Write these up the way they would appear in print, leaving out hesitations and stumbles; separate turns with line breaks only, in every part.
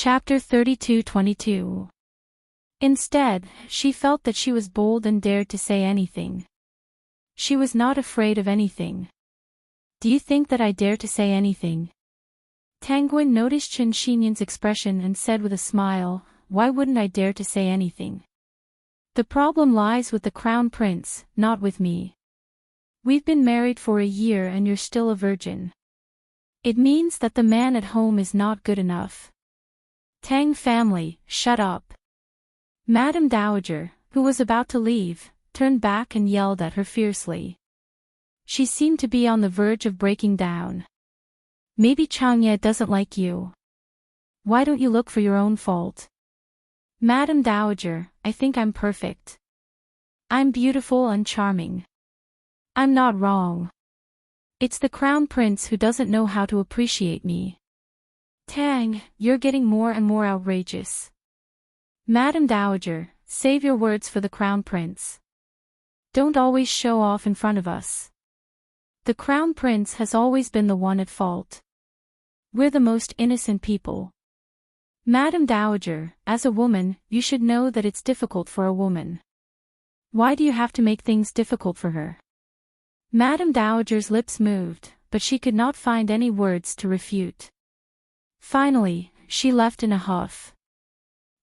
Chapter 32-22. Instead, she felt that she was bold and dared to say anything. She was not afraid of anything. Do you think that I dare to say anything? Tanguin noticed Chen Xinyan's expression and said with a smile, why wouldn't I dare to say anything? The problem lies with the crown prince, not with me. We've been married for a year and you're still a virgin. It means that the man at home is not good enough. Tang family, shut up. Madame Dowager, who was about to leave, turned back and yelled at her fiercely. She seemed to be on the verge of breaking down. Maybe Changye doesn't like you. Why don't you look for your own fault? Madame Dowager, I think I'm perfect. I'm beautiful and charming. I'm not wrong. It's the crown prince who doesn't know how to appreciate me. Tang, you're getting more and more outrageous. Madame Dowager, save your words for the crown prince. Don't always show off in front of us. The crown prince has always been the one at fault. We're the most innocent people. Madame Dowager, as a woman, you should know that it's difficult for a woman. Why do you have to make things difficult for her? Madame Dowager's lips moved, but she could not find any words to refute. Finally, she left in a huff.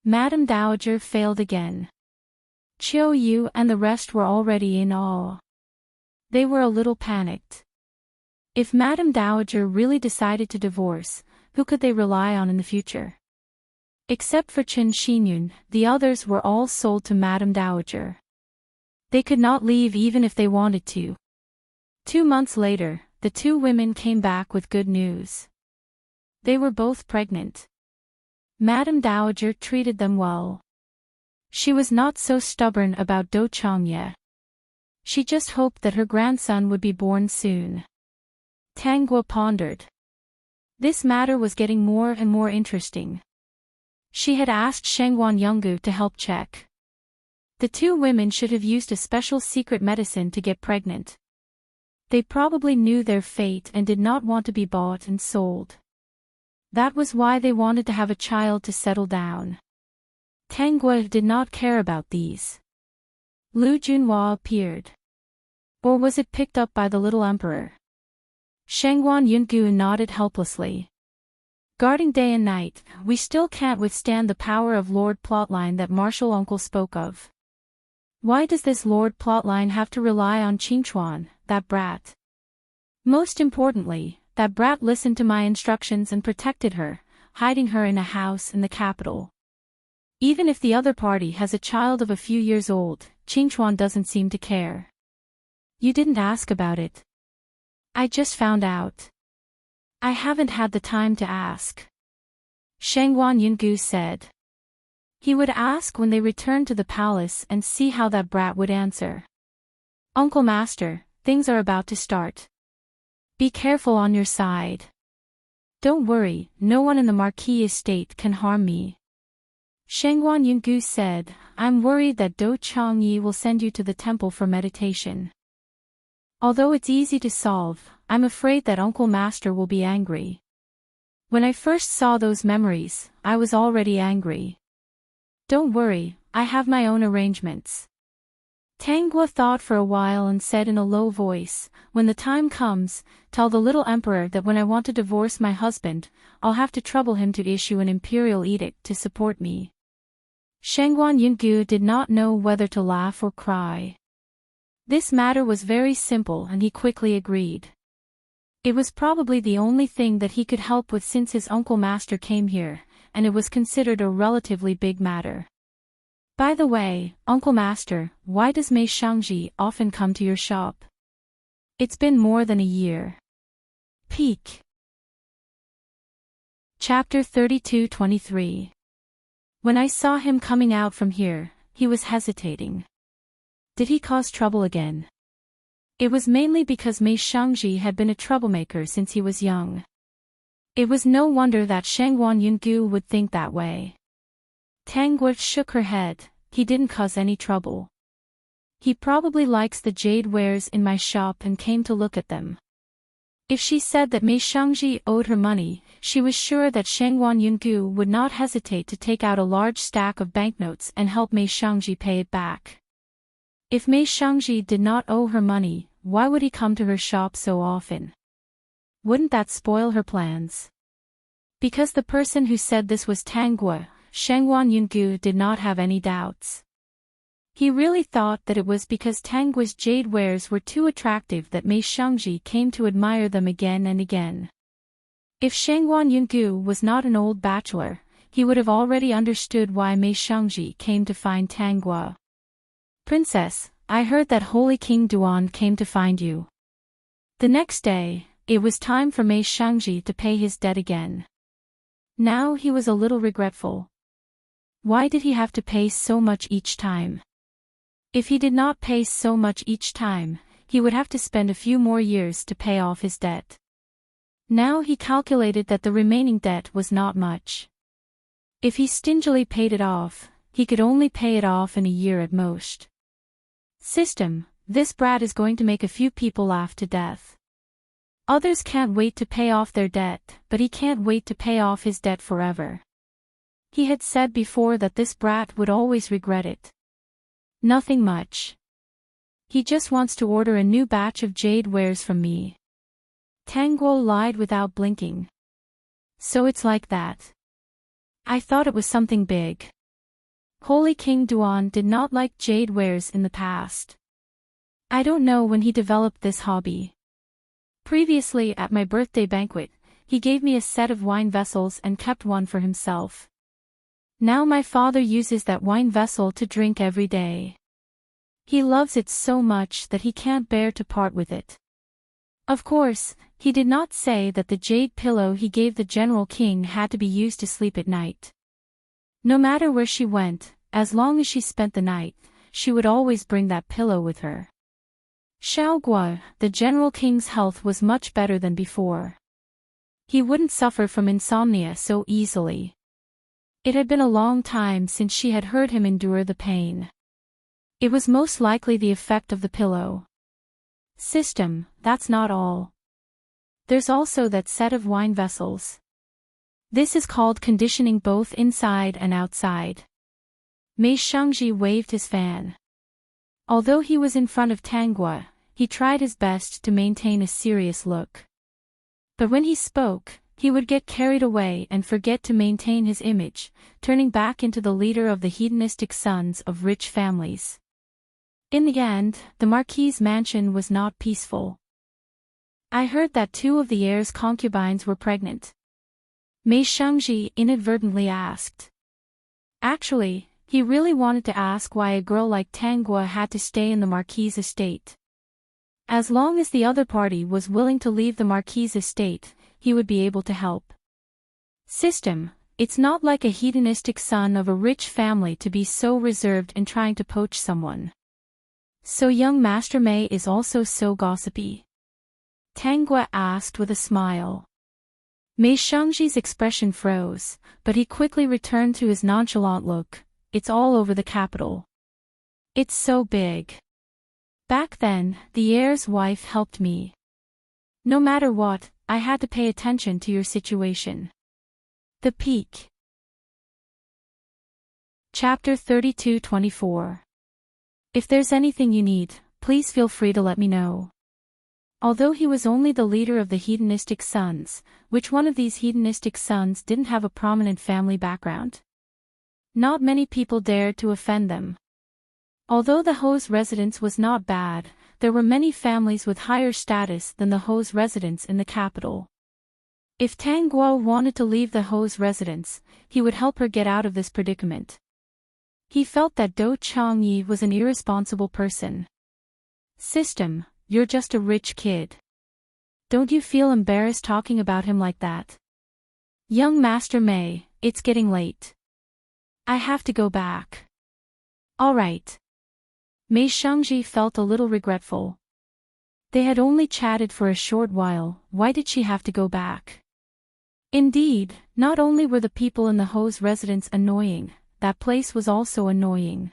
Madame Dowager failed again. Chiu Yu and the rest were already in awe. They were a little panicked. If Madame Dowager really decided to divorce, who could they rely on in the future? Except for Chen Xinyun, the others were all sold to Madame Dowager. They could not leave even if they wanted to. 2 months later, the two women came back with good news. They were both pregnant. Madame Dowager treated them well. She was not so stubborn about Do Changye. She just hoped that her grandson would be born soon. Tanguo pondered. This matter was getting more and more interesting. She had asked Shengwan Yonggu to help check. The two women should have used a special secret medicine to get pregnant. They probably knew their fate and did not want to be bought and sold. That was why they wanted to have a child to settle down. Tanguo did not care about these. Lu Junhua appeared. Or was it picked up by the little emperor? Shengwan Yungu nodded helplessly. Guarding day and night, we still can't withstand the power of Lord Plotline that Marshal Uncle spoke of. Why does this Lord Plotline have to rely on Qingchuan, that brat? Most importantly, that brat listened to my instructions and protected her, hiding her in a house in the capital. Even if the other party has a child of a few years old, Qingchuan doesn't seem to care. You didn't ask about it. I just found out. I haven't had the time to ask. Shengwan Yungu said. He would ask when they returned to the palace and see how that brat would answer. Uncle Master, things are about to start. Be careful on your side. Don't worry, no one in the Marquis estate can harm me. Shengwan Yungu said, I'm worried that Do Changyi will send you to the temple for meditation. Although it's easy to solve, I'm afraid that Uncle Master will be angry. When I first saw those memories, I was already angry. Don't worry, I have my own arrangements. Tanguo thought for a while and said in a low voice, when the time comes, tell the little emperor that when I want to divorce my husband, I'll have to trouble him to issue an imperial edict to support me. Shengwan Yungu did not know whether to laugh or cry. This matter was very simple and he quickly agreed. It was probably the only thing that he could help with since his Uncle Master came here, and it was considered a relatively big matter. By the way, Uncle Master, why does Mei Shangji often come to your shop? It's been more than a year. Peak. Chapter 32-23. When I saw him coming out from here, he was hesitating. Did he cause trouble again? It was mainly because Mei Shangji had been a troublemaker since he was young. It was no wonder that Shengwan Yungu would think that way. Tanguo shook her head, he didn't cause any trouble. He probably likes the jade wares in my shop and came to look at them. If she said that Mei Shangji owed her money, she was sure that Shangguan Yungu would not hesitate to take out a large stack of banknotes and help Mei Shangji pay it back. If Mei Shangji did not owe her money, why would he come to her shop so often? Wouldn't that spoil her plans? Because the person who said this was Tangguo, Shangguan Yungu did not have any doubts. He really thought that it was because Tangguo's jade wares were too attractive that Mei Shangji came to admire them again and again. If Shangguan Yungu was not an old bachelor, he would have already understood why Mei Shangji came to find Tangguo. "Princess, I heard that Holy King Duan came to find you." The next day, it was time for Mei Shangji to pay his debt again. Now he was a little regretful. Why did he have to pay so much each time? If he did not pay so much each time, he would have to spend a few more years to pay off his debt. Now he calculated that the remaining debt was not much. If he stingily paid it off, he could only pay it off in a year at most. System, this brat is going to make a few people laugh to death. Others can't wait to pay off their debt, but he can't wait to pay off his debt forever. He had said before that this brat would always regret it. Nothing much. He just wants to order a new batch of jade wares from me. Tangguo lied without blinking. So it's like that. I thought it was something big. Holy King Duan did not like jade wares in the past. I don't know when he developed this hobby. Previously at my birthday banquet, he gave me a set of wine vessels and kept one for himself. Now my father uses that wine vessel to drink every day. He loves it so much that he can't bear to part with it. Of course, he did not say that the jade pillow he gave the General King had to be used to sleep at night. No matter where she went, as long as she spent the night, she would always bring that pillow with her. Xiaoguo, the General King's health was much better than before. He wouldn't suffer from insomnia so easily. It had been a long time since she had heard him endure the pain. It was most likely the effect of the pillow. System, that's not all. There's also that set of wine vessels. This is called conditioning both inside and outside. Mei Shangji waved his fan. Although he was in front of Tangguo, he tried his best to maintain a serious look. But when he spoke, he would get carried away and forget to maintain his image, turning back into the leader of the hedonistic sons of rich families. In the end, the Marquis's mansion was not peaceful. I heard that 2 of the heir's concubines were pregnant. Mei Shangji inadvertently asked. Actually, he really wanted to ask why a girl like Tangguo had to stay in the Marquis's estate. As long as the other party was willing to leave the Marquis's estate, he would be able to help. System, it's not like a hedonistic son of a rich family to be so reserved in trying to poach someone. So young Master Mei is also so gossipy? Tangguo asked with a smile. Mei Shangji's expression froze, but he quickly returned to his nonchalant look. It's all over the capital. It's so big. Back then, the heir's wife helped me. No matter what, I had to pay attention to your situation. The Peak. Chapter 32-24. If there's anything you need, please feel free to let me know. Although he was only the leader of the hedonistic sons, which one of these hedonistic sons didn't have a prominent family background? Not many people dared to offend them. Although the Ho's residence was not bad, there were many families with higher status than the Ho's residence in the capital. If Tangguo wanted to leave the Ho's residence, he would help her get out of this predicament. He felt that Do Changyi was an irresponsible person. System, you're just a rich kid. Don't you feel embarrassed talking about him like that? Young Master Mei, it's getting late. I have to go back. All right. Mei Shangji felt a little regretful. They had only chatted for a short while, why did she have to go back? Indeed, not only were the people in the Ho's residence annoying, that place was also annoying.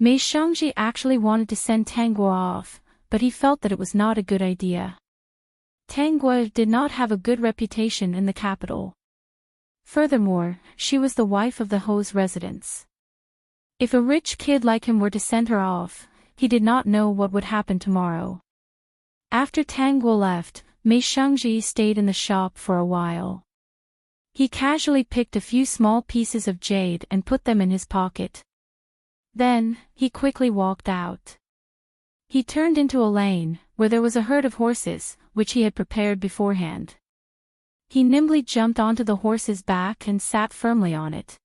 Mei Shangji actually wanted to send Tangguo off, but he felt that it was not a good idea. Tangwa did not have a good reputation in the capital. Furthermore, she was the wife of the Ho's residents. If a rich kid like him were to send her off, he did not know what would happen tomorrow. After Tangwa left, Mei Shengji stayed in the shop for a while. He casually picked a few small pieces of jade and put them in his pocket. Then, he quickly walked out. He turned into a lane, where there was a herd of horses, which he had prepared beforehand. He nimbly jumped onto the horse's back and sat firmly on it.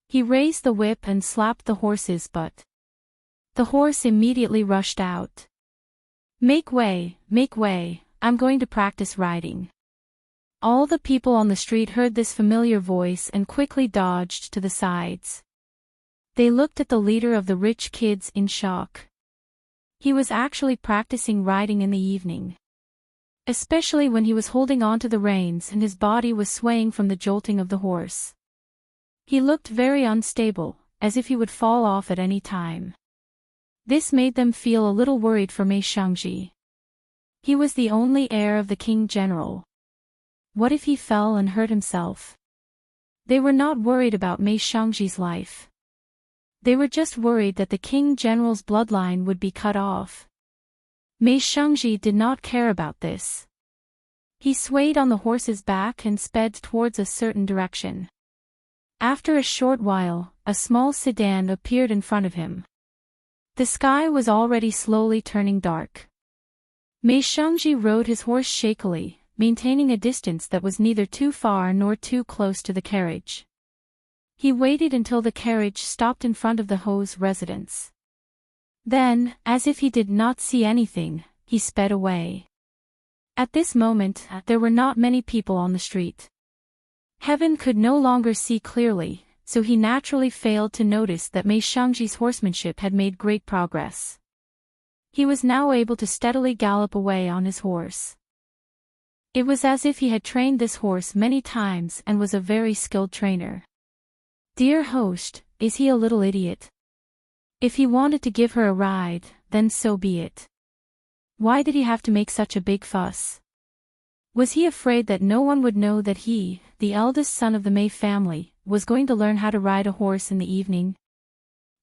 He raised the whip and slapped the horse's butt. The horse immediately rushed out. Make way, I'm going to practice riding." All the people on the street heard this familiar voice and quickly dodged to the sides. They looked at the leader of the rich kids in shock. He was actually practicing riding in the evening. Especially when he was holding on to the reins and his body was swaying from the jolting of the horse. He looked very unstable, as if he would fall off at any time. This made them feel a little worried for Mei Shengji. He was the only heir of the king general. What if he fell and hurt himself? They were not worried about Mei Shengji's life. They were just worried that the king general's bloodline would be cut off. Mei Shengji did not care about this. He swayed on the horse's back and sped towards a certain direction. After a short while, a small sedan appeared in front of him. The sky was already slowly turning dark. Mei Shengji rode his horse shakily, maintaining a distance that was neither too far nor too close to the carriage. He waited until the carriage stopped in front of the Ho's residence. Then, as if he did not see anything, he sped away. At this moment, there were not many people on the street. Heaven could no longer see clearly, so he naturally failed to notice that Mei Shengji's horsemanship had made great progress. He was now able to steadily gallop away on his horse. It was as if he had trained this horse many times and was a very skilled trainer. Dear host, is he a little idiot? If he wanted to give her a ride, then so be it. Why did he have to make such a big fuss? Was he afraid that no one would know that he, the eldest son of the Mei family, was going to learn how to ride a horse in the evening?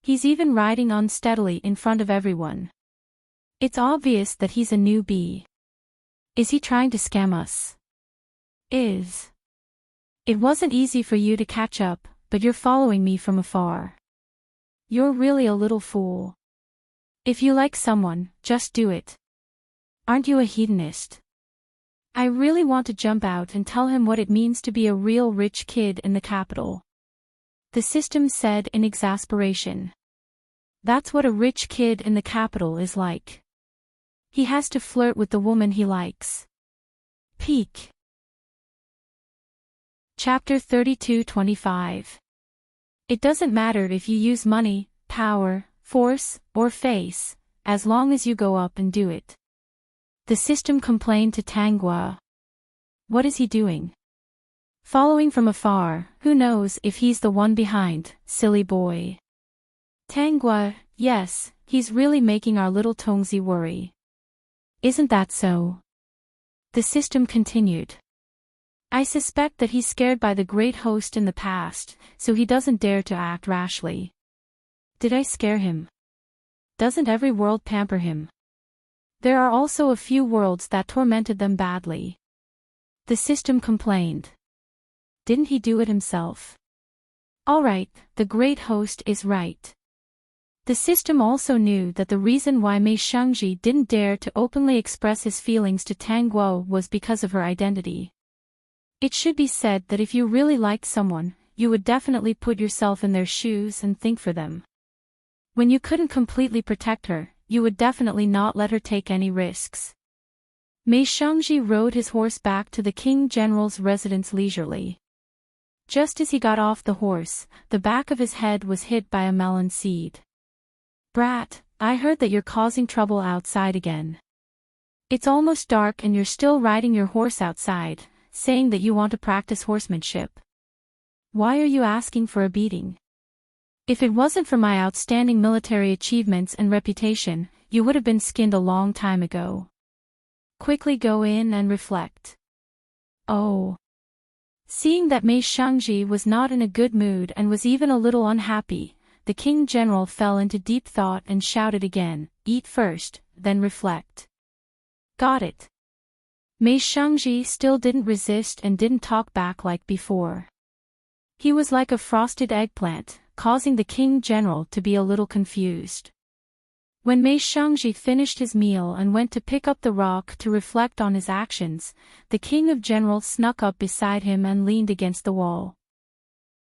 He's even riding unsteadily in front of everyone. It's obvious that he's a newbie. Is he trying to scam us? It wasn't easy for you to catch up, but you're following me from afar. You're really a little fool. If you like someone, just do it. Aren't you a hedonist? I really want to jump out and tell him what it means to be a real rich kid in the capital. The system said in exasperation. That's what a rich kid in the capital is like. He has to flirt with the woman he likes. Peak. Chapter 32-25. It doesn't matter if you use money, power, force, or face, as long as you go up and do it. The system complained to Tangwa. What is he doing? Following from afar, who knows if he's the one behind, silly boy. Tangwa, yes, he's really making our little Tongzi worry. Isn't that so? The system continued. I suspect that he's scared by the great host in the past, so he doesn't dare to act rashly. Did I scare him? Doesn't every world pamper him? There are also a few worlds that tormented them badly. The system complained. Didn't he do it himself? Alright, the great host is right. The system also knew that the reason why Mei Shengji didn't dare to openly express his feelings to Tangguo was because of her identity. It should be said that if you really liked someone, you would definitely put yourself in their shoes and think for them. When you couldn't completely protect her, you would definitely not let her take any risks. Mei Shengji rode his horse back to the King General's residence leisurely. Just as he got off the horse, the back of his head was hit by a melon seed. Brat, I heard that you're causing trouble outside again. It's almost dark and you're still riding your horse outside, saying that you want to practice horsemanship. Why are you asking for a beating? If it wasn't for my outstanding military achievements and reputation, you would have been skinned a long time ago. Quickly go in and reflect. Oh. Seeing that Mei Shangji was not in a good mood and was even a little unhappy, the king general fell into deep thought and shouted again, eat first, then reflect. Got it. Mei Shangji still didn't resist and didn't talk back like before. He was like a frosted eggplant, causing the king general to be a little confused. When Mei Shangji finished his meal and went to pick up the rock to reflect on his actions, the king of generals snuck up beside him and leaned against the wall.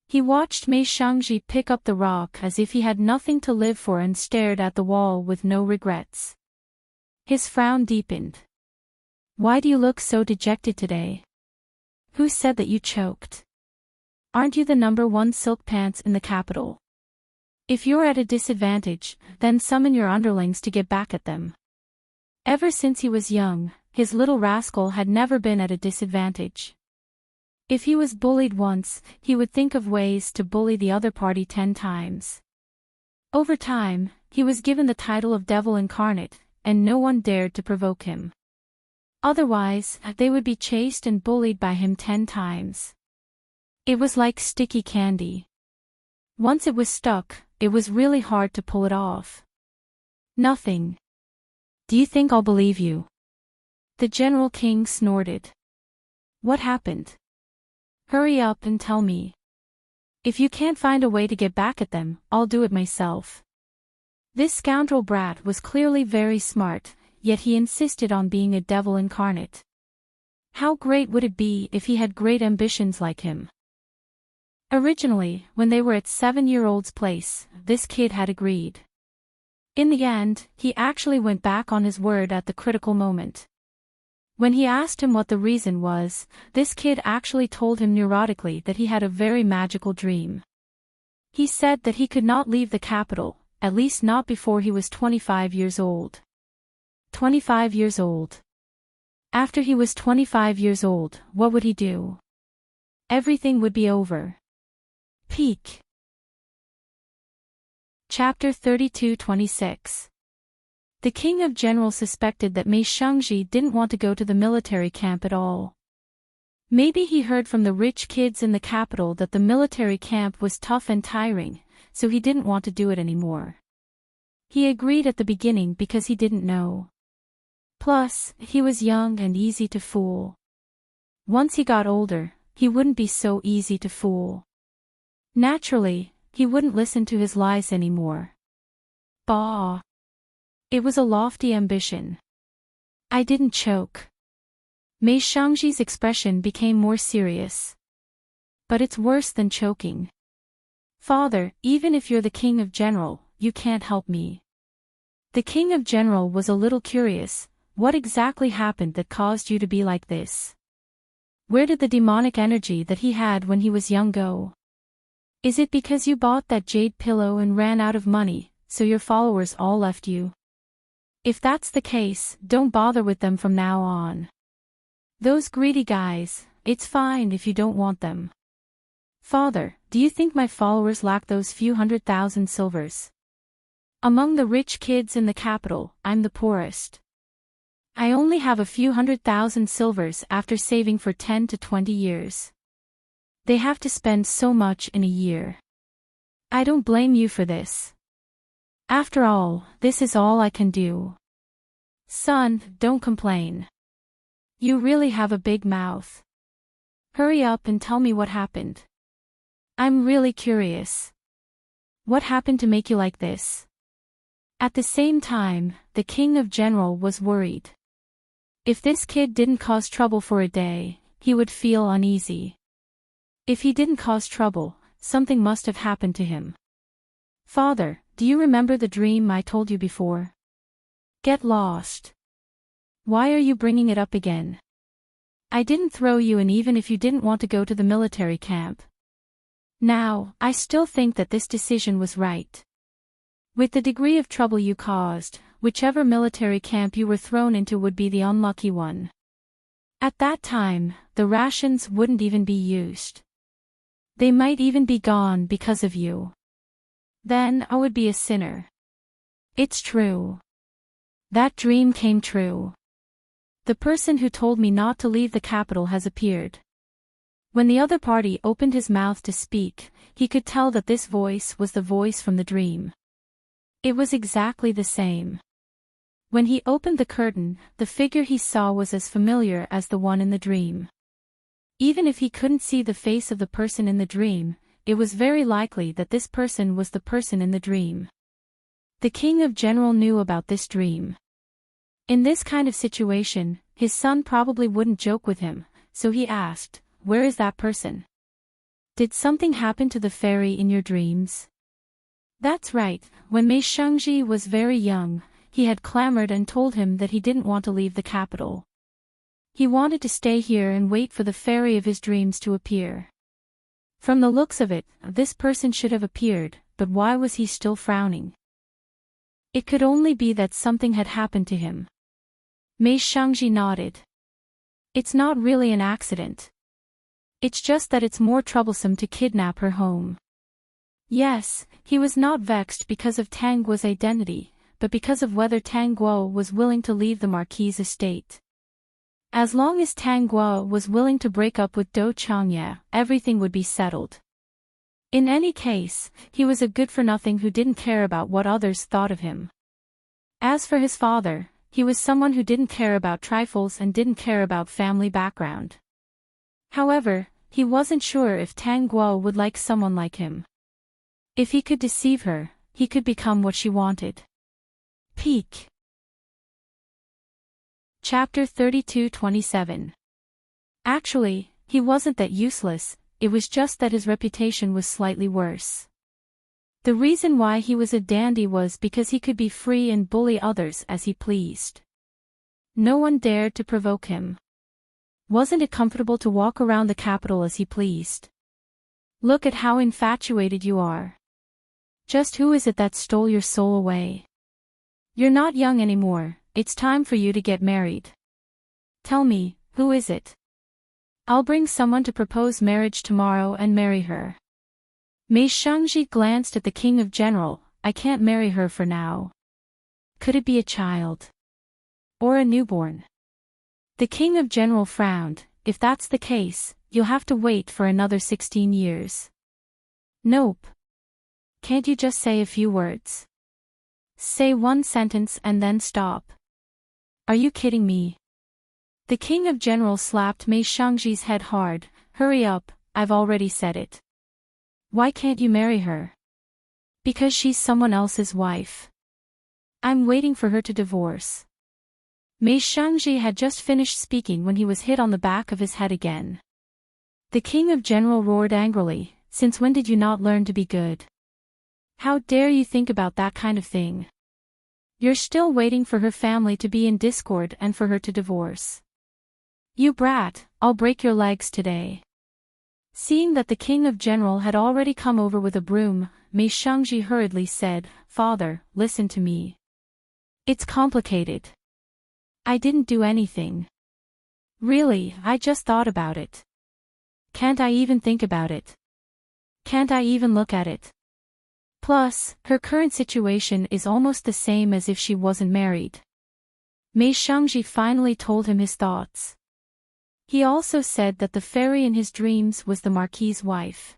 He watched Mei Shangji pick up the rock as if he had nothing to live for and stared at the wall with no regrets. His frown deepened. Why do you look so dejected today? Who said that you choked? Aren't you the #1 silk pants in the capital? If you're at a disadvantage, then summon your underlings to get back at them. Ever since he was young, his little rascal had never been at a disadvantage. If he was bullied once, he would think of ways to bully the other party 10 times. Over time, he was given the title of Devil Incarnate, and no one dared to provoke him. Otherwise, they would be chased and bullied by him 10 times. It was like sticky candy. Once it was stuck, it was really hard to pull it off. Nothing. Do you think I'll believe you? The General King snorted. What happened? Hurry up and tell me. If you can't find a way to get back at them, I'll do it myself. This scoundrel brat was clearly very smart, yet he insisted on being a devil incarnate. How great would it be if he had great ambitions like him? Originally, when they were at 7-year-old's place, this kid had agreed. In the end, he actually went back on his word at the critical moment. When he asked him what the reason was, this kid actually told him neurotically that he had a very magical dream. He said that he could not leave the capital, at least not before he was 25 years old. 25 years old. After he was 25 years old, what would he do? Everything would be over. Peak. Chapter 32-26. The king of generals suspected that Mei Shangji didn't want to go to the military camp at all. Maybe he heard from the rich kids in the capital that the military camp was tough and tiring, so he didn't want to do it anymore. He agreed at the beginning because he didn't know. Plus, he was young and easy to fool. Once he got older, he wouldn't be so easy to fool. Naturally, he wouldn't listen to his lies anymore. Bah! It was a lofty ambition. I didn't choke. Mei Shangji's expression became more serious. But it's worse than choking. Father, even if you're the king of general, you can't help me. The king of general was a little curious. What exactly happened that caused you to be like this? Where did the demonic energy that he had when he was young go? Is it because you bought that jade pillow and ran out of money, so your followers all left you? If that's the case, don't bother with them from now on. Those greedy guys, it's fine if you don't want them. Father, do you think my followers lack those few 100,000 silvers? Among the rich kids in the capital, I'm the poorest. I only have a few 100,000 silvers after saving for 10 to 20 years. They have to spend so much in a year. I don't blame you for this. After all, this is all I can do. Son, don't complain. You really have a big mouth. Hurry up and tell me what happened. I'm really curious. What happened to make you like this? At the same time, the king of general was worried. If this kid didn't cause trouble for a day, he would feel uneasy. If he didn't cause trouble, something must have happened to him. Father, do you remember the dream I told you before? Get lost. Why are you bringing it up again? I didn't throw you in even if you didn't want to go to the military camp. Now, I still think that this decision was right. With the degree of trouble you caused, whichever military camp you were thrown into would be the unlucky one. At that time, the rations wouldn't even be used. They might even be gone because of you. Then I would be a sinner. It's true. That dream came true. The person who told me not to leave the capital has appeared. When the other party opened his mouth to speak, he could tell that this voice was the voice from the dream. It was exactly the same. When he opened the curtain, the figure he saw was as familiar as the one in the dream. Even if he couldn't see the face of the person in the dream, it was very likely that this person was the person in the dream. The king of general knew about this dream. In this kind of situation, his son probably wouldn't joke with him, so he asked, "Where is that person? Did something happen to the fairy in your dreams?" That's right, when Mei Shengji was very young, he had clamored and told him that he didn't want to leave the capital. He wanted to stay here and wait for the fairy of his dreams to appear. From the looks of it, this person should have appeared, but why was he still frowning? It could only be that something had happened to him. Mei Shengji nodded. It's not really an accident. It's just that it's more troublesome to kidnap her home. Yes, he was not vexed because of Tang Guo's identity, but because of whether Tang Guo was willing to leave the Marquis' estate. As long as Tang Guo was willing to break up with Dou Changye, everything would be settled. In any case, he was a good-for-nothing who didn't care about what others thought of him. As for his father, he was someone who didn't care about trifles and didn't care about family background. However, he wasn't sure if Tang Guo would like someone like him. If he could deceive her, he could become what she wanted. Peak. Chapter 32-27. Actually, he wasn't that useless, it was just that his reputation was slightly worse. The reason why he was a dandy was because he could be free and bully others as he pleased. No one dared to provoke him. Wasn't it comfortable to walk around the capital as he pleased? Look at how infatuated you are. Just who is it that stole your soul away? You're not young anymore, it's time for you to get married. Tell me, who is it? I'll bring someone to propose marriage tomorrow and marry her. Mei Shengji glanced at the king of general. I can't marry her for now. Could it be a child? Or a newborn? The king of general frowned. If that's the case, you'll have to wait for another 16 years. Nope. Can't you just say a few words? Say one sentence and then stop. Are you kidding me? The king of general slapped Mei Shengji's head hard. Hurry up, I've already said it. Why can't you marry her? Because she's someone else's wife. I'm waiting for her to divorce. Mei Shengji had just finished speaking when he was hit on the back of his head again. The king of general roared angrily, since when did you not learn to be good? How dare you think about that kind of thing? You're still waiting for her family to be in discord and for her to divorce. You brat, I'll break your legs today. Seeing that the king of general had already come over with a broom, Mei Shengji hurriedly said, Father, listen to me. It's complicated. I didn't do anything. Really, I just thought about it. Can't I even think about it? Can't I even look at it? Plus, her current situation is almost the same as if she wasn't married. Mei Shengji finally told him his thoughts. He also said that the fairy in his dreams was the Marquis' wife.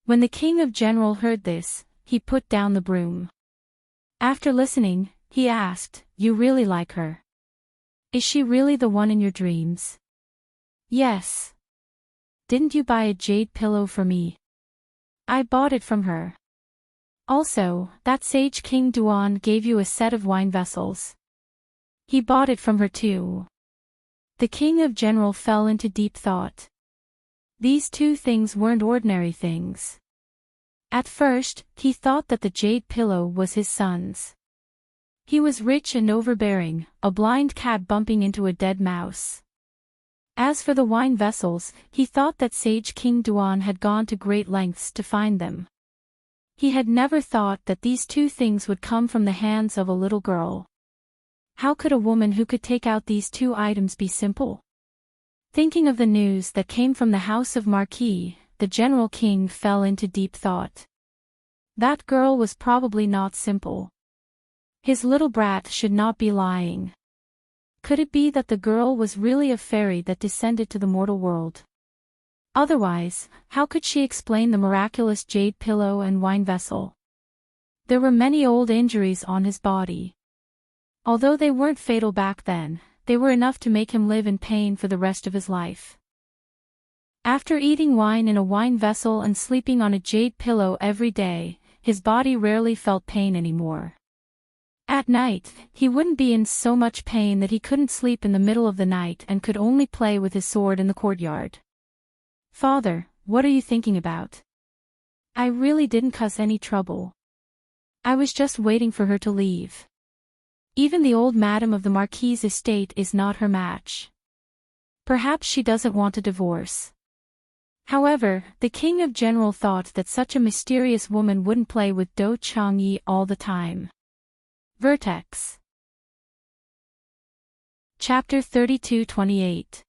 When the king of general heard this, he put down the broom. After listening, he asked, You really like her? Is she really the one in your dreams? Yes. Didn't you buy a jade pillow for me? I bought it from her. Also, that sage King Duan gave you a set of wine vessels. He bought it from her too. The king of general fell into deep thought. These two things weren't ordinary things. At first, he thought that the jade pillow was his son's. He was rich and overbearing, a blind cat bumping into a dead mouse. As for the wine vessels, he thought that sage King Duan had gone to great lengths to find them. He had never thought that these two things would come from the hands of a little girl. How could a woman who could take out these two items be simple? Thinking of the news that came from the house of Marquis, the general king fell into deep thought. That girl was probably not simple. His little brat should not be lying. Could it be that the girl was really a fairy that descended to the mortal world? Otherwise, how could she explain the miraculous jade pillow and wine vessel? There were many old injuries on his body. Although they weren't fatal back then, they were enough to make him live in pain for the rest of his life. After eating wine in a wine vessel and sleeping on a jade pillow every day, his body rarely felt pain anymore. At night, he wouldn't be in so much pain that he couldn't sleep in the middle of the night and could only play with his sword in the courtyard. "Father, what are you thinking about? I really didn't cause any trouble. I was just waiting for her to leave. Even the old madam of the Marquis's estate is not her match. Perhaps she doesn't want a divorce." However, the king of general thought that such a mysterious woman wouldn't play with Do Changyi all the time. Vertex. Chapter 32-28.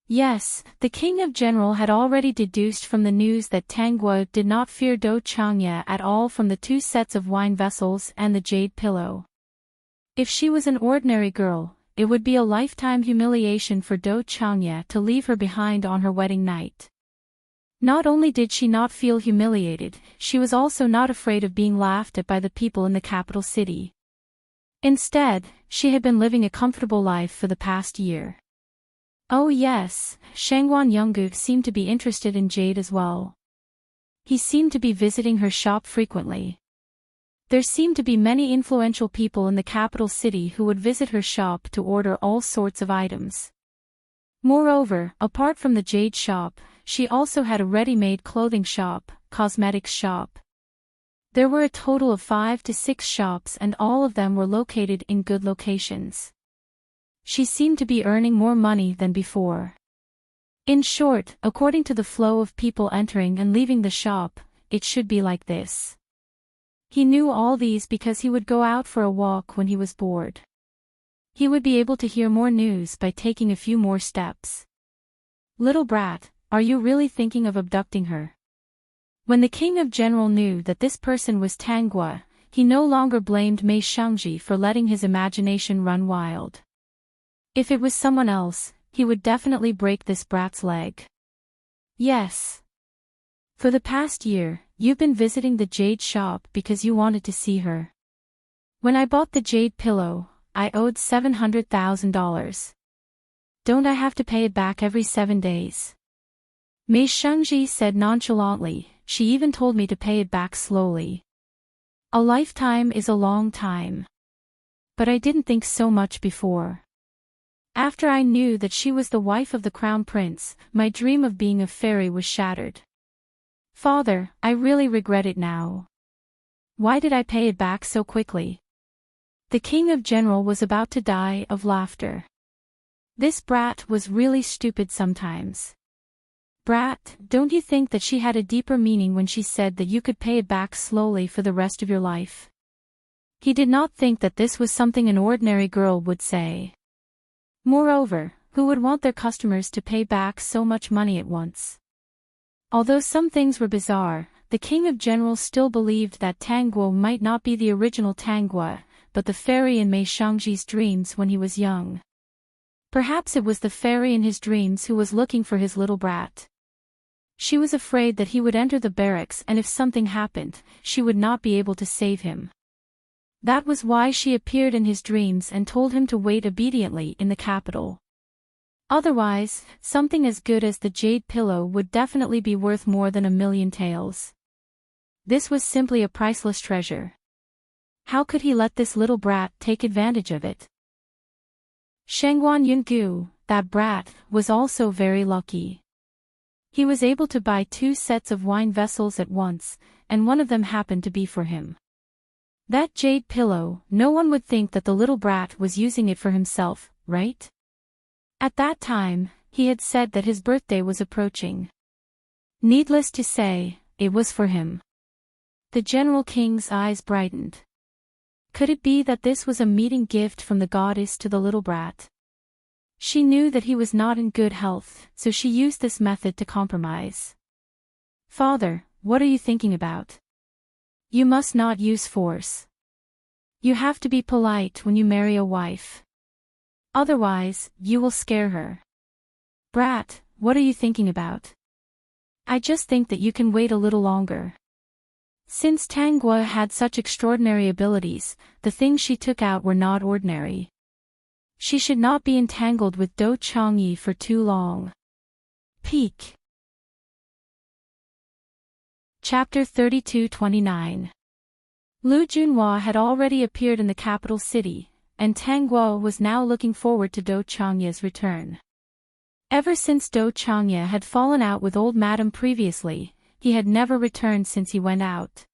Yes, the king of general had already deduced from the news that Tangguo did not fear Do Changye at all from the 2 sets of wine vessels and the jade pillow. If she was an ordinary girl, it would be a lifetime humiliation for Do Changye to leave her behind on her wedding night. Not only did she not feel humiliated, she was also not afraid of being laughed at by the people in the capital city. Instead, she had been living a comfortable life for the past year. Oh yes, Shangguan Yonggu seemed to be interested in jade as well. He seemed to be visiting her shop frequently. There seemed to be many influential people in the capital city who would visit her shop to order all sorts of items. Moreover, apart from the jade shop, she also had a ready-made clothing shop, cosmetics shop. There were a total of 5 to 6 shops and all of them were located in good locations. She seemed to be earning more money than before. In short, according to the flow of people entering and leaving the shop, it should be like this. He knew all these because he would go out for a walk when he was bored. He would be able to hear more news by taking a few more steps. "Little brat, are you really thinking of abducting her?" When the king of general knew that this person was Tangguo, he no longer blamed Mei Shangji for letting his imagination run wild. If it was someone else, he would definitely break this brat's leg. "Yes. For the past year, you've been visiting the jade shop because you wanted to see her. When I bought the jade pillow, I owed $700,000. Don't I have to pay it back every 7 days?" Mei Shangji said nonchalantly. "She even told me to pay it back slowly. A lifetime is a long time. But I didn't think so much before. After I knew that she was the wife of the crown prince, my dream of being a fairy was shattered. Father, I really regret it now. Why did I pay it back so quickly?" The king of general was about to die of laughter. This brat was really stupid sometimes. "Brat, don't you think that she had a deeper meaning when she said that you could pay it back slowly for the rest of your life?" He did not think that this was something an ordinary girl would say. Moreover, who would want their customers to pay back so much money at once? Although some things were bizarre, the king of general still believed that Tangguo might not be the original Tangguo, but the fairy in Mei Shangji's dreams when he was young. Perhaps it was the fairy in his dreams who was looking for his little brat. She was afraid that he would enter the barracks and if something happened, she would not be able to save him. That was why she appeared in his dreams and told him to wait obediently in the capital. Otherwise, something as good as the jade pillow would definitely be worth more than 1,000,000 taels. This was simply a priceless treasure. How could he let this little brat take advantage of it? Shangguan Yungu, that brat, was also very lucky. He was able to buy 2 sets of wine vessels at once, and one of them happened to be for him. That jade pillow, no one would think that the little brat was using it for himself, right? At that time, he had said that his birthday was approaching. Needless to say, it was for him. The general king's eyes brightened. Could it be that this was a meeting gift from the goddess to the little brat? She knew that he was not in good health, so she used this method to compromise. "Father, what are you thinking about? You must not use force. You have to be polite when you marry a wife. Otherwise, you will scare her. Brat, what are you thinking about? I just think that you can wait a little longer. Since Tanggua had such extraordinary abilities, the things she took out were not ordinary. She should not be entangled with Do Changyi for too long. Peak. Chapter 32-29. Lu Junhua had already appeared in the capital city, and Tanggua was now looking forward to Do Changya's return. Ever since Do Changya had fallen out with old madam previously, he had never returned since he went out.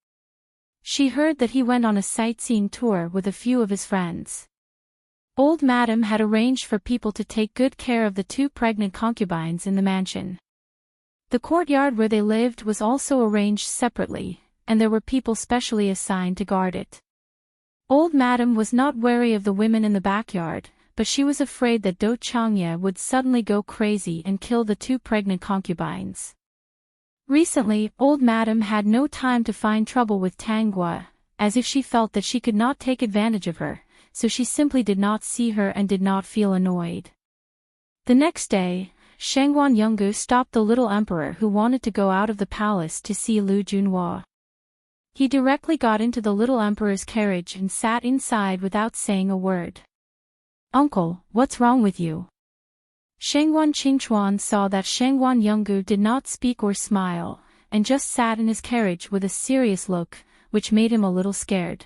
She heard that he went on a sightseeing tour with a few of his friends. Old madam had arranged for people to take good care of the 2 pregnant concubines in the mansion. The courtyard where they lived was also arranged separately, and there were people specially assigned to guard it. Old madam was not wary of the women in the backyard, but she was afraid that Do Changya would suddenly go crazy and kill the 2 pregnant concubines. Recently, old madam had no time to find trouble with Tanggua, as if she felt that she could not take advantage of her, so she simply did not see her and did not feel annoyed. The next day, Shangguan Yungu stopped the little emperor who wanted to go out of the palace to see Lu Junhua. He directly got into the little emperor's carriage and sat inside without saying a word. Uncle, what's wrong with you? Shangguan Qingchuan saw that Shangguan Yungu did not speak or smile, and just sat in his carriage with a serious look, which made him a little scared.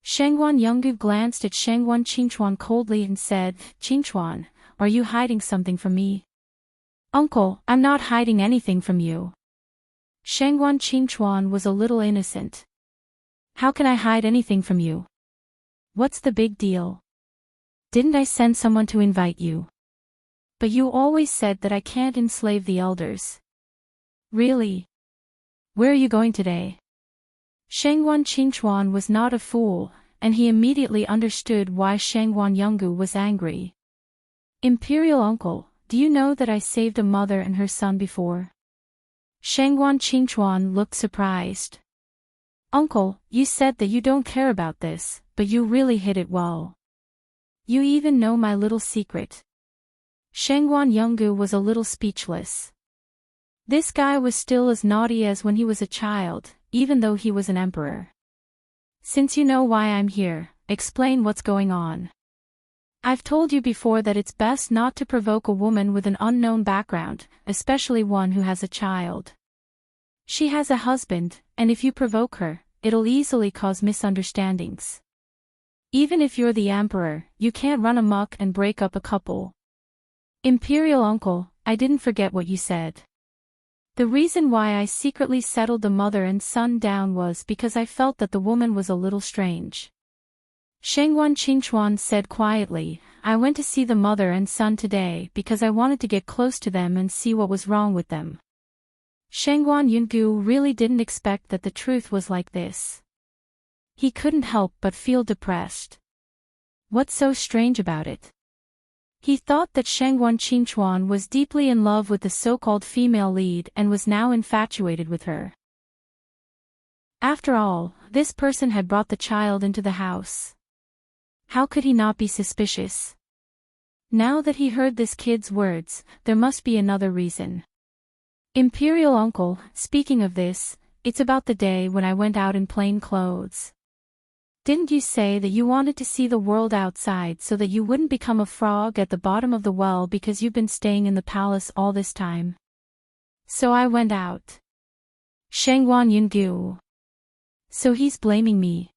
Shangguan Yungu glanced at Shangguan Qingchuan coldly and said, Qingchuan, are you hiding something from me? Uncle, I'm not hiding anything from you. Shangguan Qingchuan was a little innocent. How can I hide anything from you? What's the big deal? Didn't I send someone to invite you? But you always said that I can't enslave the elders. Really? Where are you going today? Shangguan Qingchuan was not a fool, and he immediately understood why Shangguan Yungu was angry. Imperial uncle, do you know that I saved a mother and her son before? Shangguan Qingchuan looked surprised. Uncle, you said that you don't care about this, but you really hid it well. You even know my little secret. Shangguan Yungu was a little speechless. This guy was still as naughty as when he was a child, even though he was an emperor. Since you know why I'm here, explain what's going on. I've told you before that it's best not to provoke a woman with an unknown background, especially one who has a child. She has a husband, and if you provoke her, it'll easily cause misunderstandings. Even if you're the emperor, you can't run amok and break up a couple. Imperial uncle, I didn't forget what you said. The reason why I secretly settled the mother and son down was because I felt that the woman was a little strange. Shangguan Qingchuan said quietly, I went to see the mother and son today because I wanted to get close to them and see what was wrong with them. Shangguan Yungu really didn't expect that the truth was like this. He couldn't help but feel depressed. What's so strange about it? He thought that Shangguan Qingchuan was deeply in love with the so-called female lead and was now infatuated with her. After all, this person had brought the child into the house. How could he not be suspicious? Now that he heard this kid's words, there must be another reason. Imperial uncle, speaking of this, it's about the day when I went out in plain clothes. Didn't you say that you wanted to see the world outside so that you wouldn't become a frog at the bottom of the well because you've been staying in the palace all this time? So I went out. Shangguan Yungu. So he's blaming me.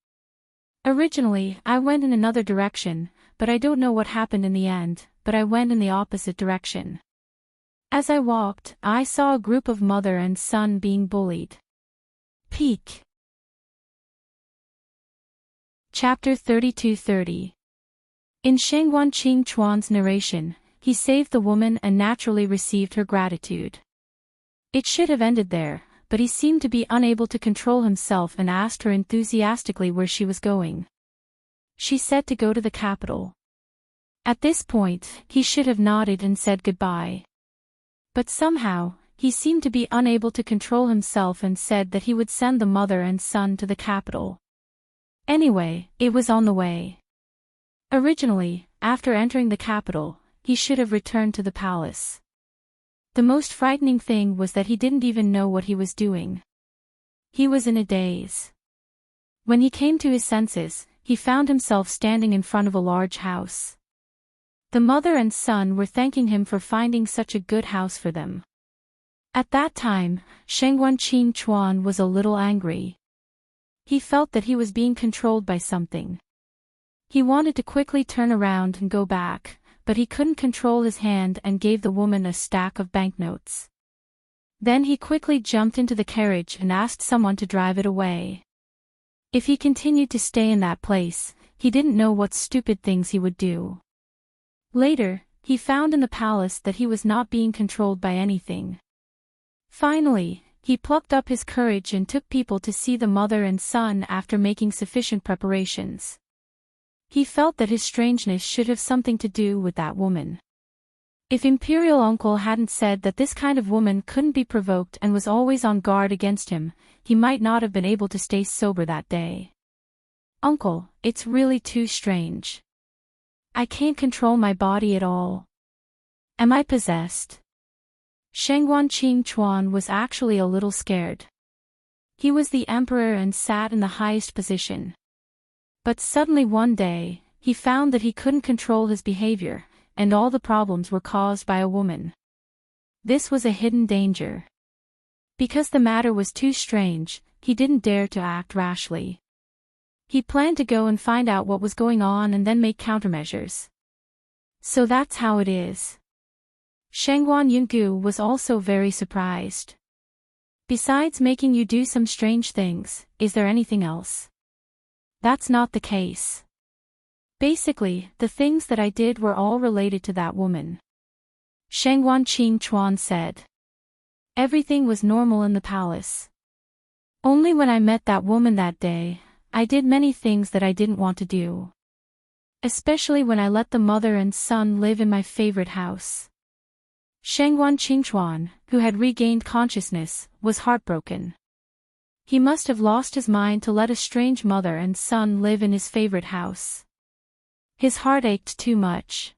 Originally, I went in another direction, but I don't know what happened in the end, but I went in the opposite direction. As I walked, I saw a group of mother and son being bullied. Peak. Chapter 32-30. In Shangguan Qingchuan's narration, he saved the woman and naturally received her gratitude. It should have ended there, but he seemed to be unable to control himself and asked her enthusiastically where she was going. She said to go to the capital. At this point, he should have nodded and said goodbye. But somehow, he seemed to be unable to control himself and said that he would send the mother and son to the capital. Anyway, it was on the way. Originally, after entering the capital, he should have returned to the palace. The most frightening thing was that he didn't even know what he was doing. He was in a daze. When he came to his senses, he found himself standing in front of a large house. The mother and son were thanking him for finding such a good house for them. At that time, Shengguan Qingchuan was a little angry. He felt that he was being controlled by something. He wanted to quickly turn around and go back, but he couldn't control his hand and gave the woman a stack of banknotes. Then he quickly jumped into the carriage and asked someone to drive it away. If he continued to stay in that place, he didn't know what stupid things he would do. Later, he found in the palace that he was not being controlled by anything. Finally, he plucked up his courage and took people to see the mother and son after making sufficient preparations. He felt that his strangeness should have something to do with that woman. If Imperial Uncle hadn't said that this kind of woman couldn't be provoked and was always on guard against him, he might not have been able to stay sober that day. Uncle, it's really too strange. I can't control my body at all. Am I possessed? Shengguan Qingchuan was actually a little scared. He was the emperor and sat in the highest position. But suddenly one day, he found that he couldn't control his behavior, and all the problems were caused by a woman. This was a hidden danger. Because the matter was too strange, he didn't dare to act rashly. He planned to go and find out what was going on and then make countermeasures. So that's how it is. Shengguan Yungu was also very surprised. Besides making you do some strange things, is there anything else? That's not the case. Basically, the things that I did were all related to that woman. Shengguan Qingchuan said. Everything was normal in the palace. Only when I met that woman that day, I did many things that I didn't want to do. Especially when I let the mother and son live in my favorite house. Shengguan Qingchuan, who had regained consciousness, was heartbroken. He must have lost his mind to let a strange mother and son live in his favorite house. His heart ached too much.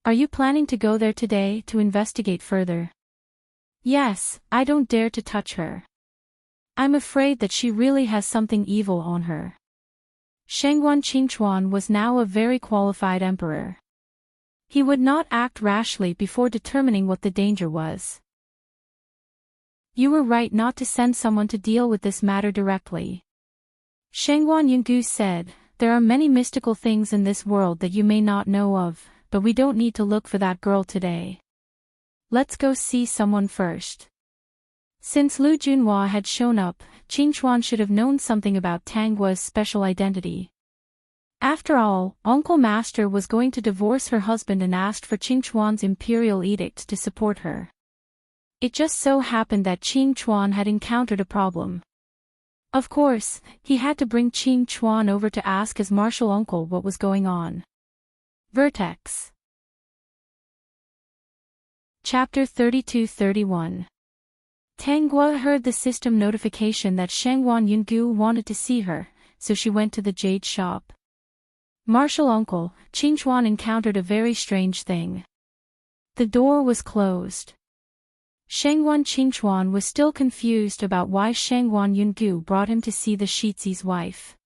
Are you planning to go there today to investigate further? Yes, I don't dare to touch her. I'm afraid that she really has something evil on her. Shengguan Qingchuan was now a very qualified emperor. He would not act rashly before determining what the danger was. You were right not to send someone to deal with this matter directly. Shengguan Yungu said, there are many mystical things in this world that you may not know of, but we don't need to look for that girl today. Let's go see someone first. Since Lu Junhua had shown up, Qingchuan should have known something about Tanggua's special identity. After all, Uncle Master was going to divorce her husband and asked for Qingchuan's imperial edict to support her. It just so happened that Qingchuan had encountered a problem. Of course, he had to bring Qingchuan over to ask his martial uncle what was going on. Vertex. Chapter 32-31. Tanggua heard the system notification that Shengguan Yungu wanted to see her, so she went to the jade shop. Martial uncle, Qingchuan encountered a very strange thing. The door was closed. Shengguan Qingchuan was still confused about why Shengguan Yungu brought him to see the Shizi's wife.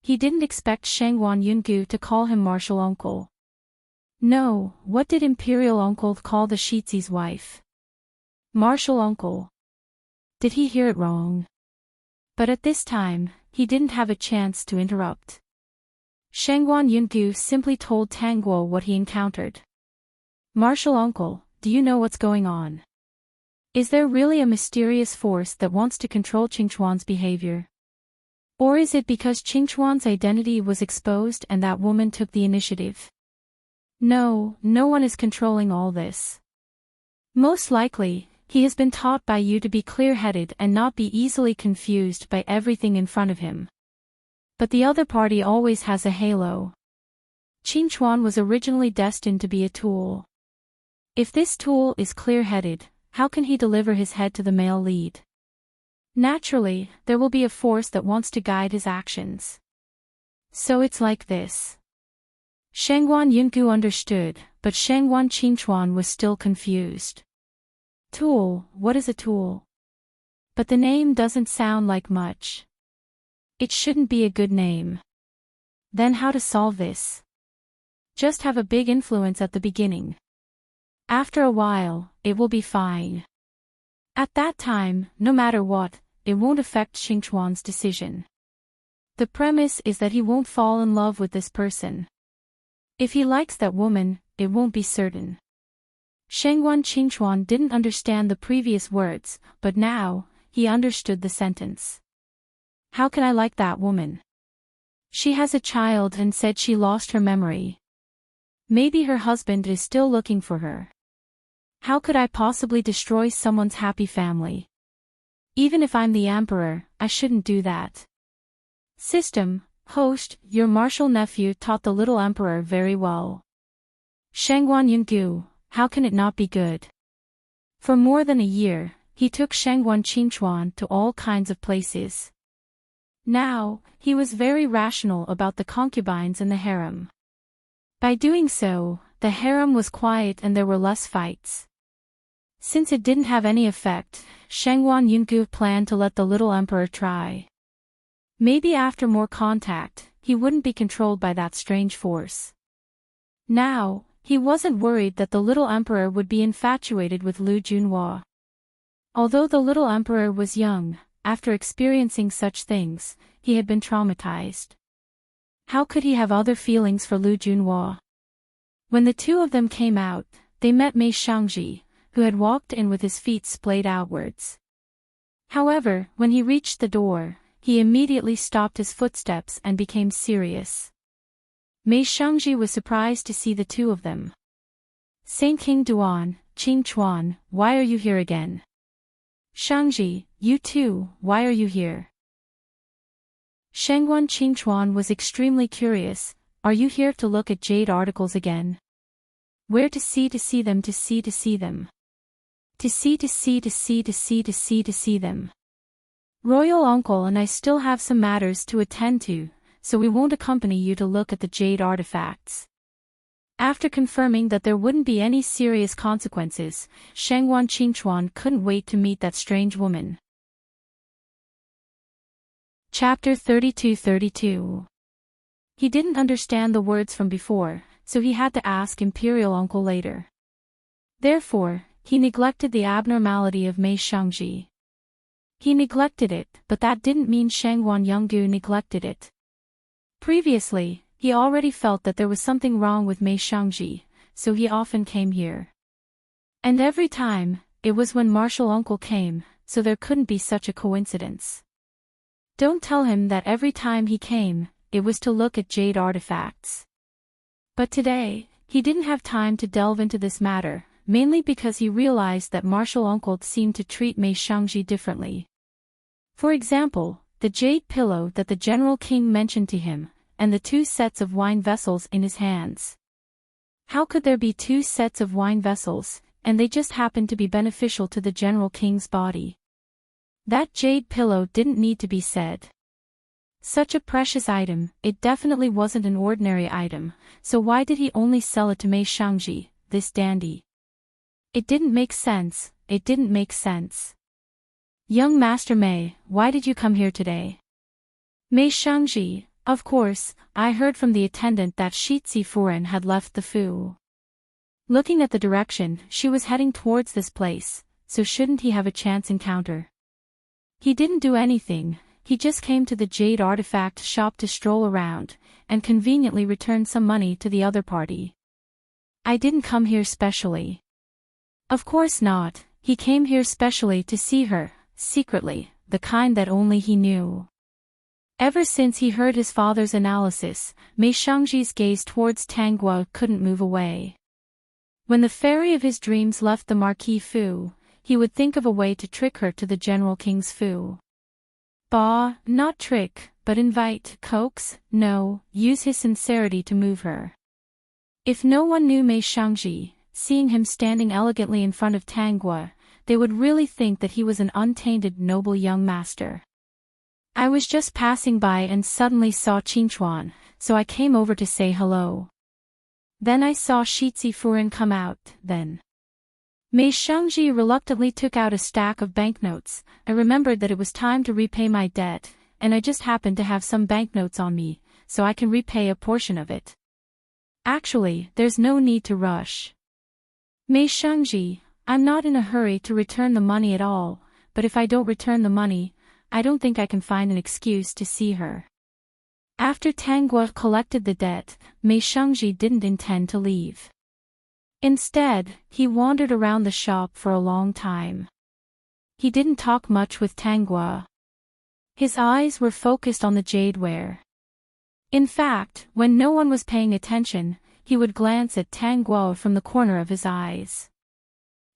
He didn't expect Shengguan Yungu to call him martial uncle. No, what did imperial uncle call the Shizi's wife? Martial uncle. Did he hear it wrong? But at this time, he didn't have a chance to interrupt. Shengguan Yungu simply told Tanggua what he encountered. Martial uncle, do you know what's going on? Is there really a mysterious force that wants to control Qingchuan's behavior? Or is it because Qingchuan's identity was exposed and that woman took the initiative? No, no one is controlling all this. Most likely, he has been taught by you to be clear-headed and not be easily confused by everything in front of him. But the other party always has a halo. Qingchuan was originally destined to be a tool. If this tool is clear-headed, how can he deliver his head to the male lead? Naturally, there will be a force that wants to guide his actions. So it's like this. Shangguan Yungu understood, but Shangguan Qingchuan was still confused. Tool, what is a tool? But the name doesn't sound like much. It shouldn't be a good name. Then how to solve this? Just have a big influence at the beginning. After a while, it will be fine. At that time, no matter what, it won't affect Qingchuan's decision. The premise is that he won't fall in love with this person. If he likes that woman, it won't be certain. Shangguan Qingchuan didn't understand the previous words, but now, he understood the sentence. How can I like that woman? She has a child and said she lost her memory. Maybe her husband is still looking for her. How could I possibly destroy someone's happy family? Even if I'm the emperor, I shouldn't do that. System, host, your martial nephew taught the little emperor very well. Shangguan Yungu, how can it not be good? For more than a year, he took Shangguan Qingchuan to all kinds of places. Now, he was very rational about the concubines in the harem. By doing so, the harem was quiet and there were less fights. Since it didn't have any effect, Shangguan Yungu planned to let the little emperor try. Maybe after more contact, he wouldn't be controlled by that strange force. Now, he wasn't worried that the little emperor would be infatuated with Lu Junhua. Although the little emperor was young, after experiencing such things, he had been traumatized. How could he have other feelings for Lu Junhua? When the two of them came out, they met Mei Shangji, who had walked in with his feet splayed outwards. However, when he reached the door, he immediately stopped his footsteps and became serious. Mei Shangji was surprised to see the two of them. Saint King Duan, Qingchuan, why are you here again? Shangji, you too, why are you here? Shangguan Qingchuan was extremely curious. Are you here to look at jade articles again? Where to see them to see them. To see them. Royal uncle and I still have some matters to attend to, so we won't accompany you to look at the jade artifacts. After confirming that there wouldn't be any serious consequences, Shangguan Qingchuan couldn't wait to meet that strange woman. Chapter 32-32. He didn't understand the words from before, so he had to ask Imperial Uncle later. Therefore, he neglected the abnormality of Mei Shangji. He neglected it, but that didn't mean Shangguan Yungu neglected it. Previously, he already felt that there was something wrong with Mei Shangji, so he often came here. And every time, it was when martial uncle came, so there couldn't be such a coincidence. Don't tell him that every time he came, it was to look at jade artifacts. But today, he didn't have time to delve into this matter, mainly because he realized that martial uncle seemed to treat Mei Shangji differently. For example, the jade pillow that the General King mentioned to him, and the 2 sets of wine vessels in his hands. How could there be 2 sets of wine vessels, and they just happened to be beneficial to the General King's body? That jade pillow didn't need to be said. Such a precious item, it definitely wasn't an ordinary item, so why did he only sell it to Mei Shangji, this dandy? It didn't make sense. Young Master Mei, why did you come here today? Mei Shangji, of course, I heard from the attendant that Shitzi Furen had left the Fu. Looking at the direction, she was heading towards this place, so shouldn't he have a chance encounter? He didn't do anything, he just came to the jade artifact shop to stroll around, and conveniently return some money to the other party. I didn't come here specially. Of course not, he came here specially to see her, secretly, the kind that only he knew. Ever since he heard his father's analysis, Mei Shangji's gaze towards Tanghua couldn't move away. When the fairy of his dreams left the Marquis Fu, he would think of a way to trick her to the General King's Fu. Not trick, but invite, coax, no, use his sincerity to move her. If no one knew Mei Shangji, seeing him standing elegantly in front of Tanghua, they would really think that he was an untainted noble young master. I was just passing by and suddenly saw Qingchuan, so I came over to say hello. Then I saw Shitzi Furin come out, then. Mei Shengji reluctantly took out a stack of banknotes. I remembered that it was time to repay my debt, and I just happened to have some banknotes on me, so I can repay a portion of it. Actually, there's no need to rush. Mei Shengji, I'm not in a hurry to return the money at all, but if I don't return the money, I don't think I can find an excuse to see her. After Tang Guo collected the debt, Mei Shengji didn't intend to leave. Instead, he wandered around the shop for a long time. He didn't talk much with Tang Guo. His eyes were focused on the jadeware. In fact, when no one was paying attention, he would glance at Tang Guo from the corner of his eyes.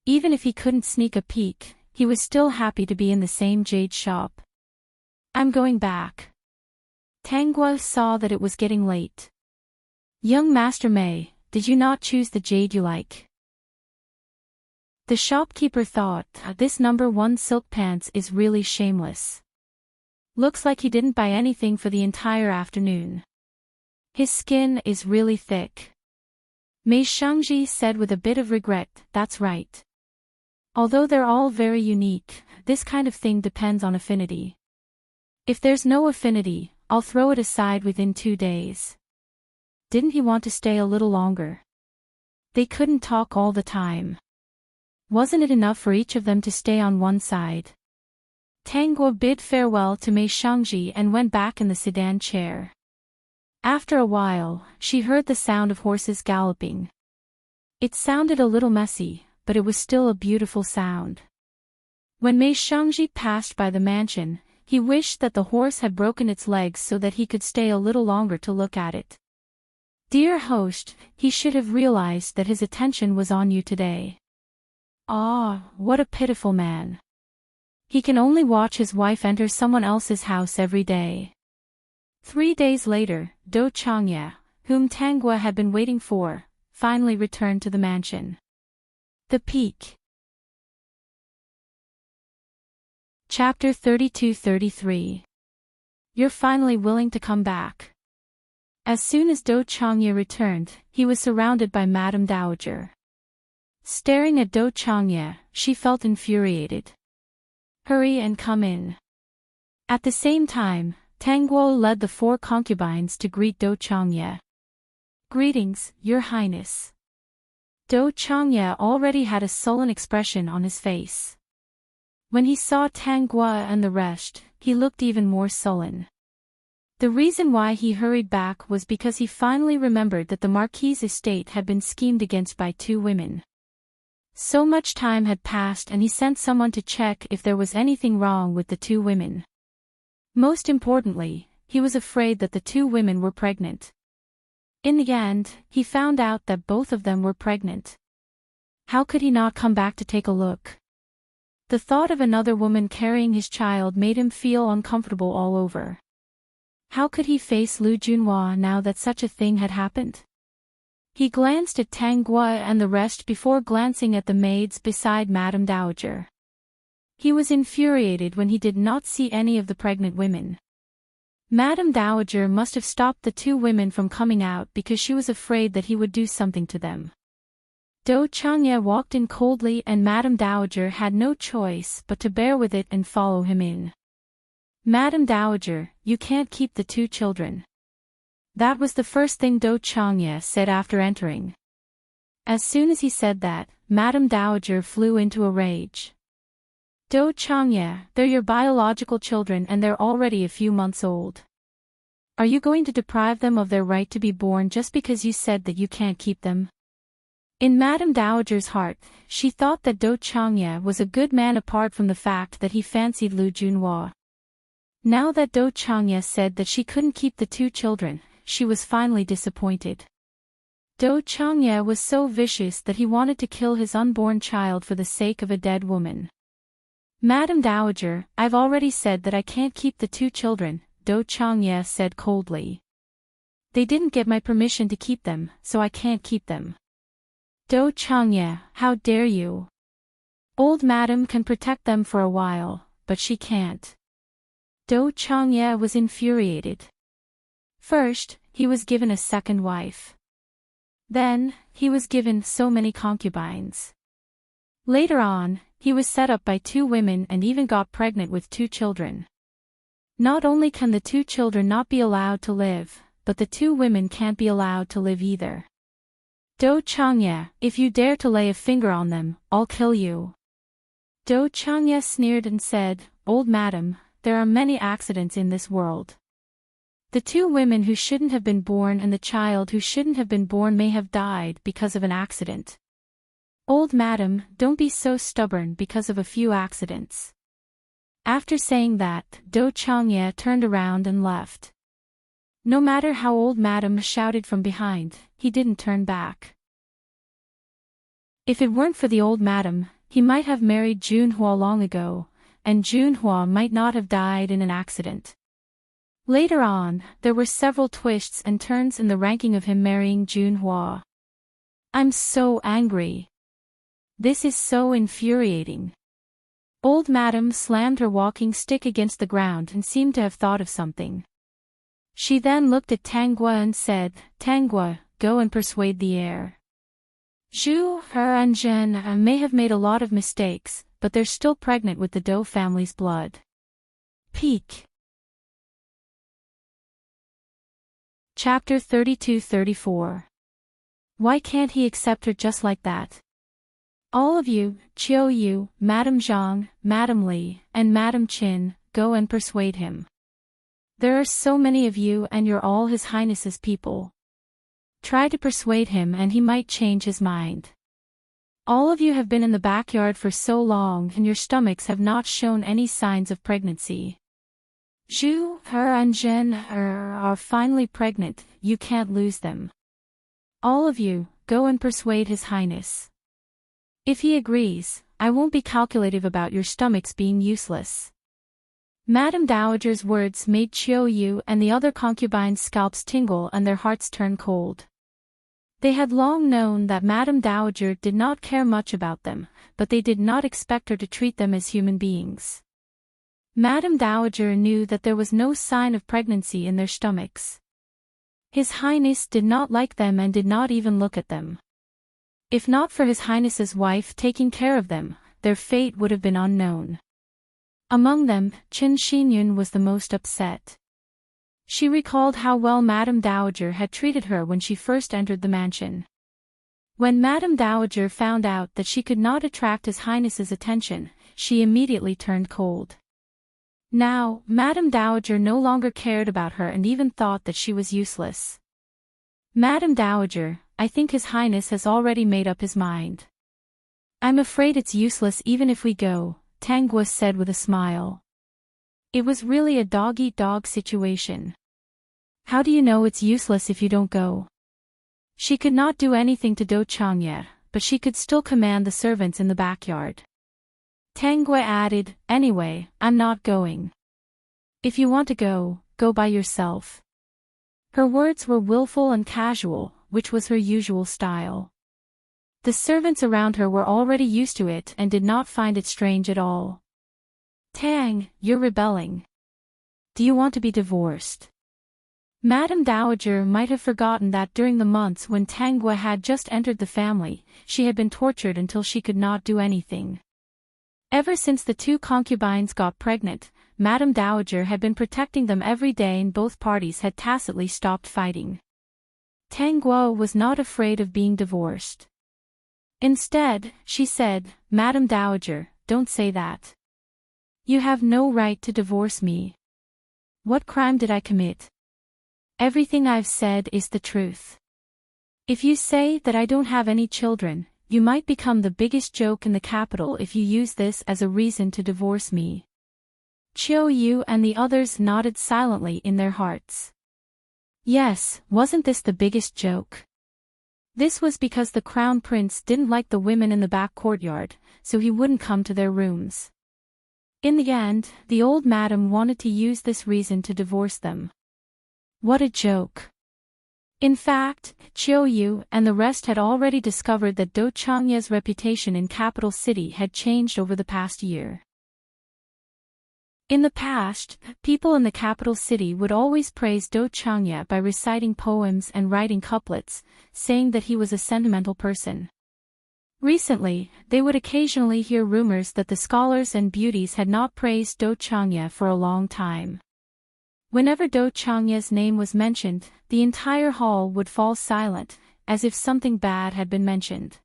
Even if he couldn't sneak a peek, he was still happy to be in the same jade shop. I'm going back. Tang Guo saw that it was getting late. Young Master Mei, did you not choose the jade you like? The shopkeeper thought, this number 1 silk pants is really shameless. Looks like he didn't buy anything for the entire afternoon. His skin is really thick. Mei Shengji said with a bit of regret, that's right. Although they're all very unique, this kind of thing depends on affinity. If there's no affinity, I'll throw it aside within 2 days. Didn't he want to stay a little longer? They couldn't talk all the time. Wasn't it enough for each of them to stay on one side? Tang Guo bid farewell to Mei Shengji and went back in the sedan chair. After a while, she heard the sound of horses galloping. It sounded a little messy, but it was still a beautiful sound. When Mei Shengji passed by the mansion, he wished that the horse had broken its legs so that he could stay a little longer to look at it. Dear host, he should have realized that his attention was on you today. Ah, what a pitiful man. He can only watch his wife enter someone else's house every day. 3 days later, Do Changye, whom Tang Guo had been waiting for, finally returned to the mansion. The Peak. Chapter 32-33. You're finally willing to come back. As soon as Do Changye returned, he was surrounded by Madame Dowager. Staring at Do Changye, she felt infuriated. Hurry and come in. At the same time, Tang Guo led the 4 concubines to greet Do Changye. Greetings, Your Highness. Do Changye already had a sullen expression on his face. When he saw Tang Guo and the rest, he looked even more sullen. The reason why he hurried back was because he finally remembered that the Marquis's estate had been schemed against by 2 women. So much time had passed and he sent someone to check if there was anything wrong with the 2 women. Most importantly, he was afraid that the 2 women were pregnant. In the end, he found out that both of them were pregnant. How could he not come back to take a look? The thought of another woman carrying his child made him feel uncomfortable all over. How could he face Lu Junhua now that such a thing had happened? He glanced at Tang Guo and the rest before glancing at the maids beside Madame Dowager. He was infuriated when he did not see any of the pregnant women. Madame Dowager must have stopped the 2 women from coming out because she was afraid that he would do something to them. Do Changye walked in coldly and Madame Dowager had no choice but to bear with it and follow him in. Madame Dowager, you can't keep the 2 children. That was the first thing Do Changye said after entering. As soon as he said that, Madame Dowager flew into a rage. Do Changye, they're your biological children and they're already a few months old. Are you going to deprive them of their right to be born just because you said that you can't keep them? In Madame Dowager's heart, she thought that Do Changye was a good man apart from the fact that he fancied Lu Junhua. Now that Do Changye said that she couldn't keep the 2 children, she was finally disappointed. Do Changye was so vicious that he wanted to kill his unborn child for the sake of a dead woman. Madame Dowager, I've already said that I can't keep the 2 children, Do Changye said coldly. They didn't get my permission to keep them, so I can't keep them. Do Changye, how dare you? Old Madame can protect them for a while, but she can't. Do Changye was infuriated. First, he was given a second wife. Then, he was given so many concubines. Later on, he was set up by 2 women and even got pregnant with 2 children. Not only can the 2 children not be allowed to live, but the 2 women can't be allowed to live either. Do Changye, if you dare to lay a finger on them, I'll kill you. Do Changye sneered and said, Old madam, there are many accidents in this world. The 2 women who shouldn't have been born and the child who shouldn't have been born may have died because of an accident. Old madam, don't be so stubborn because of a few accidents. After saying that, Do Changye turned around and left. No matter how old madam shouted from behind, he didn't turn back. If it weren't for the old madam, he might have married Junhua long ago, and Junhua might not have died in an accident. Later on, there were several twists and turns in the ranking of him marrying Junhua. I'm so angry. This is so infuriating. Old madam slammed her walking stick against the ground and seemed to have thought of something. She then looked at Tangua and said, Tangua, go and persuade the heir. Zhu, her and Zhen may have made a lot of mistakes, but they're still pregnant with the Dou family's blood. Peak. Chapter 32-34. Why can't he accept her just like that? All of you, Chiu Yu, Madame Zhang, Madame Li, and Madame Qin, go and persuade him. There are so many of you and you're all His Highness's people. Try to persuade him and he might change his mind. All of you have been in the backyard for so long and your stomachs have not shown any signs of pregnancy. Zhu, her and Zhen are finally pregnant, you can't lose them. All of you, go and persuade His Highness. If he agrees, I won't be calculative about your stomachs being useless. Madame Dowager's words made Chiu Yu and the other concubines' scalps tingle and their hearts turn cold. They had long known that Madame Dowager did not care much about them, but they did not expect her to treat them as human beings. Madame Dowager knew that there was no sign of pregnancy in their stomachs. His Highness did not like them and did not even look at them. If not for His Highness's wife taking care of them, their fate would have been unknown. Among them, Qin Xinyun was the most upset. She recalled how well Madame Dowager had treated her when she first entered the mansion. When Madame Dowager found out that she could not attract His Highness's attention, she immediately turned cold. Now, Madame Dowager no longer cared about her and even thought that she was useless. Madame Dowager, I think His Highness has already made up his mind. I'm afraid it's useless even if we go, Tangua said with a smile. It was really a dog-eat-dog situation. How do you know it's useless if you don't go? She could not do anything to Do Changye, but she could still command the servants in the backyard. Tangua added, anyway, I'm not going. If you want to go, go by yourself. Her words were willful and casual, which was her usual style. The servants around her were already used to it and did not find it strange at all. Tang, you're rebelling. Do you want to be divorced? Madame Dowager might have forgotten that during the months when Tangua had just entered the family, she had been tortured until she could not do anything. Ever since the 2 concubines got pregnant, Madame Dowager had been protecting them every day and both parties had tacitly stopped fighting. Tangua was not afraid of being divorced. Instead, she said, Madame Dowager, don't say that. You have no right to divorce me. What crime did I commit? Everything I've said is the truth. If you say that I don't have any children, you might become the biggest joke in the capital if you use this as a reason to divorce me. Chiu Yu and the others nodded silently in their hearts. Yes, wasn't this the biggest joke? This was because the crown prince didn't like the women in the back courtyard, so he wouldn't come to their rooms. In the end, the old madam wanted to use this reason to divorce them. What a joke. In fact, Chiu Yu and the rest had already discovered that Do Changye's reputation in capital city had changed over the past year. In the past, people in the capital city would always praise Do Changya by reciting poems and writing couplets, saying that he was a sentimental person. Recently, they would occasionally hear rumors that the scholars and beauties had not praised Do Changya for a long time. Whenever Do Changya's name was mentioned, the entire hall would fall silent, as if something bad had been mentioned.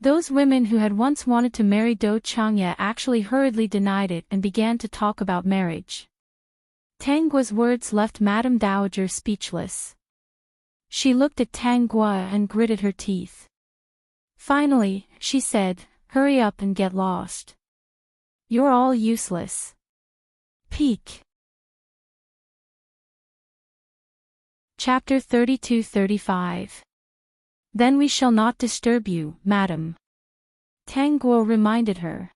Those women who had once wanted to marry Do Changya actually hurriedly denied it and began to talk about marriage. Tang Guo's words left Madame Dowager speechless. She looked at Tang Guo and gritted her teeth. Finally, she said, "Hurry up and get lost. You're all useless." Peak. Chapter 32-35. Then we shall not disturb you, madam. Tang Guo reminded her.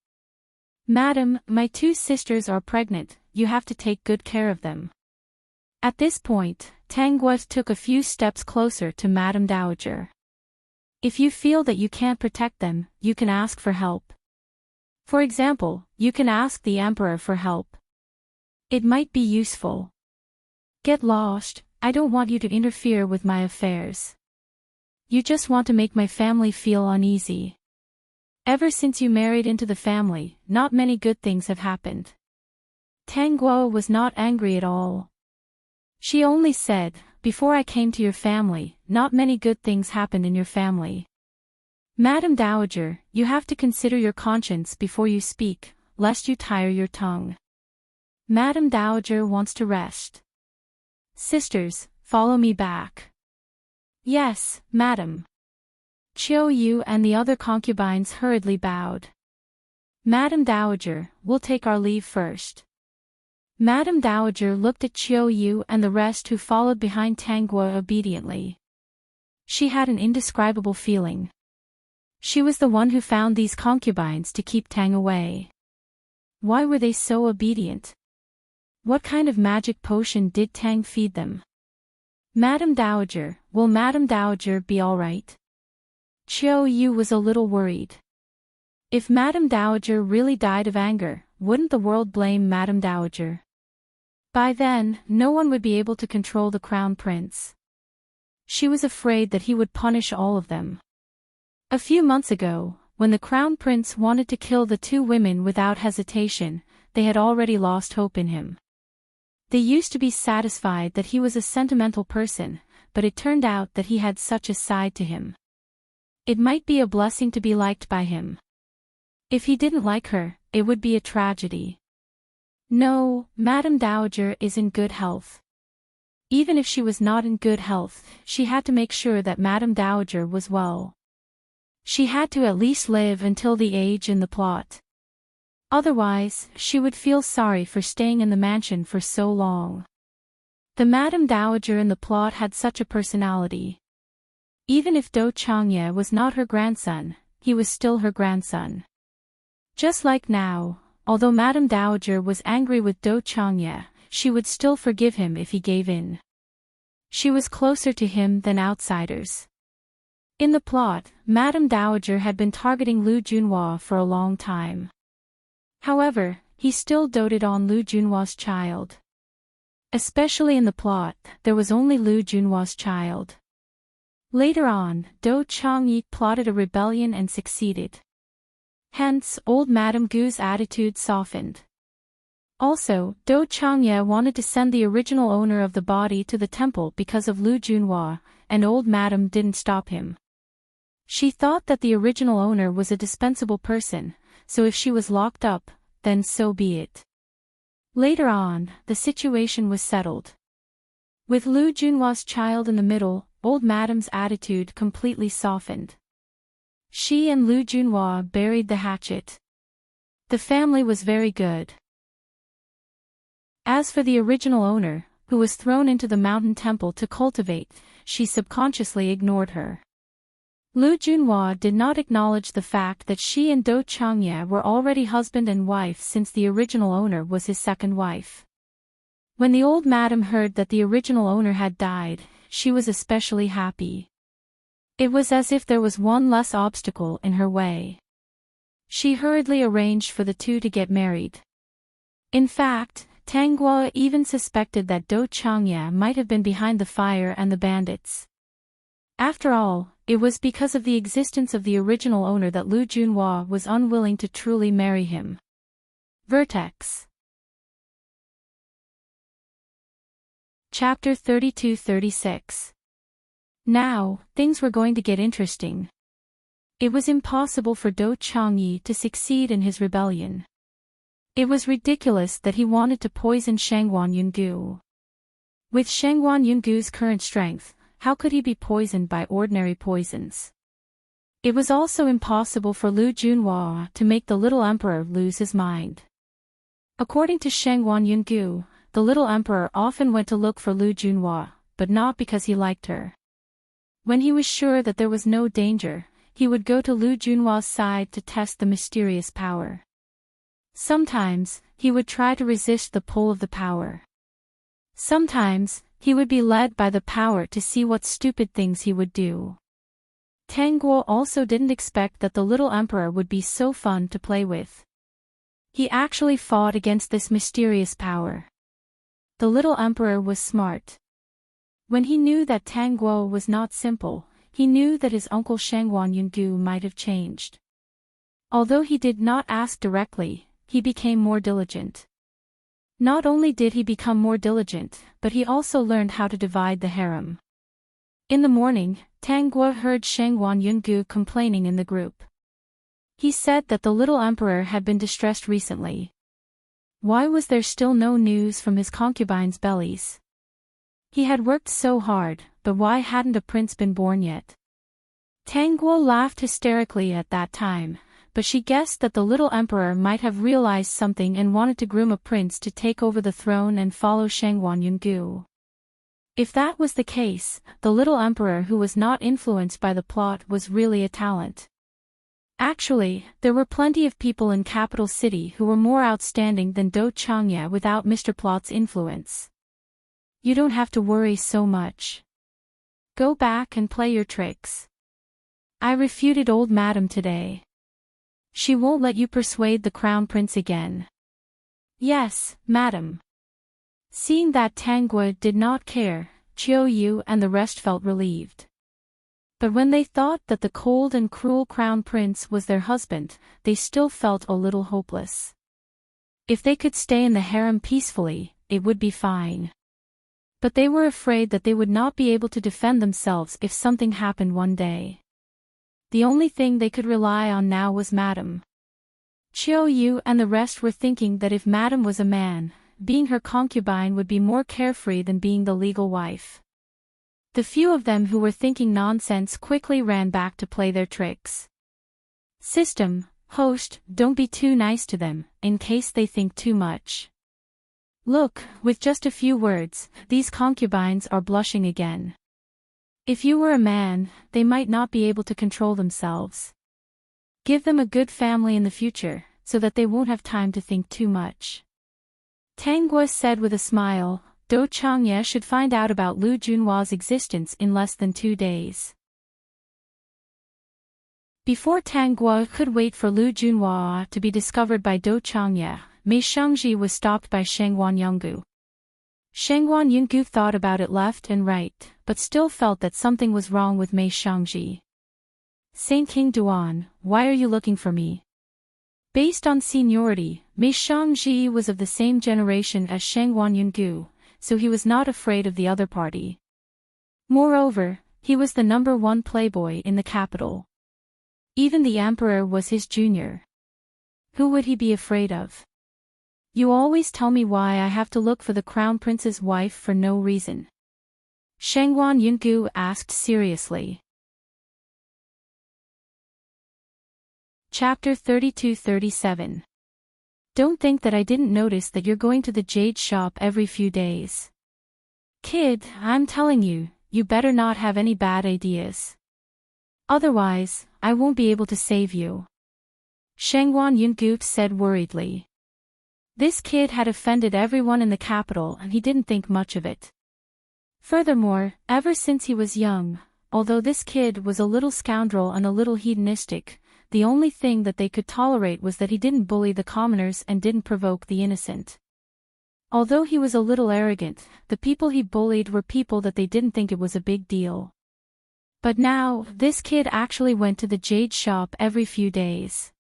Madam, my two sisters are pregnant, you have to take good care of them. At this point, Tang Guo took a few steps closer to Madame Dowager. If you feel that you can't protect them, you can ask for help. For example, you can ask the emperor for help. It might be useful. Get lost, I don't want you to interfere with my affairs. You just want to make my family feel uneasy. Ever since you married into the family, not many good things have happened. Tang Guo was not angry at all. She only said, before I came to your family, not many good things happened in your family. Madame Dowager, you have to consider your conscience before you speak, lest you tire your tongue. Madame Dowager wants to rest. Sisters, follow me back. Yes, madam. Chiu Yu and the other concubines hurriedly bowed. Madame Dowager, we'll take our leave first. Madame Dowager looked at Chiu Yu and the rest who followed behind Tang Guo obediently. She had an indescribable feeling. She was the one who found these concubines to keep Tang away. Why were they so obedient? What kind of magic potion did Tang feed them? Madame Dowager, will Madame Dowager be all right? Chiu Yu was a little worried. If Madame Dowager really died of anger, wouldn't the world blame Madame Dowager? By then, no one would be able to control the crown prince. She was afraid that he would punish all of them. A few months ago, when the crown prince wanted to kill the two women without hesitation, they had already lost hope in him. They used to be satisfied that he was a sentimental person, but it turned out that he had such a side to him. It might be a blessing to be liked by him. If he didn't like her, it would be a tragedy. No, Madame Dowager is in good health. Even if she was not in good health, she had to make sure that Madame Dowager was well. She had to at least live until the age in the plot. Otherwise, she would feel sorry for staying in the mansion for so long. The Madame Dowager in the plot had such a personality. Even if Do Changya was not her grandson, he was still her grandson. Just like now, although Madame Dowager was angry with Do Changya, she would still forgive him if he gave in. She was closer to him than outsiders. In the plot, Madame Dowager had been targeting Lu Junhua for a long time. However, he still doted on Lu Junhua's child. Especially in the plot, there was only Lu Junhua's child. Later on, Do Changyi plotted a rebellion and succeeded. Hence, old Madame Gu's attitude softened. Also, Do Changya wanted to send the original owner of the body to the temple because of Lu Junhua, and old Madame didn't stop him. She thought that the original owner was a dispensable person, so if she was locked up, then so be it. Later on, the situation was settled. With Lu Junhua's child in the middle, old Madame's attitude completely softened. She and Lu Junhua buried the hatchet. The family was very good. As for the original owner, who was thrown into the mountain temple to cultivate, she subconsciously ignored her. Lu Junhua did not acknowledge the fact that she and Do Changya were already husband and wife since the original owner was his second wife. When the old madam heard that the original owner had died, she was especially happy. It was as if there was one less obstacle in her way. She hurriedly arranged for the two to get married. In fact, Tang Guo even suspected that Do Changya might have been behind the fire and the bandits. After all, it was because of the existence of the original owner that Lu Junhua was unwilling to truly marry him. Vertex. Chapter 32-36. Now, things were going to get interesting. It was impossible for Do Changyi to succeed in his rebellion. It was ridiculous that he wanted to poison Shangguan Yungu. With Shangguan Yungu's current strength, how could he be poisoned by ordinary poisons? It was also impossible for Lu Junhua to make the little emperor lose his mind. According to Shangguan Yungu, the little emperor often went to look for Lu Junhua, but not because he liked her. When he was sure that there was no danger, he would go to Lu Junhua's side to test the mysterious power. Sometimes, he would try to resist the pull of the power. Sometimes, he would be led by the power to see what stupid things he would do. Tang Guo also didn't expect that the little emperor would be so fun to play with. He actually fought against this mysterious power. The little emperor was smart. When he knew that Tang Guo was not simple, he knew that his uncle Shangguan Yungu might have changed. Although he did not ask directly, he became more diligent. Not only did he become more diligent, but he also learned how to divide the harem. In the morning, Tang Guo heard Shangguan Yungu complaining in the group. He said that the little emperor had been distressed recently. Why was there still no news from his concubines' bellies? He had worked so hard, but why hadn't a prince been born yet? Tang Guo laughed hysterically at that time, but she guessed that the little emperor might have realized something and wanted to groom a prince to take over the throne and follow Shangguan Yungu. If that was the case, the little emperor who was not influenced by the plot was really a talent. Actually, there were plenty of people in capital city who were more outstanding than Do Changya without Mr. Plot's influence. You don't have to worry so much. Go back and play your tricks. I refuted old madam today. She won't let you persuade the crown prince again. Yes, madam. Seeing that Tang Guo did not care, Chiu Yu and the rest felt relieved. But when they thought that the cold and cruel crown prince was their husband, they still felt a little hopeless. If they could stay in the harem peacefully, it would be fine. But they were afraid that they would not be able to defend themselves if something happened one day. The only thing they could rely on now was Madame. Chiu Yu and the rest were thinking that if Madame was a man, being her concubine would be more carefree than being the legal wife. The few of them who were thinking nonsense quickly ran back to play their tricks. System, host, don't be too nice to them, in case they think too much. Look, with just a few words, these concubines are blushing again. If you were a man, they might not be able to control themselves. Give them a good family in the future, so that they won't have time to think too much. Tang Guo said with a smile, Do Changye should find out about Lu Junhua's existence in less than 2 days. Before Tang Guo could wait for Lu Junhua to be discovered by Do Changye, Mei Shangji was stopped by Shangguan Yungu. Shangguan Yungu thought about it left and right, but still felt that something was wrong with Mei Shangji. Saint King Duan, why are you looking for me? Based on seniority, Mei Shangji was of the same generation as Shangguan Yungu, so he was not afraid of the other party. Moreover, he was the #1 playboy in the capital. Even the emperor was his junior. Who would he be afraid of? You always tell me why I have to look for the crown prince's wife for no reason. Shangguan Yungu asked seriously. Chapter 32-37. Don't think that I didn't notice that you're going to the jade shop every few days. Kid, I'm telling you, you better not have any bad ideas. Otherwise, I won't be able to save you. Shangguan Yungu said worriedly. This kid had offended everyone in the capital and he didn't think much of it. Furthermore, ever since he was young, although this kid was a little scoundrel and a little hedonistic, the only thing that they could tolerate was that he didn't bully the commoners and didn't provoke the innocent. Although he was a little arrogant, the people he bullied were people that they didn't think it was a big deal. But now, this kid actually went to the jade shop every few days.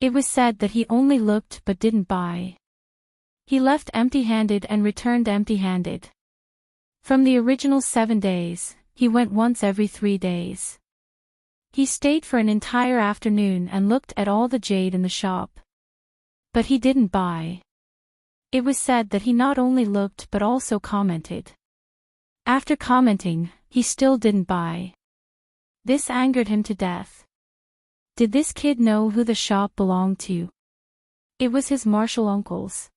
It was said that he only looked but didn't buy. He left empty-handed and returned empty-handed. From the original 7 days, he went once every 3 days. He stayed for an entire afternoon and looked at all the jade in the shop. But he didn't buy. It was said that he not only looked but also commented. After commenting, he still didn't buy. This angered him to death. Did this kid know who the shop belonged to? It was his martial uncle's.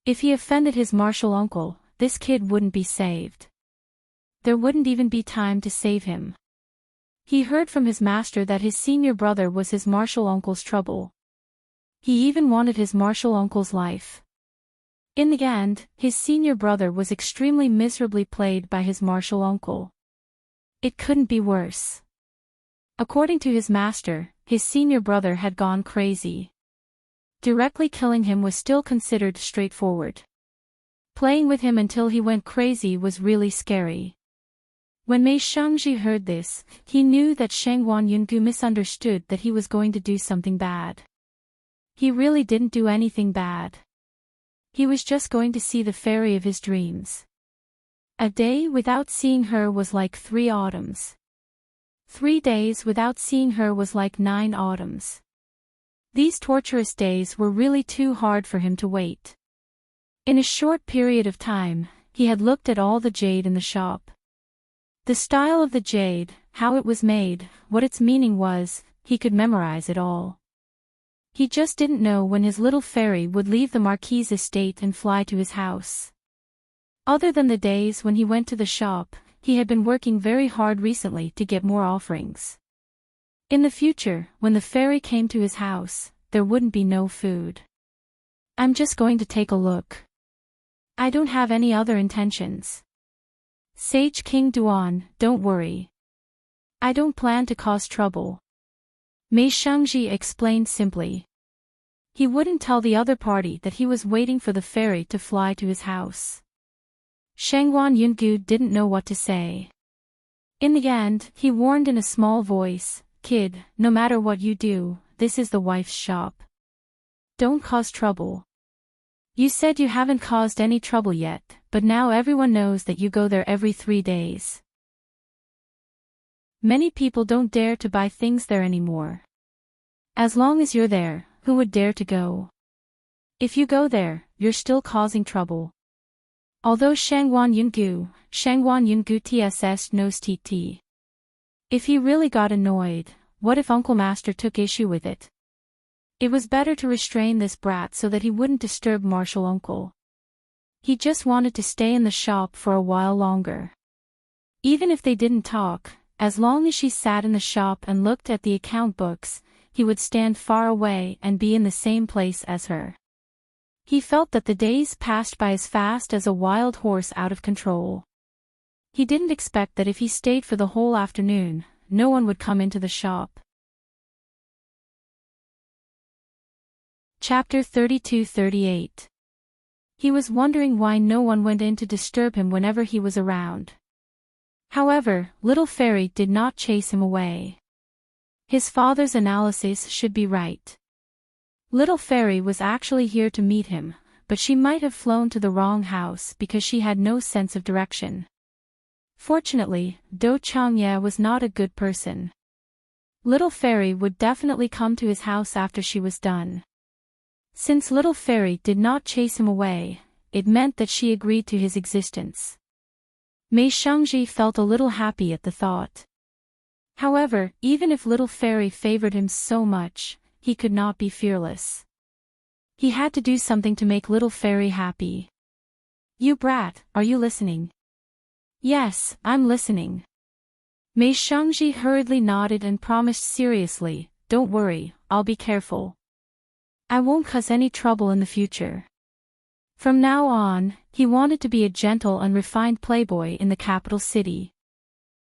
If he offended his martial uncle, this kid wouldn't be saved. There wouldn't even be time to save him. He heard from his master that his senior brother was his martial uncle's trouble. He even wanted his martial uncle's life. In the end, his senior brother was extremely miserably played by his martial uncle. It couldn't be worse. According to his master, his senior brother had gone crazy. Directly killing him was still considered straightforward. Playing with him until he went crazy was really scary. When Mei Shangji heard this, he knew that Shangguan Yungu misunderstood that he was going to do something bad. He really didn't do anything bad. He was just going to see the fairy of his dreams. A day without seeing her was like 3 autumns. 3 days without seeing her was like 9 autumns. These torturous days were really too hard for him to wait. In a short period of time, he had looked at all the jade in the shop. The style of the jade, how it was made, what its meaning was, he could memorize it all. He just didn't know when his little fairy would leave the Marquis's estate and fly to his house. Other than the days when he went to the shop, he had been working very hard recently to get more offerings. In the future, when the fairy came to his house, there wouldn't be no food. I'm just going to take a look. I don't have any other intentions. Sage King Duan, don't worry. I don't plan to cause trouble. Mei Shangji explained simply. He wouldn't tell the other party that he was waiting for the fairy to fly to his house. Shangguan Yungu didn't know what to say. In the end, he warned in a small voice, "Kid, no matter what you do, this is the wife's shop. Don't cause trouble. You said you haven't caused any trouble yet, but now everyone knows that you go there every 3 days. Many people don't dare to buy things there anymore. As long as you're there, who would dare to go? If you go there, you're still causing trouble." Although Shangguan Yungu TSS knows TT. If he really got annoyed, what if Uncle Master took issue with it? It was better to restrain this brat so that he wouldn't disturb Martial Uncle. He just wanted to stay in the shop for a while longer. Even if they didn't talk, as long as she sat in the shop and looked at the account books, he would stand far away and be in the same place as her. He felt that the days passed by as fast as a wild horse out of control. He didn't expect that if he stayed for the whole afternoon, no one would come into the shop. Chapter 32-38. He was wondering why no one went in to disturb him whenever he was around. However, Little Fairy did not chase him away. His father's analysis should be right. Little Fairy was actually here to meet him, but she might have flown to the wrong house because she had no sense of direction. Fortunately, Do Changye was not a good person. Little Fairy would definitely come to his house after she was done. Since Little Fairy did not chase him away, it meant that she agreed to his existence. Mei Shangji felt a little happy at the thought. However, even if Little Fairy favored him so much, he could not be fearless. He had to do something to make Little Fairy happy. "You brat, are you listening?" "Yes, I'm listening." Mei Shangji hurriedly nodded and promised seriously, "Don't worry, I'll be careful. I won't cause any trouble in the future." From now on, he wanted to be a gentle and refined playboy in the capital city.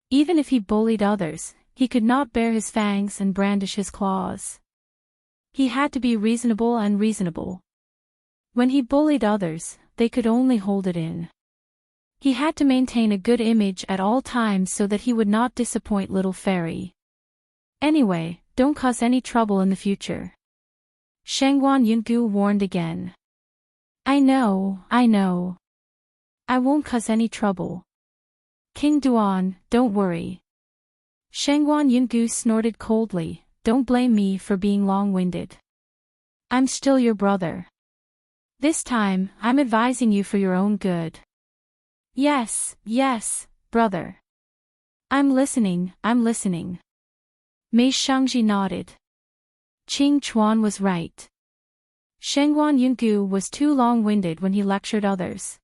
Even if he bullied others, he could not bare his fangs and brandish his claws. He had to be reasonable and reasonable. When he bullied others, they could only hold it in. He had to maintain a good image at all times so that he would not disappoint little fairy. Anyway, don't cause any trouble in the future. Shangguan Yungu warned again. I know. I won't cause any trouble. King Duan, don't worry. Shangguan Yungu snorted coldly, don't blame me for being long-winded. I'm still your brother. This time, I'm advising you for your own good. Yes, brother. I'm listening. Mei Shangji nodded. Qing Chuan was right. Shangguan Yungu was too long-winded when he lectured others.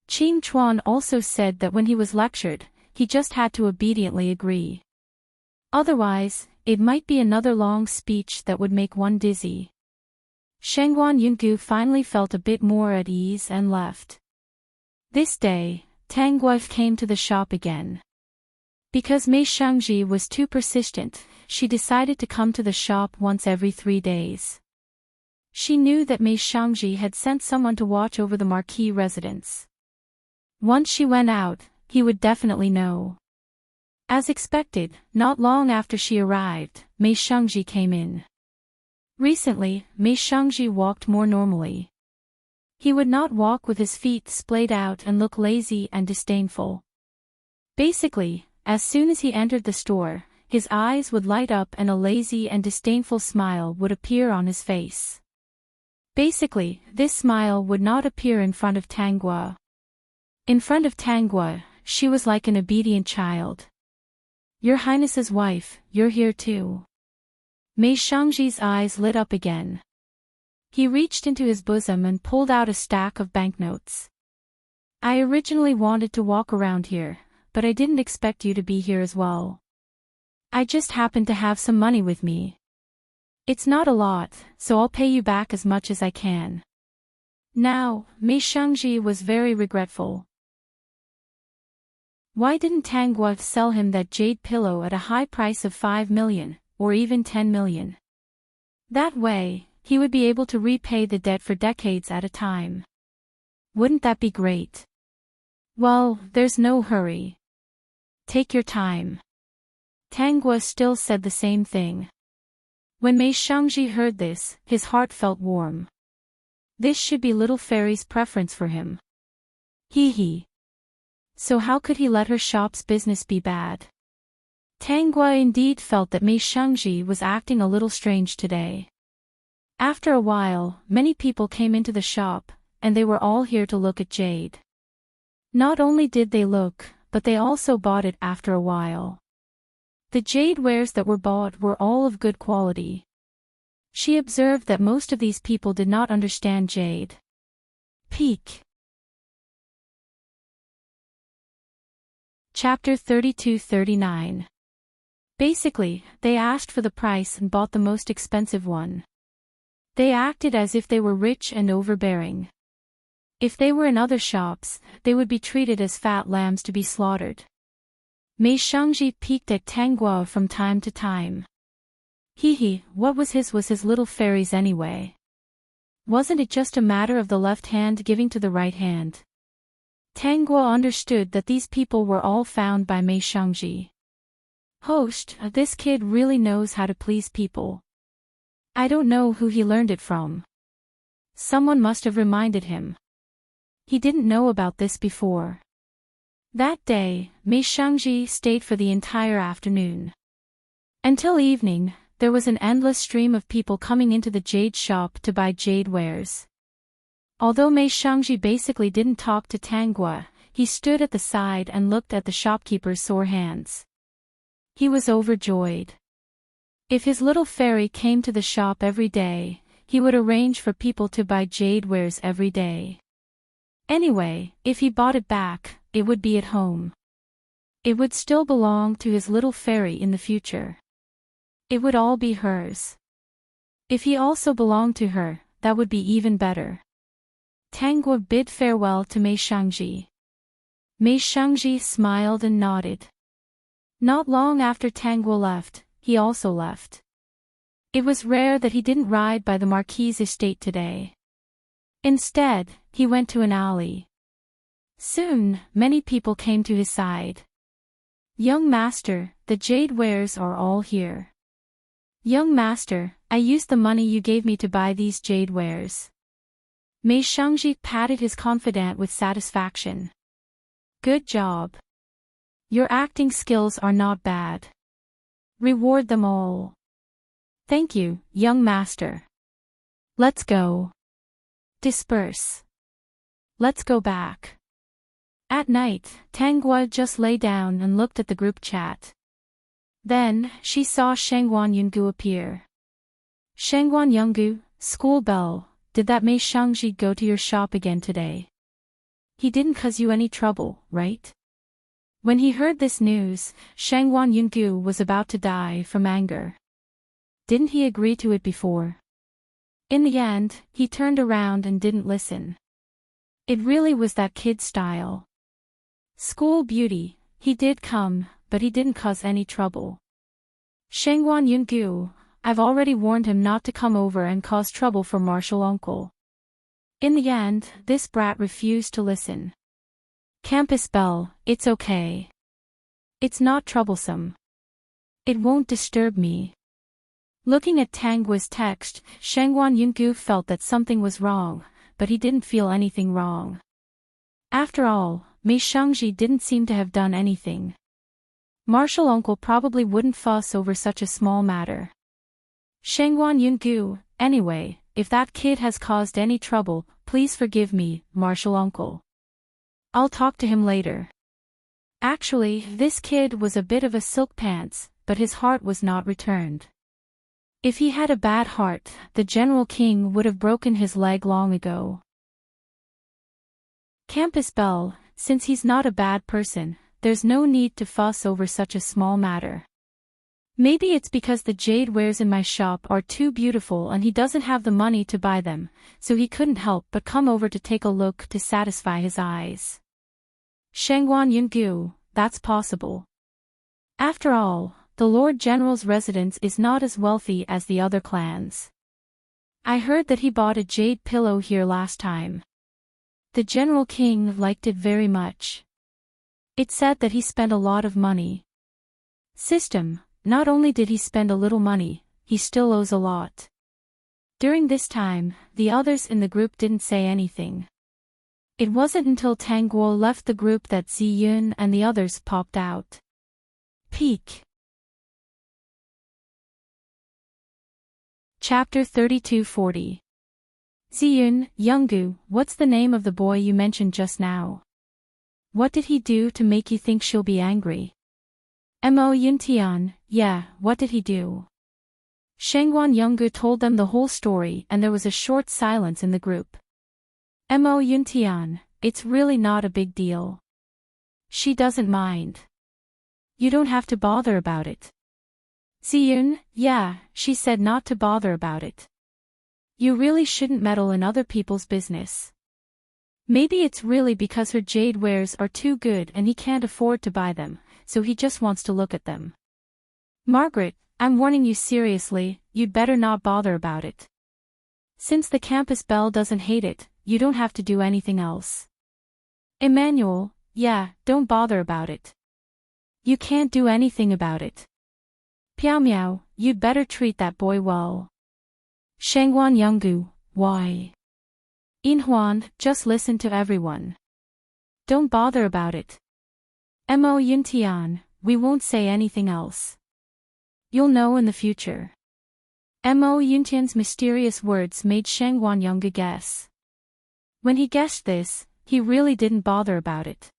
Qing Chuan also said that when he was lectured, he just had to obediently agree. Otherwise, it might be another long speech that would make one dizzy. Shangguan Yungu finally felt a bit more at ease and left. This day, Tang Guif came to the shop again. Because Mei Shangji was too persistent, she decided to come to the shop once every 3 days. She knew that Mei Shangji had sent someone to watch over the marquis residence. Once she went out, he would definitely know. As expected, not long after she arrived, Mei Shangji came in. Recently, Mei Shangji walked more normally. He would not walk with his feet splayed out and look lazy and disdainful. Basically, as soon as he entered the store, his eyes would light up and a lazy and disdainful smile would appear on his face. Basically, this smile would not appear in front of Tang Guo. In front of Tang Guo, she was like an obedient child. Your Highness's wife, you're here too. Mei Shangji's eyes lit up again. He reached into his bosom and pulled out a stack of banknotes. I originally wanted to walk around here, but I didn't expect you to be here as well. I just happened to have some money with me. It's not a lot, so I'll pay you back as much as I can. Now, Mei Shangji was very regretful. Why didn't Tang Guo sell him that jade pillow at a high price of 5 million, or even 10 million? That way, he would be able to repay the debt for decades at a time. Wouldn't that be great? Well, there's no hurry. Take your time. Tang Guo still said the same thing. When Mei Shangji heard this, his heart felt warm. This should be little fairy's preference for him. Hee. So how could he let her shop's business be bad? Tang Guo indeed felt that Mei Shangji was acting a little strange today. After a while, many people came into the shop, and they were all here to look at jade. Not only did they look, but they also bought it after a while. The jade wares that were bought were all of good quality. She observed that most of these people did not understand jade. Peak. Chapter 32-39. Basically, they asked for the price and bought the most expensive one. They acted as if they were rich and overbearing. If they were in other shops, they would be treated as fat lambs to be slaughtered. Mei Shangji peeked at Tang Guo from time to time. What was his little fairies anyway? Wasn't it just a matter of the left hand giving to the right hand? Tang Guo understood that these people were all found by Mei Shangji. Host, this kid really knows how to please people. I don't know who he learned it from. Someone must have reminded him. He didn't know about this before. That day, Mei Shangji stayed for the entire afternoon. Until evening, there was an endless stream of people coming into the jade shop to buy jade wares. Although Mei Shangji basically didn't talk to Tang Guo, he stood at the side and looked at the shopkeeper's sore hands. He was overjoyed. If his little fairy came to the shop every day, he would arrange for people to buy jade wares every day. Anyway, if he bought it back, it would be at home. It would still belong to his little fairy in the future. It would all be hers. If he also belonged to her, that would be even better. Tang Guo bid farewell to Mei Shangji. Mei Shangji smiled and nodded. Not long after Tang Guo left, he also left. It was rare that he didn't ride by the marquis's estate today. Instead, he went to an alley. Soon, many people came to his side. Young master, the jade wares are all here. Young master, I used the money you gave me to buy these jade wares. Mei Shangji patted his confidant with satisfaction. Good job. Your acting skills are not bad. Reward them all. Thank you, young master. Let's go. Disperse. Let's go back. At night, Tang Guo just lay down and looked at the group chat. Then, she saw Shangguan Yungu appear. Shangguan Yungu, school bell, did that Mei Shangji go to your shop again today? He didn't cause you any trouble, right? When he heard this news, Shangguan Yungu was about to die from anger. Didn't he agree to it before? In the end, he turned around and didn't listen. It really was that kid style. School beauty, he did come, but he didn't cause any trouble. Shangguan Yungu, I've already warned him not to come over and cause trouble for martial uncle. In the end, this brat refused to listen. Campus bell, it's okay. It's not troublesome. It won't disturb me. Looking at Tang Guo's text, Shangguan Yungu felt that something was wrong, but he didn't feel anything wrong. After all, Mei Shangji didn't seem to have done anything. Martial uncle probably wouldn't fuss over such a small matter. Shangguan Yungu, anyway, if that kid has caused any trouble, please forgive me, martial uncle. I'll talk to him later. Actually, this kid was a bit of a silk pants, but his heart was not returned. If he had a bad heart, the General King would have broken his leg long ago. Campus bell, since he's not a bad person, there's no need to fuss over such a small matter. Maybe it's because the jade wares in my shop are too beautiful and he doesn't have the money to buy them, so he couldn't help but come over to take a look to satisfy his eyes. Shangguan Yungu, that's possible. After all, the Lord General's residence is not as wealthy as the other clans. I heard that he bought a jade pillow here last time. The General King liked it very much. It said that he spent a lot of money. System, not only did he spend a little money, he still owes a lot. During this time, the others in the group didn't say anything. It wasn't until Tang Guo left the group that Ziyun and the others popped out. Peak. Chapter 3240. Ziyun, Yungu, what's the name of the boy you mentioned just now? What did he do to make you think she'll be angry? Mo Yuntian, yeah, what did he do? Shangguan Yungu told them the whole story and there was a short silence in the group. Mo Yuntian, it's really not a big deal. She doesn't mind. You don't have to bother about it. Ziyun, yeah, she said not to bother about it. You really shouldn't meddle in other people's business. Maybe it's really because her jade wares are too good and he can't afford to buy them, so he just wants to look at them. Margaret, I'm warning you seriously, you'd better not bother about it. Since the campus belle doesn't hate it, you don't have to do anything else. Emmanuel, yeah, don't bother about it. You can't do anything about it. Piao Miao, you'd better treat that boy well. Shangguan Yungu, why? Inhuan, just listen to everyone. Don't bother about it. Mo Yuntian, we won't say anything else. You'll know in the future. Mo Yuntian's mysterious words made Shangguan Yungu guess. When he guessed this, he really didn't bother about it.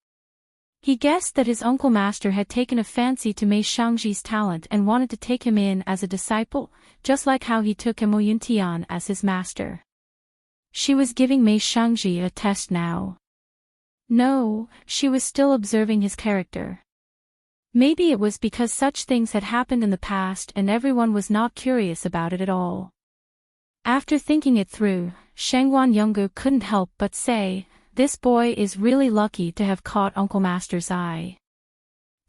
He guessed that his uncle master had taken a fancy to Mei Shangji's talent and wanted to take him in as a disciple, just like how he took Mo Yuntian as his master. She was giving Mei Shangji a test now. No, she was still observing his character. Maybe it was because such things had happened in the past and everyone was not curious about it at all. After thinking it through, Shangguan Yungu couldn't help but say, this boy is really lucky to have caught Uncle Master's eye.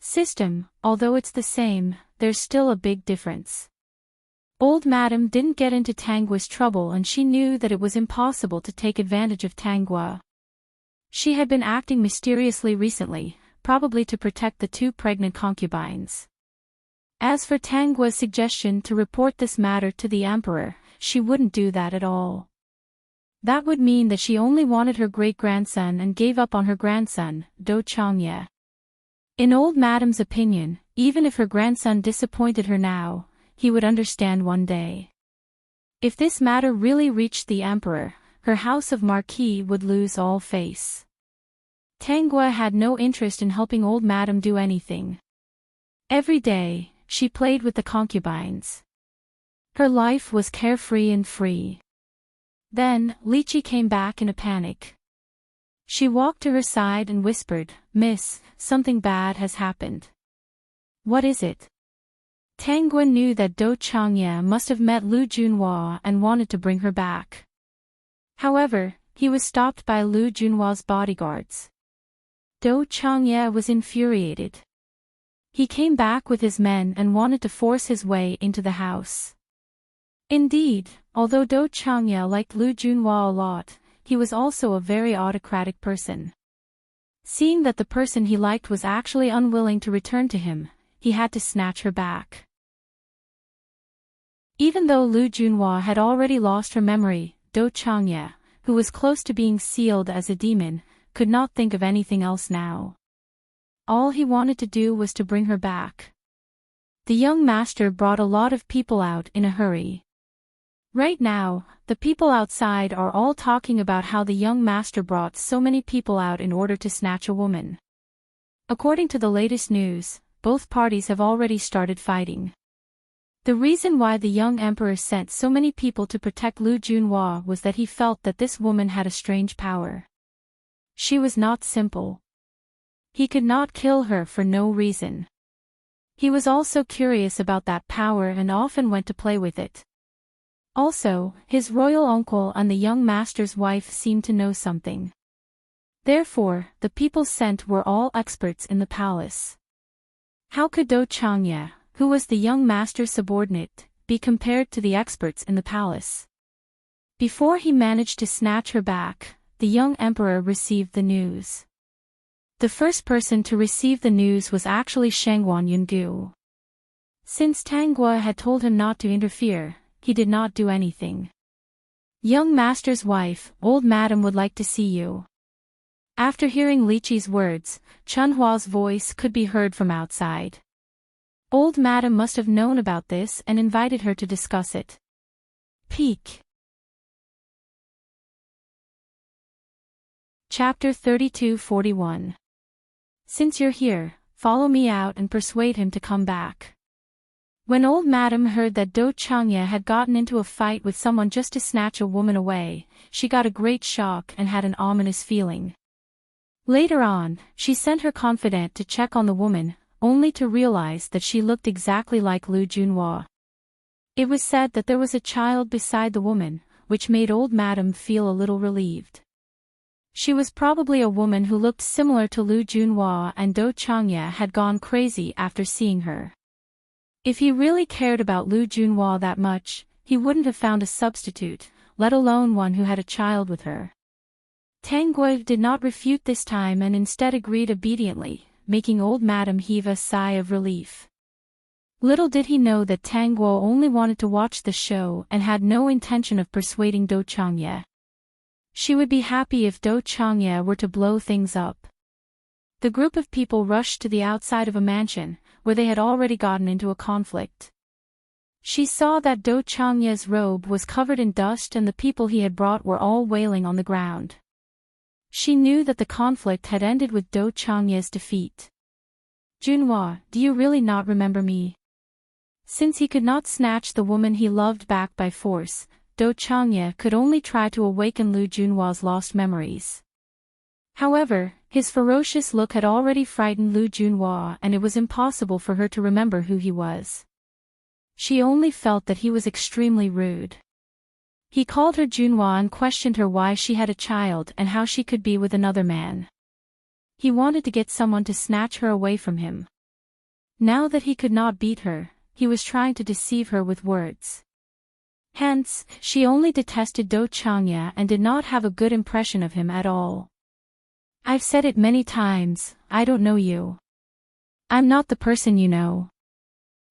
System, although it's the same, there's still a big difference. Old Madam didn't get into Tangua's trouble, and she knew that it was impossible to take advantage of Tangua. She had been acting mysteriously recently, probably to protect the two pregnant concubines. As for Tangua's suggestion to report this matter to the emperor, she wouldn't do that at all. That would mean that she only wanted her great-grandson and gave up on her grandson, Do Changye. In Old Madam's opinion, even if her grandson disappointed her now, he would understand one day. If this matter really reached the emperor, her house of Marquis would lose all face. Tangua had no interest in helping Old Madam do anything. Every day, she played with the concubines. Her life was carefree and free. Then, Lychee came back in a panic. She walked to her side and whispered, "Miss, something bad has happened." "What is it?" Tangua knew that Do Changye must have met Lu Junhua and wanted to bring her back. However, he was stopped by Lu Junhua's bodyguards. Do Changye was infuriated. He came back with his men and wanted to force his way into the house. Indeed, although Do Changye liked Lu Junhua a lot, he was also a very autocratic person. Seeing that the person he liked was actually unwilling to return to him, he had to snatch her back. Even though Lu Junhua had already lost her memory, Do Changye, who was close to being sealed as a demon, could not think of anything else now. All he wanted to do was to bring her back. The young master brought a lot of people out in a hurry. Right now, the people outside are all talking about how the young master brought so many people out in order to snatch a woman. According to the latest news, both parties have already started fighting. The reason why the young emperor sent so many people to protect Lu Junhua was that he felt that this woman had a strange power. She was not simple. He could not kill her for no reason. He was also curious about that power and often went to play with it. Also, his royal uncle and the young master's wife seemed to know something. Therefore, the people sent were all experts in the palace. How could Do Changye, who was the young master's subordinate, be compared to the experts in the palace? Before he managed to snatch her back, the young emperor received the news. The first person to receive the news was actually Shangwan Yungu. Since Tangua had told him not to interfere, he did not do anything. "Young master's wife, Old Madam would like to see you." After hearing Lychee's words, Chunhua's voice could be heard from outside. Old Madam must have known about this and invited her to discuss it. Peak. Chapter 32-41. Since you're here, follow me out and persuade him to come back. When Old Madam heard that Do Changye had gotten into a fight with someone just to snatch a woman away, she got a great shock and had an ominous feeling. Later on, she sent her confidant to check on the woman, only to realize that she looked exactly like Lu Junhua. It was said that there was a child beside the woman, which made Old Madam feel a little relieved. She was probably a woman who looked similar to Lu Junhua, and Do Changye had gone crazy after seeing her. If he really cared about Lu Junhua that much, he wouldn't have found a substitute, let alone one who had a child with her. Tangua did not refute this time and instead agreed obediently, making Old Madam heave a sigh of relief. Little did he know that Tangua only wanted to watch the show and had no intention of persuading Do Changye. She would be happy if Do Changye were to blow things up. The group of people rushed to the outside of a mansion, where they had already gotten into a conflict. She saw that Do Changye's robe was covered in dust and the people he had brought were all wailing on the ground. She knew that the conflict had ended with Do Changye's defeat. "Junhua, do you really not remember me?" Since he could not snatch the woman he loved back by force, Do Changye could only try to awaken Lu Junhua's lost memories. However, his ferocious look had already frightened Lu Junhua and it was impossible for her to remember who he was. She only felt that he was extremely rude. He called her Junhua and questioned her why she had a child and how she could be with another man. He wanted to get someone to snatch her away from him. Now that he could not beat her, he was trying to deceive her with words. Hence, she only detested Do Changye and did not have a good impression of him at all. I've said it many times, I don't know you. I'm not the person you know.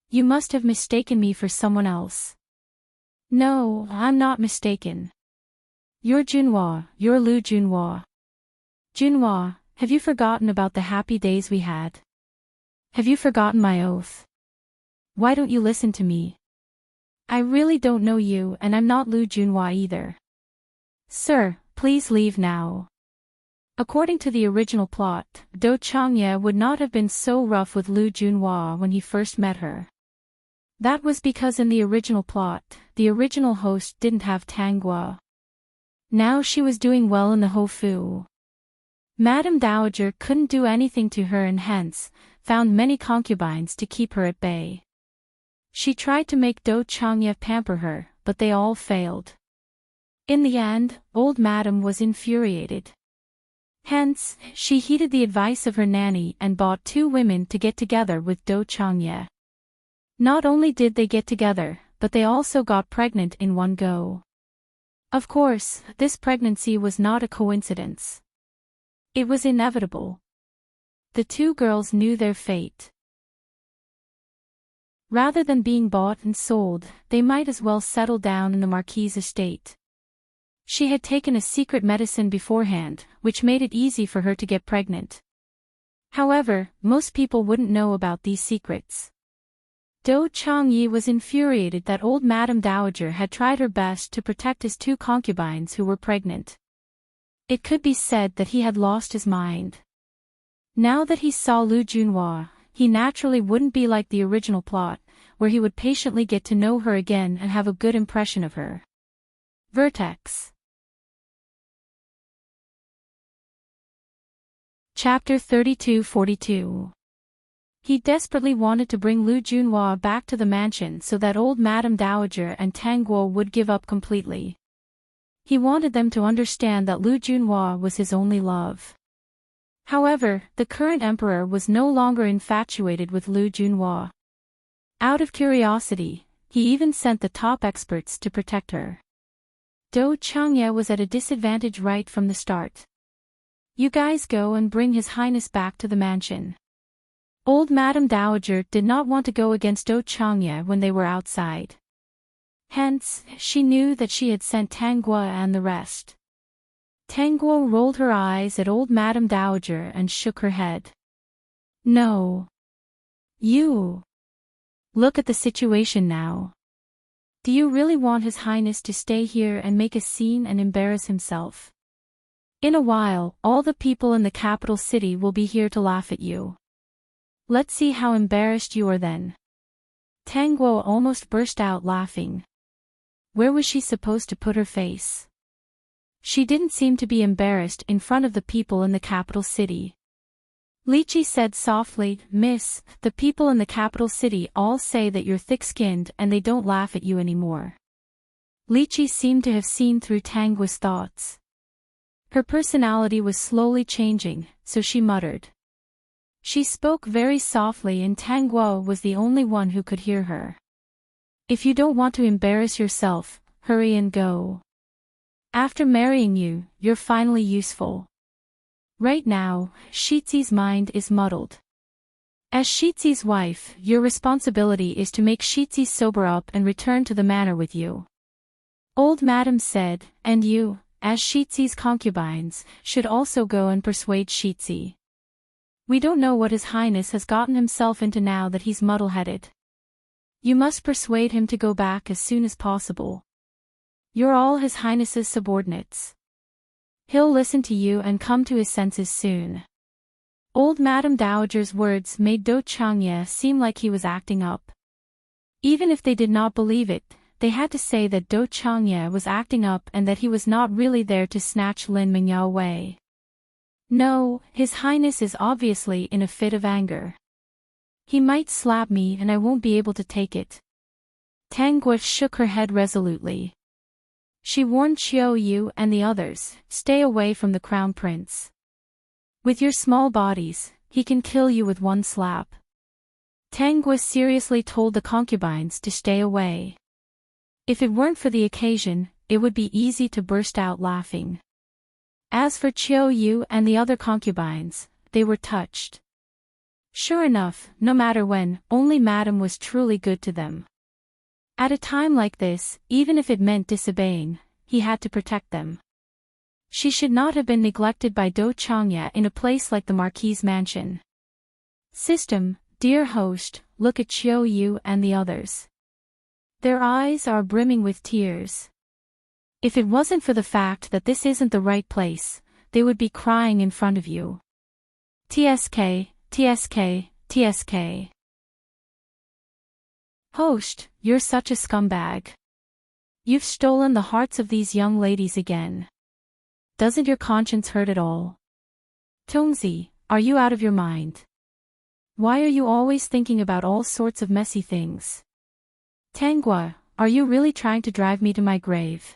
You must have mistaken me for someone else. No, I'm not mistaken. You're Junhua, you're Lu Junhua. Junhua, have you forgotten about the happy days we had? Have you forgotten my oath? Why don't you listen to me? I really don't know you and I'm not Lu Junhua either. Sir, please leave now. According to the original plot, Do Changye would not have been so rough with Lu Junhua when he first met her. That was because in the original plot, the original host didn't have Tanguo. Now she was doing well in the Hofu. Madame Dowager couldn't do anything to her and hence, found many concubines to keep her at bay. She tried to make Do Changye pamper her, but they all failed. In the end, old Madame was infuriated. Hence, she heeded the advice of her nanny and bought 2 women to get together with Do Changye. Not only did they get together, but they also got pregnant in one go. Of course, this pregnancy was not a coincidence. It was inevitable. The 2 girls knew their fate. Rather than being bought and sold, they might as well settle down in the Marquise estate. She had taken a secret medicine beforehand, which made it easy for her to get pregnant. However, most people wouldn't know about these secrets. Do Changye was infuriated that old Madame Dowager had tried her best to protect his 2 concubines who were pregnant. It could be said that he had lost his mind. Now that he saw Lu Junhua, he naturally wouldn't be like the original plot, where he would patiently get to know her again and have a good impression of her. Vertex. Chapter 32-42. He desperately wanted to bring Lu Junhua back to the mansion so that old Madame Dowager and Tanguo would give up completely. He wanted them to understand that Lu Junhua was his only love. However, the current emperor was no longer infatuated with Lu Junhua. Out of curiosity, he even sent the top experts to protect her. Do Changye was at a disadvantage right from the start. You guys go and bring His Highness back to the mansion. Old Madame Dowager did not want to go against Do Changye when they were outside. Hence, she knew that she had sent Tanguo and the rest. Tanguo rolled her eyes at old Madame Dowager and shook her head. No. You. Look at the situation now. Do you really want His Highness to stay here and make a scene and embarrass himself? In a while, all the people in the capital city will be here to laugh at you. Let's see how embarrassed you are then. Tanguo almost burst out laughing. Where was she supposed to put her face? She didn't seem to be embarrassed in front of the people in the capital city. Lychee said softly, Miss, the people in the capital city all say that you're thick-skinned and they don't laugh at you anymore. Lychee seemed to have seen through Tanguo's thoughts. Her personality was slowly changing, so she muttered. She spoke very softly and Tanguo was the only one who could hear her. If you don't want to embarrass yourself, hurry and go. After marrying you, you're finally useful. Right now, Shizi's mind is muddled. As Shizi's wife, your responsibility is to make Shizi sober up and return to the manor with you. Old Madam said, and you, as Shizi's concubines, should also go and persuade Shizi. We don't know what His Highness has gotten himself into now that he's muddle-headed. You must persuade him to go back as soon as possible. You're all His Highness's subordinates. He'll listen to you and come to his senses soon. Old Madame Dowager's words made Do Changye seem like he was acting up. Even if they did not believe it, they had to say that Do Changye was acting up and that he was not really there to snatch Lin Mingyao away. No, His Highness is obviously in a fit of anger. He might slap me and I won't be able to take it. Tanguo shook her head resolutely. She warned Xiao Yu and the others, stay away from the crown prince. With your small bodies, he can kill you with one slap. Tanguo seriously told the concubines to stay away. If it weren't for the occasion, it would be easy to burst out laughing. As for Chiao Yu and the other concubines, they were touched. Sure enough, no matter when, only Madame was truly good to them. At a time like this, even if it meant disobeying, he had to protect them. She should not have been neglected by Do Changye in a place like the Marquis's mansion. System, dear host, look at Chiao Yu and the others. Their eyes are brimming with tears. If it wasn't for the fact that this isn't the right place, they would be crying in front of you. TSK, TSK, TSK. Host, you're such a scumbag. You've stolen the hearts of these young ladies again. Doesn't your conscience hurt at all? Tongzi, are you out of your mind? Why are you always thinking about all sorts of messy things? Tanghua, are you really trying to drive me to my grave?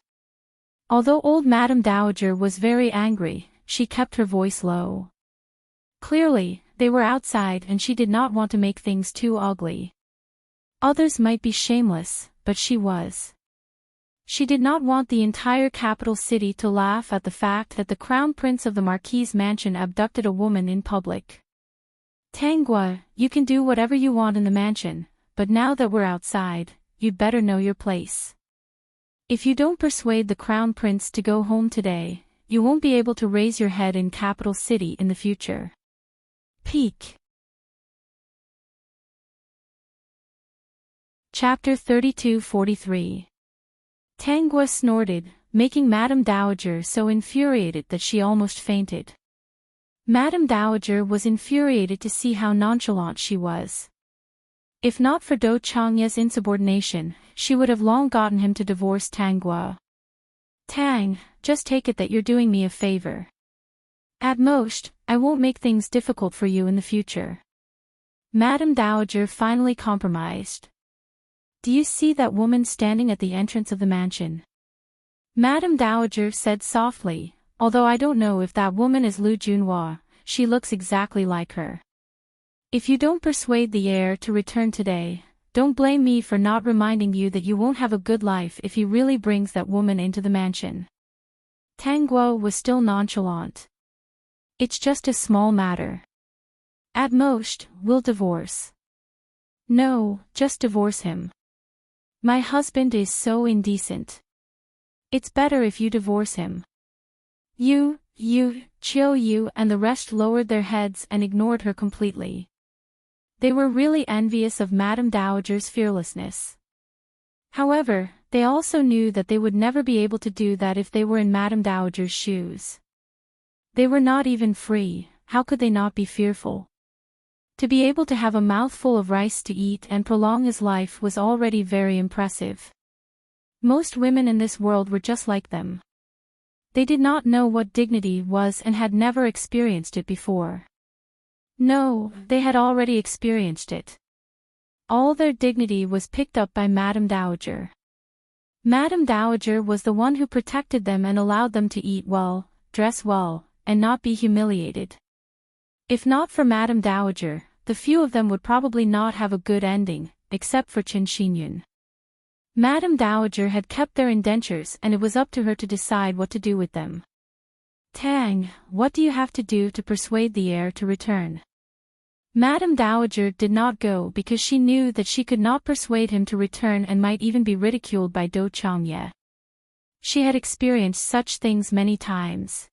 Although old Madame Dowager was very angry, she kept her voice low. Clearly, they were outside and she did not want to make things too ugly. Others might be shameless, but she was. She did not want the entire capital city to laugh at the fact that the crown prince of the Marquis's mansion abducted a woman in public. Tanghua, you can do whatever you want in the mansion, but now that we're outside, you'd better know your place. If you don't persuade the crown prince to go home today, you won't be able to raise your head in capital city in the future. Peak. Chapter 32-43. Tanghua snorted, making Madame Dowager so infuriated that she almost fainted. Madame Dowager was infuriated to see how nonchalant she was. If not for Do Changye's insubordination, she would have long gotten him to divorce Tanghua. Tang, just take it that you're doing me a favor. At most, I won't make things difficult for you in the future. Madame Dowager finally compromised. Do you see that woman standing at the entrance of the mansion? Madame Dowager said softly, although I don't know if that woman is Lu Junhua, she looks exactly like her. If you don't persuade the heir to return today, don't blame me for not reminding you that you won't have a good life if he really brings that woman into the mansion. Tanghua was still nonchalant. It's just a small matter. At most, we'll divorce. No, just divorce him. My husband is so indecent. It's better if you divorce him. You, Chiao Yu and the rest lowered their heads and ignored her completely. They were really envious of Madame Dowager's fearlessness. However, they also knew that they would never be able to do that if they were in Madame Dowager's shoes. They were not even free, how could they not be fearful? To be able to have a mouthful of rice to eat and prolong his life was already very impressive. Most women in this world were just like them. They did not know what dignity was and had never experienced it before. No, they had already experienced it. All their dignity was picked up by Madame Dowager. Madame Dowager was the one who protected them and allowed them to eat well, dress well, and not be humiliated. If not for Madame Dowager, the few of them would probably not have a good ending, except for Qin Xinyun. Madame Dowager had kept their indentures and it was up to her to decide what to do with them. Tang, what do you have to do to persuade the heir to return? Madame Dowager did not go because she knew that she could not persuade him to return and might even be ridiculed by Do Changye. She had experienced such things many times.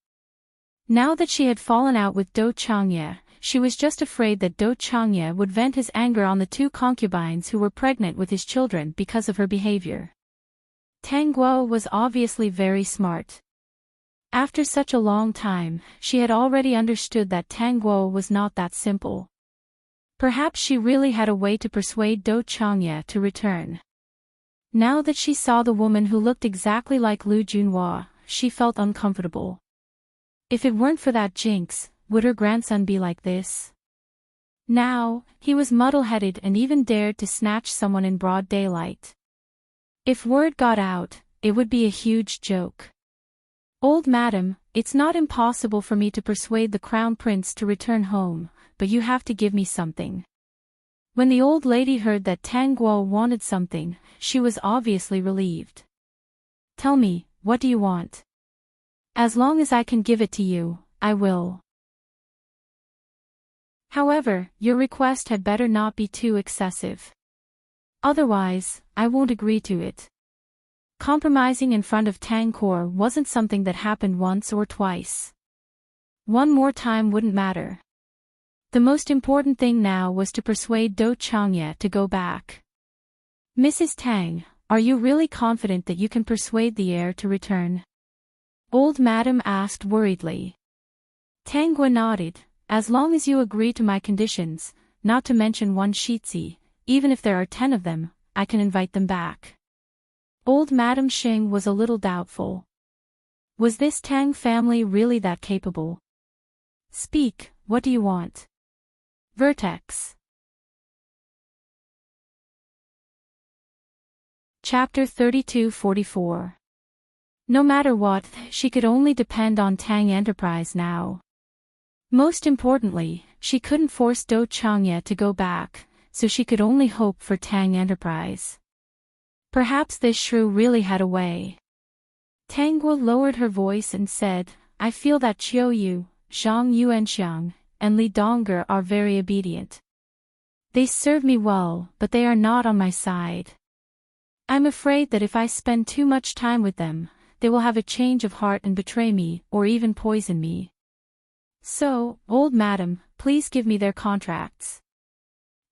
Now that she had fallen out with Do Changye, she was just afraid that Do Changye would vent his anger on the two concubines who were pregnant with his children because of her behavior. Tanghua was obviously very smart. After such a long time, she had already understood that Tanghua was not that simple. Perhaps she really had a way to persuade Do Changye to return. Now that she saw the woman who looked exactly like Lu Junhua, she felt uncomfortable. If it weren't for that jinx, would her grandson be like this? Now, he was muddle-headed and even dared to snatch someone in broad daylight. If word got out, it would be a huge joke. Old madam, it's not impossible for me to persuade the crown prince to return home, but you have to give me something. When the old lady heard that Tang Guo wanted something, she was obviously relieved. Tell me, what do you want? As long as I can give it to you, I will. However, your request had better not be too excessive. Otherwise, I won't agree to it. Compromising in front of Tang Guo wasn't something that happened once or twice. One more time wouldn't matter. The most important thing now was to persuade Do Changye to go back. Mrs. Tang, are you really confident that you can persuade the heir to return? Old Madam asked worriedly. Tang Guo nodded. As long as you agree to my conditions, not to mention one Shitzi, even if there are 10 of them, I can invite them back. Old Madam Xing was a little doubtful. Was this Tang family really that capable? Speak, what do you want? Vertex. Chapter 32-44. No matter what, she could only depend on Tang Enterprise now. Most importantly, she couldn't force Do Changye to go back, so she could only hope for Tang Enterprise. Perhaps this shrew really had a way. Tang Guo lowered her voice and said, I feel that Qiu Yu, Zhang Yuanxiang, and Li Dongger are very obedient. They serve me well, but they are not on my side. I'm afraid that if I spend too much time with them, they will have a change of heart and betray me, or even poison me. So, old madam, please give me their contracts.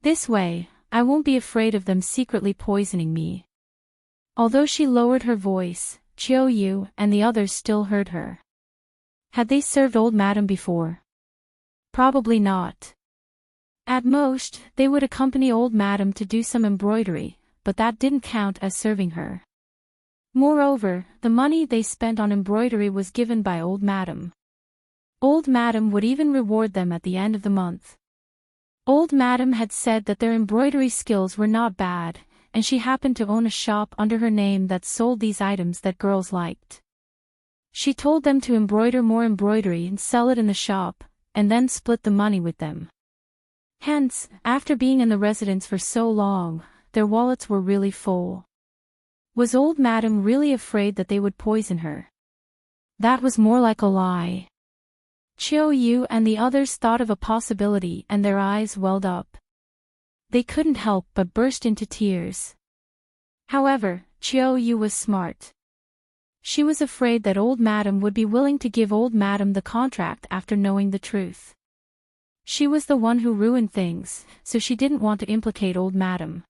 This way, I won't be afraid of them secretly poisoning me. Although she lowered her voice, Qiu Yu and the others still heard her. Had they served old madam before? Probably not. At most, they would accompany old madam to do some embroidery, but that didn't count as serving her. Moreover, the money they spent on embroidery was given by old madam. Old Madam would even reward them at the end of the month. Old Madam had said that their embroidery skills were not bad, and she happened to own a shop under her name that sold these items that girls liked. She told them to embroider more embroidery and sell it in the shop, and then split the money with them. Hence, after being in the residence for so long, their wallets were really full. Was Old Madam really afraid that they would poison her? That was more like a lie. Qiu Yu and the others thought of a possibility and their eyes welled up. They couldn't help but burst into tears. However, Qiu Yu was smart. She was afraid that Old Madam would be willing to give Old Madam the contract after knowing the truth. She was the one who ruined things, so she didn't want to implicate Old Madam.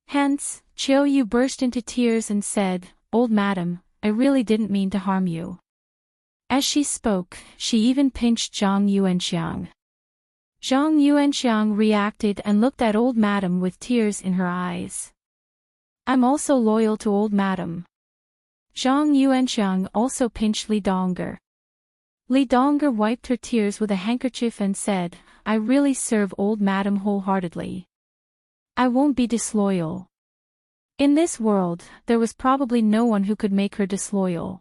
Hence, Qiu Yu burst into tears and said, Old Madam, I really didn't mean to harm you. As she spoke, she even pinched Zhang Yuanxiang. Zhang Yuanxiang reacted and looked at Old Madam with tears in her eyes. I'm also loyal to Old Madam. Zhang Yuanxiang also pinched Li Dongger. Li Dongger wiped her tears with a handkerchief and said, I really serve Old Madam wholeheartedly. I won't be disloyal. In this world, there was probably no one who could make her disloyal.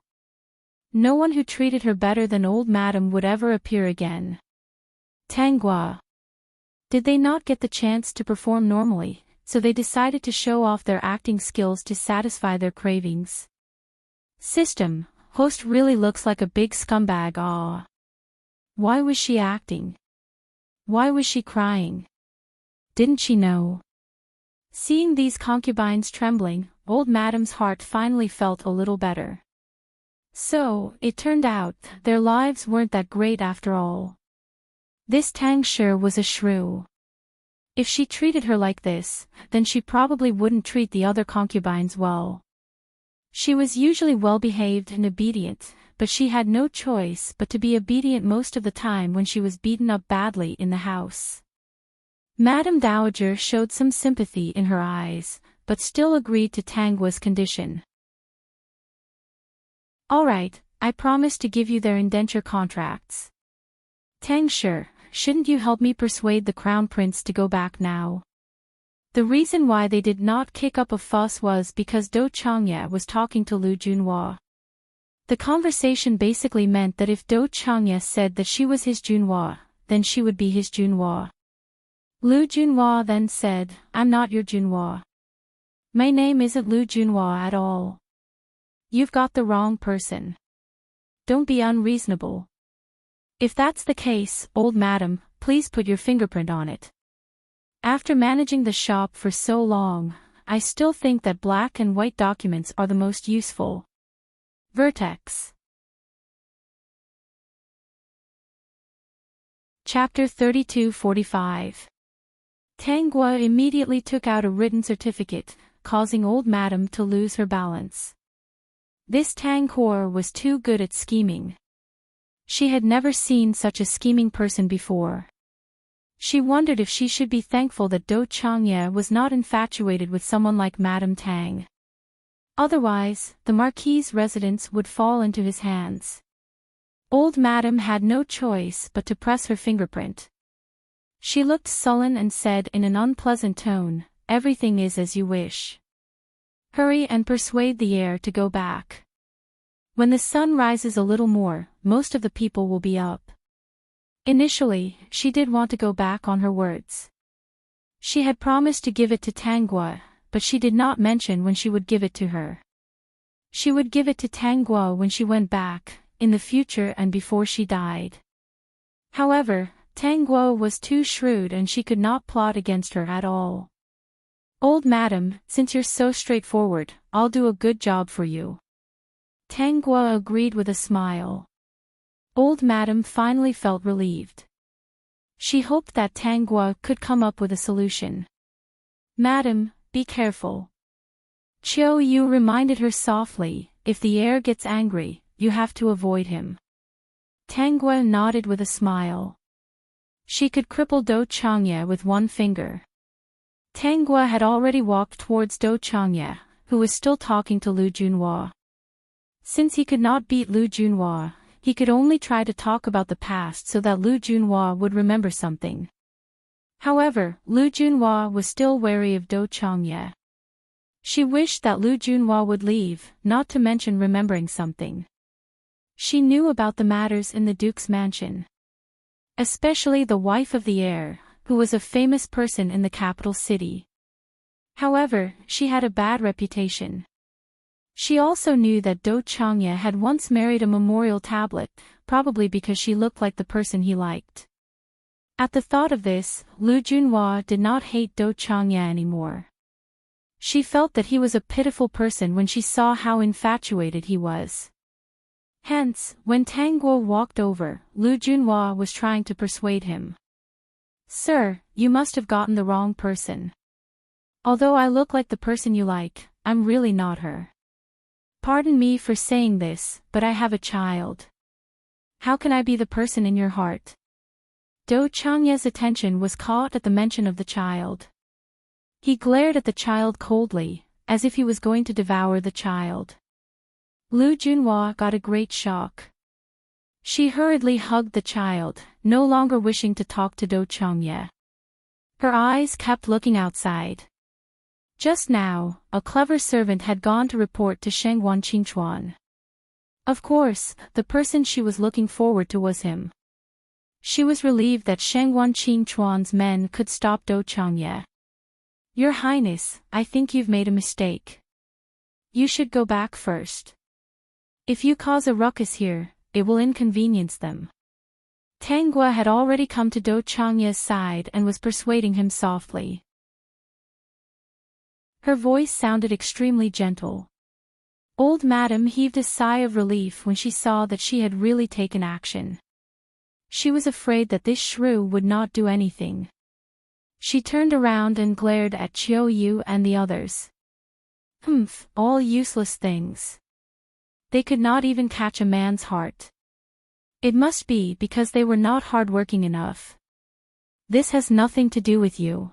No one who treated her better than Old Madam would ever appear again. Tang Guo. Did they not get the chance to perform normally, so they decided to show off their acting skills to satisfy their cravings? System, host really looks like a big scumbag. Ah. Why was she acting? Why was she crying? Didn't she know? Seeing these concubines trembling, Old Madam's heart finally felt a little better. So, it turned out, their lives weren't that great after all. This Tang Shi was a shrew. If she treated her like this, then she probably wouldn't treat the other concubines well. She was usually well-behaved and obedient, but she had no choice but to be obedient most of the time when she was beaten up badly in the house. Madame Dowager showed some sympathy in her eyes, but still agreed to Tang Guo's condition. All right, I promise to give you their indenture contracts. Tang Shi, shouldn't you help me persuade the Crown Prince to go back now? The reason why they did not kick up a fuss was because Do Changye was talking to Lu Junhua. The conversation basically meant that if Do Changye said that she was his Junhua, then she would be his Junhua. Lu Junhua then said, I'm not your Junhua. My name isn't Lu Junhua at all. You've got the wrong person. Don't be unreasonable. If that's the case, old madam, please put your fingerprint on it. After managing the shop for so long, I still think that black and white documents are the most useful. Vertex. Chapter 32:45. Tang Guo immediately took out a written certificate, causing old madam to lose her balance. This Tang Guo was too good at scheming. She had never seen such a scheming person before. She wondered if she should be thankful that Dou Changye was not infatuated with someone like Madame Tang. Otherwise, the Marquis's residence would fall into his hands. Old Madame had no choice but to press her fingerprint. She looked sullen and said in an unpleasant tone, everything is as you wish. Hurry and persuade the heir to go back. When the sun rises a little more, most of the people will be up. Initially, she did want to go back on her words. She had promised to give it to Tang Guo, but she did not mention when she would give it to her. She would give it to Tang Guo when she went back, in the future and before she died. However, Tang Guo was too shrewd and she could not plot against her at all. Old madam, since you're so straightforward, I'll do a good job for you. Tang Guo agreed with a smile. Old madam finally felt relieved. She hoped that Tang Guo could come up with a solution. Madam, be careful. Chiu Yu reminded her softly, if the heir gets angry, you have to avoid him. Tang Guo nodded with a smile. She could cripple Dou Changye with one finger. Tang Guo had already walked towards Dou Changye, who was still talking to Lu Junhua. Since he could not beat Lu Junhua, he could only try to talk about the past so that Lu Junhua would remember something. However, Lu Junhua was still wary of Dou Changye. She wished that Lu Junhua would leave, not to mention remembering something. She knew about the matters in the Duke's mansion. Especially the wife of the heir, who was a famous person in the capital city. However, she had a bad reputation. She also knew that Dou Changye had once married a memorial tablet, probably because she looked like the person he liked. At the thought of this, Lu Junhua did not hate Dou Changye anymore. She felt that he was a pitiful person when she saw how infatuated he was. Hence, when Tang Guo walked over, Lu Junhua was trying to persuade him. Sir, you must have gotten the wrong person. Although I look like the person you like, I'm really not her. Pardon me for saying this, but I have a child. How can I be the person in your heart? Dou Changye's attention was caught at the mention of the child. He glared at the child coldly, as if he was going to devour the child. Lu Junhua got a great shock. She hurriedly hugged the child, no longer wishing to talk to Dou Changye. Her eyes kept looking outside. Just now, a clever servant had gone to report to Shengwan Qingchuan. Of course, the person she was looking forward to was him. She was relieved that Shengwan Qingchuan's men could stop Dou Changye. Your Highness, I think you've made a mistake. You should go back first. If you cause a ruckus here, it will inconvenience them. Tang Guo had already come to Dou Changye's side and was persuading him softly. Her voice sounded extremely gentle. Old Madam heaved a sigh of relief when she saw that she had really taken action. She was afraid that this shrew would not do anything. She turned around and glared at Chiu Yu and the others. All useless things. They could not even catch a man's heart. It must be because they were not hard-working enough. This has nothing to do with you.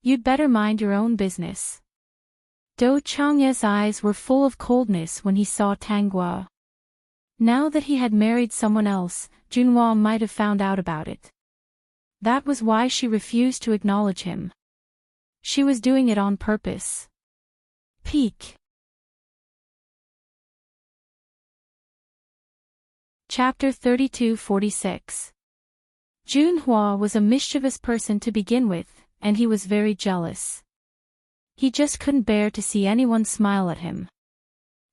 You'd better mind your own business. Dou Changye's eyes were full of coldness when he saw Tang Guo. Now that he had married someone else, Junhua might have found out about it. That was why she refused to acknowledge him. She was doing it on purpose. Peak. Chapter 32:46. Junhua was a mischievous person to begin with, and he was very jealous. He just couldn't bear to see anyone smile at him.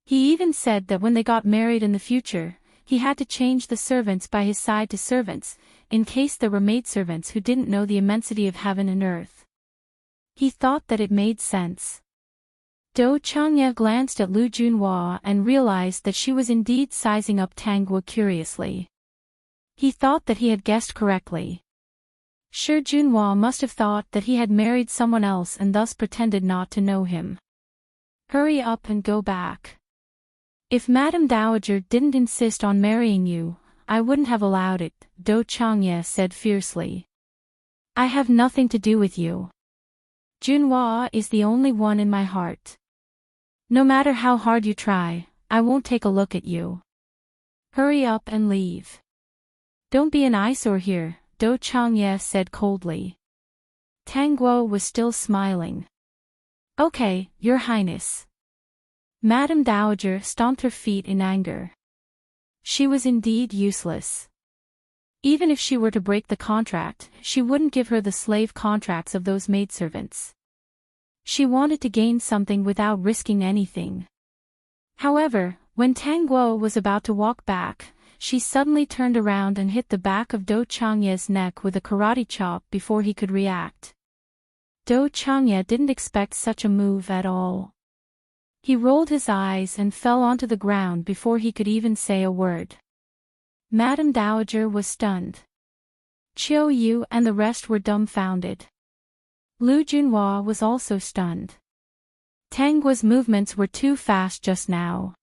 He even said that when they got married in the future, he had to change the servants by his side to servants, in case there were maidservants who didn't know the immensity of heaven and earth. He thought that it made sense. Do Changye glanced at Lu Junhua and realized that she was indeed sizing up Tang Guo curiously. He thought that he had guessed correctly. Sure, Junhua must have thought that he had married someone else and thus pretended not to know him. Hurry up and go back. If Madame Dowager didn't insist on marrying you, I wouldn't have allowed it, Do Changye said fiercely. I have nothing to do with you. Junhua is the only one in my heart. No matter how hard you try, I won't take a look at you. Hurry up and leave. Don't be an eyesore here, Do Changye said coldly. Tang Guo was still smiling. Okay, Your Highness. Madame Dowager stomped her feet in anger. She was indeed useless. Even if she were to break the contract, she wouldn't give her the slave contracts of those maidservants. She wanted to gain something without risking anything. However, when Tang Guo was about to walk back, she suddenly turned around and hit the back of Do Changye's neck with a karate chop before he could react. Do Changye didn't expect such a move at all. He rolled his eyes and fell onto the ground before he could even say a word. Madame Dowager was stunned. Chiu Yu and the rest were dumbfounded. Lu Junhua was also stunned. Tang Guo's movements were too fast just now.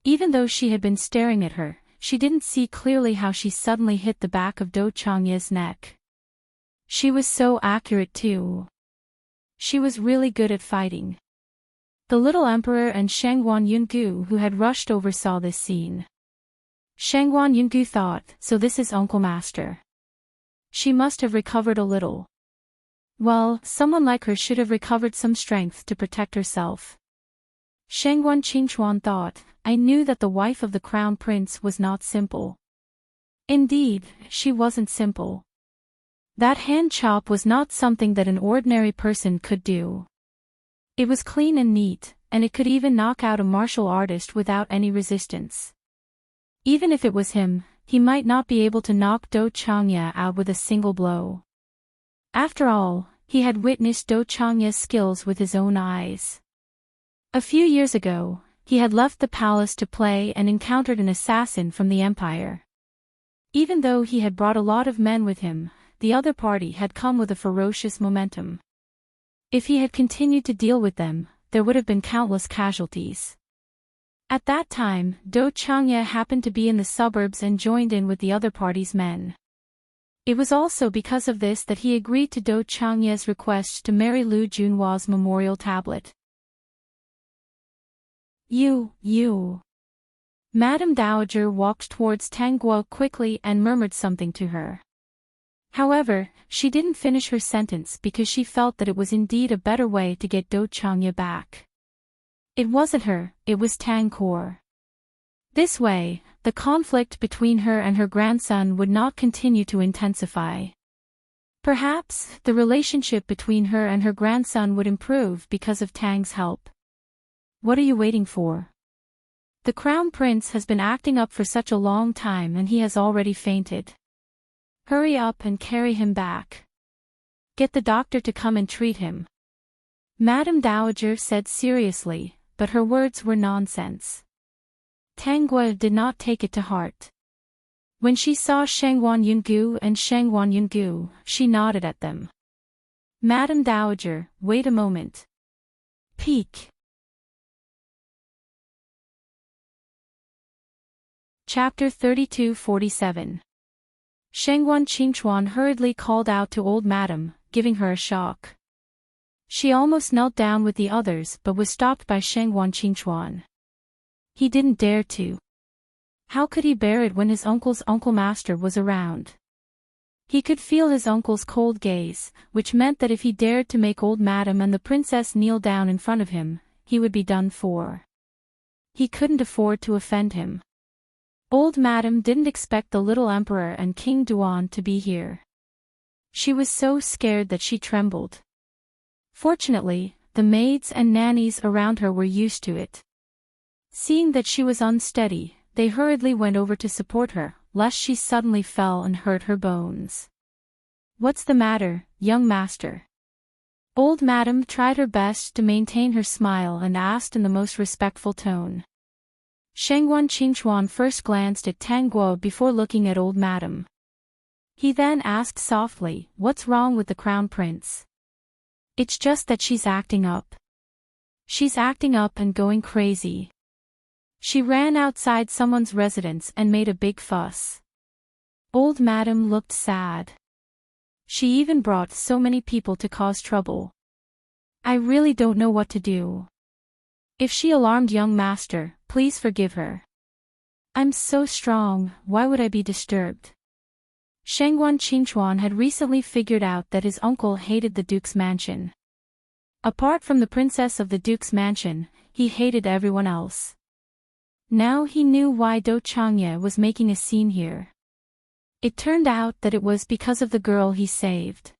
Even though she had been staring at her, she didn't see clearly how she suddenly hit the back of Do Changye's neck. She was so accurate too. She was really good at fighting. The little emperor and Shangguan Yungu who had rushed over saw this scene. Shangguan Yungu thought, so this is Uncle Master. She must have recovered a little. Well, someone like her should have recovered some strength to protect herself. Shangguan Qingchuan thought, I knew that the wife of the crown prince was not simple. Indeed, she wasn't simple. That hand chop was not something that an ordinary person could do. It was clean and neat, and it could even knock out a martial artist without any resistance. Even if it was him, he might not be able to knock Do Changye out with a single blow. After all, he had witnessed Do Changye's skills with his own eyes. A few years ago, he had left the palace to play and encountered an assassin from the empire. Even though he had brought a lot of men with him, the other party had come with a ferocious momentum. If he had continued to deal with them, there would have been countless casualties. At that time, Do Changye happened to be in the suburbs and joined in with the other party's men. It was also because of this that he agreed to Do Changye's request to marry Lu Junhua's memorial tablet. You. Madame Dowager walked towards Tang Guo quickly and murmured something to her. However, she didn't finish her sentence because she felt that it was indeed a better way to get Do Changye back. It wasn't her, it was Tang Guo. This way, the conflict between her and her grandson would not continue to intensify. Perhaps, the relationship between her and her grandson would improve because of Tang's help. What are you waiting for? The crown prince has been acting up for such a long time and he has already fainted. Hurry up and carry him back. Get the doctor to come and treat him. Madame Dowager said seriously, but her words were nonsense. Tang Guo did not take it to heart. When she saw Shangguan Yungu, she nodded at them. Madame Dowager, wait a moment. Peek. Chapter 32-47. Shangguan Qingchuan hurriedly called out to old madam, giving her a shock. She almost knelt down with the others but was stopped by Shangguan Qingchuan. He didn't dare to. How could he bear it when his uncle's Uncle Master was around? He could feel his uncle's cold gaze, which meant that if he dared to make old madam and the princess kneel down in front of him, he would be done for. He couldn't afford to offend him. Old Madam didn't expect the little emperor and King Duan to be here. She was so scared that she trembled. Fortunately, the maids and nannies around her were used to it. Seeing that she was unsteady, they hurriedly went over to support her, lest she suddenly fell and hurt her bones. "What's the matter, young master?" Old Madam tried her best to maintain her smile and asked in the most respectful tone. Shengguan Qingchuan first glanced at Tang Guo before looking at Old Madam. He then asked softly, "What's wrong with the crown prince?" "It's just that she's acting up. She's acting up and going crazy. She ran outside someone's residence and made a big fuss." Old Madam looked sad. "She even brought so many people to cause trouble. I really don't know what to do. If she alarmed young master, please forgive her. I'm so strong, why would I be disturbed?" Shengguan Qingchuan had recently figured out that his uncle hated the duke's mansion. Apart from the princess of the duke's mansion, he hated everyone else. Now he knew why Do Changye was making a scene here. It turned out that it was because of the girl he saved.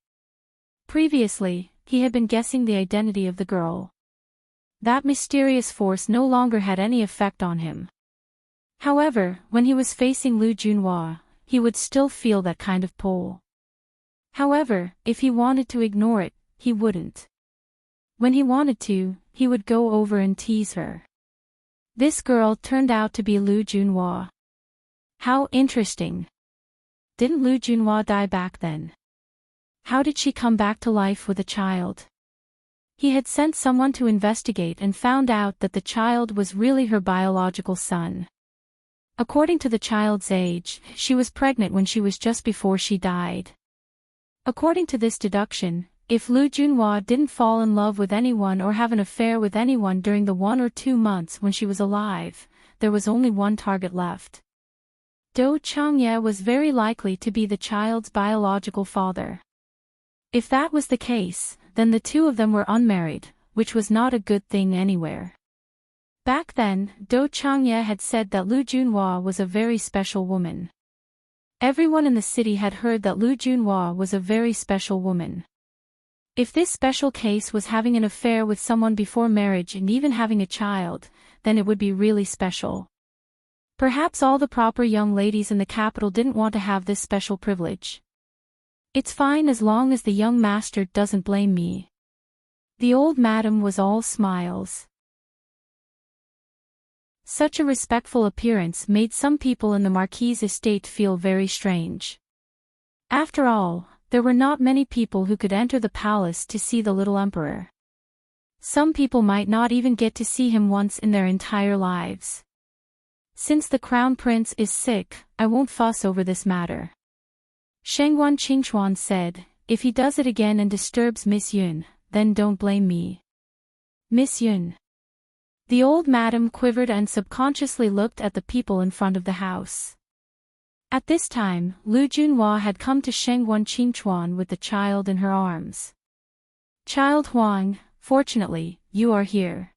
Previously, he had been guessing the identity of the girl. That mysterious force no longer had any effect on him. However, when he was facing Lu Junhua, he would still feel that kind of pull. However, if he wanted to ignore it, he wouldn't. When he wanted to, he would go over and tease her. This girl turned out to be Lu Junhua. How interesting. Didn't Lu Junhua die back then? How did she come back to life with a child? He had sent someone to investigate and found out that the child was really her biological son. According to the child's age, she was pregnant when she was just before she died. According to this deduction, if Lu Junhua didn't fall in love with anyone or have an affair with anyone during the 1 or 2 months when she was alive, there was only one target left. Do Changye was very likely to be the child's biological father. If that was the case, then the two of them were unmarried, which was not a good thing anywhere. Back then, Do Changye had said that Lu Junhua was a very special woman. Everyone in the city had heard that Lu Junhua was a very special woman. If this special case was having an affair with someone before marriage and even having a child, then it would be really special. Perhaps all the proper young ladies in the capital didn't want to have this special privilege. "It's fine as long as the young master doesn't blame me." The old madam was all smiles. Such a respectful appearance made some people in the Marquis's estate feel very strange. After all, there were not many people who could enter the palace to see the little emperor. Some people might not even get to see him once in their entire lives. "Since the crown prince is sick, I won't fuss over this matter," Shengguan Qingchuan said. "If he does it again and disturbs Miss Yun, then don't blame me." "Miss Yun." The old madam quivered and subconsciously looked at the people in front of the house. At this time, Lu Junhua had come to Shengguan Qingchuan with the child in her arms. "Child Huang, fortunately, you are here."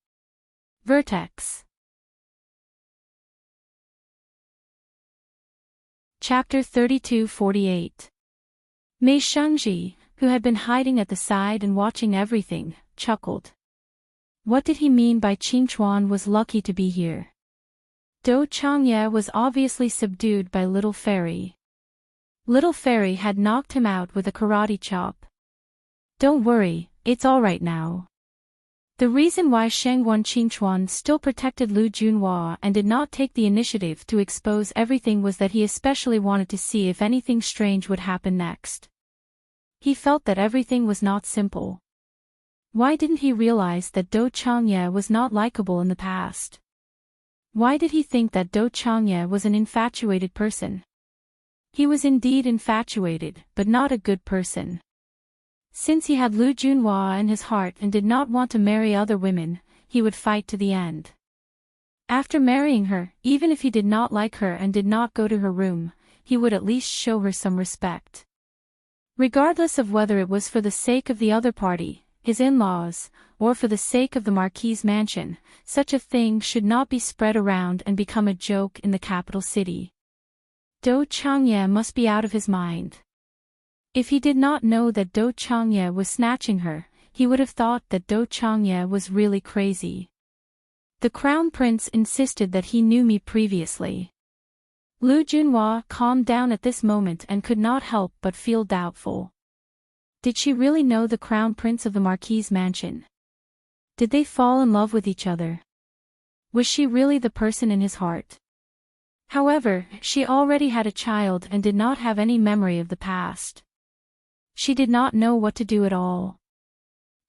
Vertex. Chapter 32-48. Mei Shengji, who had been hiding at the side and watching everything, chuckled. What did he mean by Qingchuan was lucky to be here? Do Changye was obviously subdued by Little Fairy. Little Fairy had knocked him out with a karate chop. "Don't worry, it's all right now." The reason why Shengguan Qingchuan still protected Lu Junhua and did not take the initiative to expose everything was that he especially wanted to see if anything strange would happen next. He felt that everything was not simple. Why didn't he realize that Do Changye was not likable in the past? Why did he think that Do Changye was an infatuated person? He was indeed infatuated, but not a good person. Since he had Lu Junhua in his heart and did not want to marry other women, he would fight to the end. After marrying her, even if he did not like her and did not go to her room, he would at least show her some respect. Regardless of whether it was for the sake of the other party, his in-laws, or for the sake of the Marquis's mansion, such a thing should not be spread around and become a joke in the capital city. Do Changye must be out of his mind. If he did not know that Do Changye was snatching her, he would have thought that Do Changye was really crazy. The crown prince insisted that he knew me previously. Lu Junhua calmed down at this moment and could not help but feel doubtful. Did she really know the crown prince of the Marquis's mansion? Did they fall in love with each other? Was she really the person in his heart? However, she already had a child and did not have any memory of the past. She did not know what to do at all.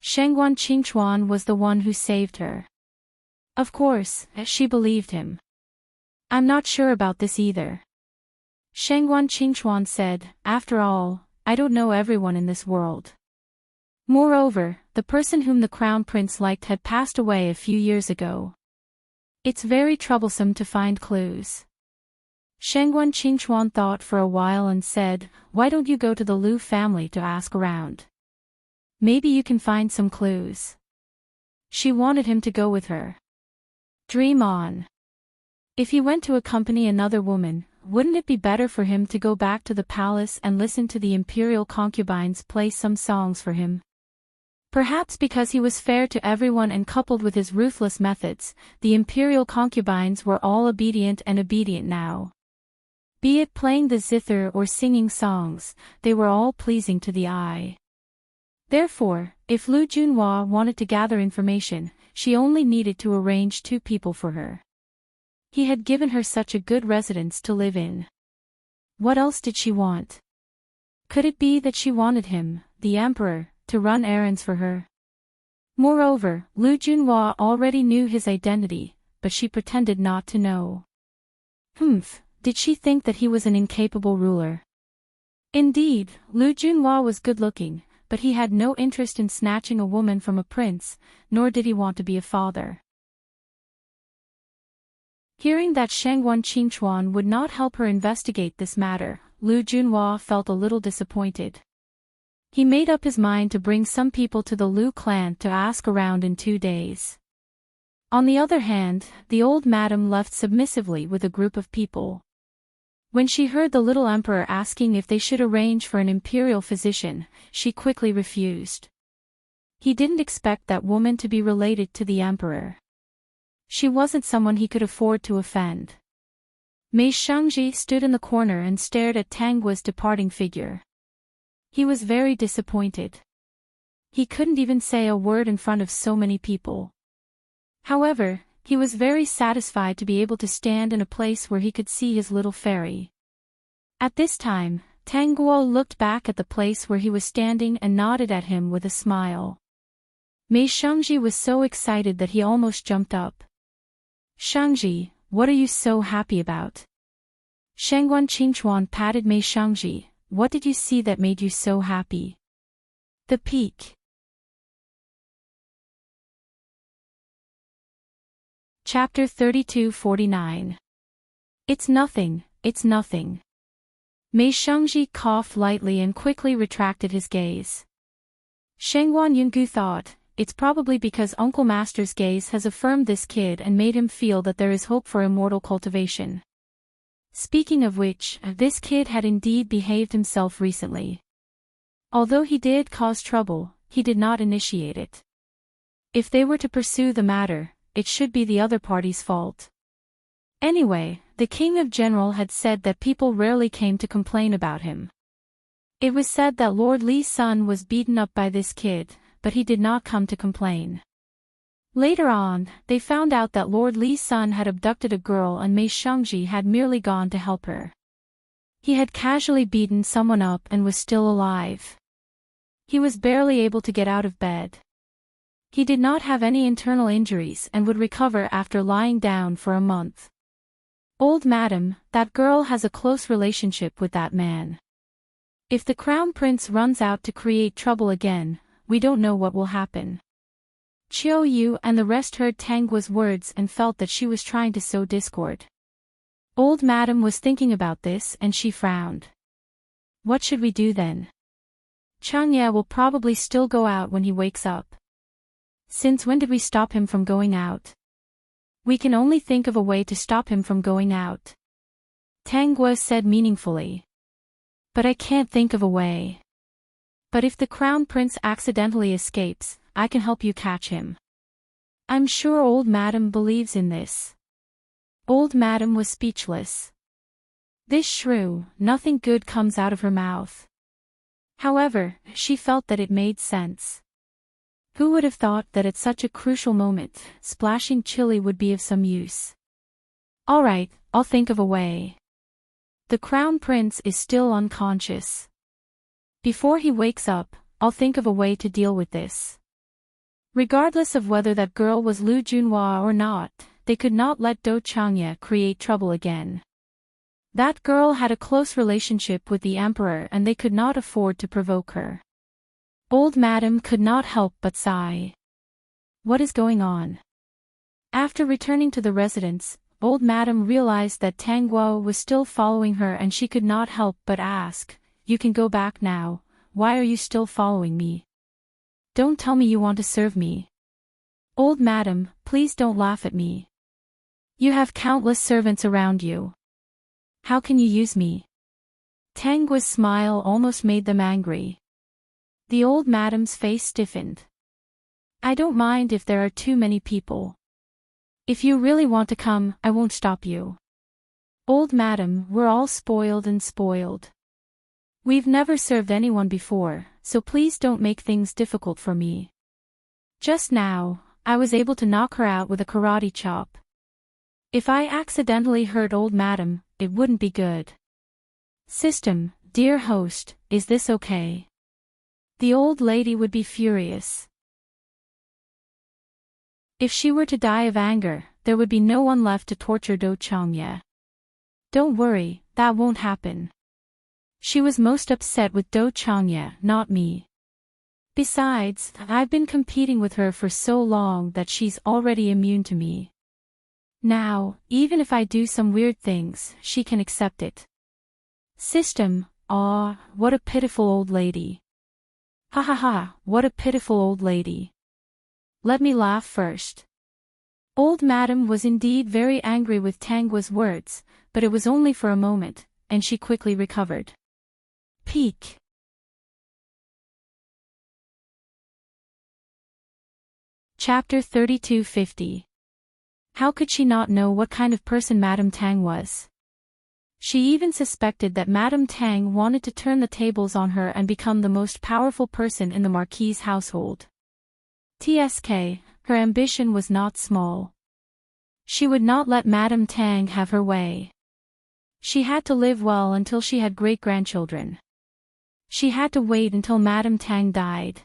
Shengguan Qingchuan was the one who saved her. Of course, she believed him. I'm not sure about this either. Shengguan Qingchuan said, after all, I don't know everyone in this world. Moreover, the person whom the crown prince liked had passed away a few years ago. It's very troublesome to find clues. Shengguan Qingchuan thought for a while and said, why don't you go to the Lu family to ask around? Maybe you can find some clues. She wanted him to go with her. Dream on. If he went to accompany another woman, wouldn't it be better for him to go back to the palace and listen to the imperial concubines play some songs for him? Perhaps because he was fair to everyone and coupled with his ruthless methods, the imperial concubines were all obedient now. Be it playing the zither or singing songs, they were all pleasing to the eye. Therefore, if Lu Junhua wanted to gather information, she only needed to arrange 2 people for her. He had given her such a good residence to live in. What else did she want? Could it be that she wanted him, the emperor, to run errands for her? Moreover, Lu Junhua already knew his identity, but she pretended not to know. Did she think that he was an incapable ruler? Indeed, Lu Junhua was good-looking, but he had no interest in snatching a woman from a prince, nor did he want to be a father. Hearing that Shengguan Qingchuan would not help her investigate this matter, Lu Junhua felt a little disappointed. He made up his mind to bring some people to the Lu clan to ask around in 2 days. On the other hand, the old madam left submissively with a group of people. When she heard the little emperor asking if they should arrange for an imperial physician, she quickly refused. He didn't expect that woman to be related to the emperor. She wasn't someone he could afford to offend. Mei Shangji stood in the corner and stared at Tanggua's departing figure. He was very disappointed. He couldn't even say a word in front of so many people. However, he was very satisfied to be able to stand in a place where he could see his little fairy. At this time, Tanggua looked back at the place where he was standing and nodded at him with a smile. Mei Shangji was so excited that he almost jumped up. Shangji, what are you so happy about? Shengguan Qingchuan patted Mei Shangji. What did you see that made you so happy? The peak. Chapter 32-49. It's nothing, it's nothing. Mei Shangji coughed lightly and quickly retracted his gaze. Shengguan Yungu thought, it's probably because Uncle Master's gaze has affirmed this kid and made him feel that there is hope for immortal cultivation. Speaking of which, this kid had indeed behaved himself recently. Although he did cause trouble, he did not initiate it. If they were to pursue the matter, it should be the other party's fault. Anyway, the king of general had said that people rarely came to complain about him. It was said that Lord Li's son was beaten up by this kid, but he did not come to complain. Later on, they found out that Lord Li's son had abducted a girl and Mei Shangji had merely gone to help her. He had casually beaten someone up and was still alive. He was barely able to get out of bed. He did not have any internal injuries and would recover after lying down for a month. Old madam, that girl has a close relationship with that man. If the crown prince runs out to create trouble again, we don't know what will happen. Qiu Yu and the rest heard Tanggua's words and felt that she was trying to sow discord. Old madam was thinking about this and she frowned. What should we do then? Changye will probably still go out when he wakes up. Since when did we stop him from going out? We can only think of a way to stop him from going out. Tang Guo said meaningfully. But I can't think of a way. But if the crown prince accidentally escapes, I can help you catch him. I'm sure old madam believes in this. Old madam was speechless. This shrew, nothing good comes out of her mouth. However, she felt that it made sense. Who would have thought that at such a crucial moment, splashing chili would be of some use? All right, I'll think of a way. The crown prince is still unconscious. Before he wakes up, I'll think of a way to deal with this. Regardless of whether that girl was Lu Junhua or not, they could not let Do Changye create trouble again. That girl had a close relationship with the emperor and they could not afford to provoke her. Old madam could not help but sigh. What is going on? After returning to the residence, old madam realized that Tang Guo was still following her and she could not help but ask, "You can go back now, why are you still following me? Don't tell me you want to serve me. Old madam, please don't laugh at me. You have countless servants around you. How can you use me?" Tang Guo's smile almost made them angry. The old madam's face stiffened. "I don't mind if there are too many people. If you really want to come, I won't stop you. Old madam, we're all spoiled and spoiled. We've never served anyone before, so please don't make things difficult for me. Just now, I was able to knock her out with a karate chop. If I accidentally hurt old madam, it wouldn't be good. System, dear host, is this okay?" The old lady would be furious. If she were to die of anger, there would be no one left to torture Do Changye. Don't worry, that won't happen. She was most upset with Do Changye, not me. Besides, I've been competing with her for so long that she's already immune to me. Now, even if I do some weird things, she can accept it. System, aw, what a pitiful old lady. Ha ha ha, what a pitiful old lady. Let me laugh first. Old madam was indeed very angry with Tang Guo's words, but it was only for a moment, and she quickly recovered. Peak. Chapter 3250. How could she not know what kind of person Madame Tang was? She even suspected that Madame Tang wanted to turn the tables on her and become the most powerful person in the Marquis's household. TSK, her ambition was not small. She would not let Madame Tang have her way. She had to live well until she had great-grandchildren. She had to wait until Madame Tang died.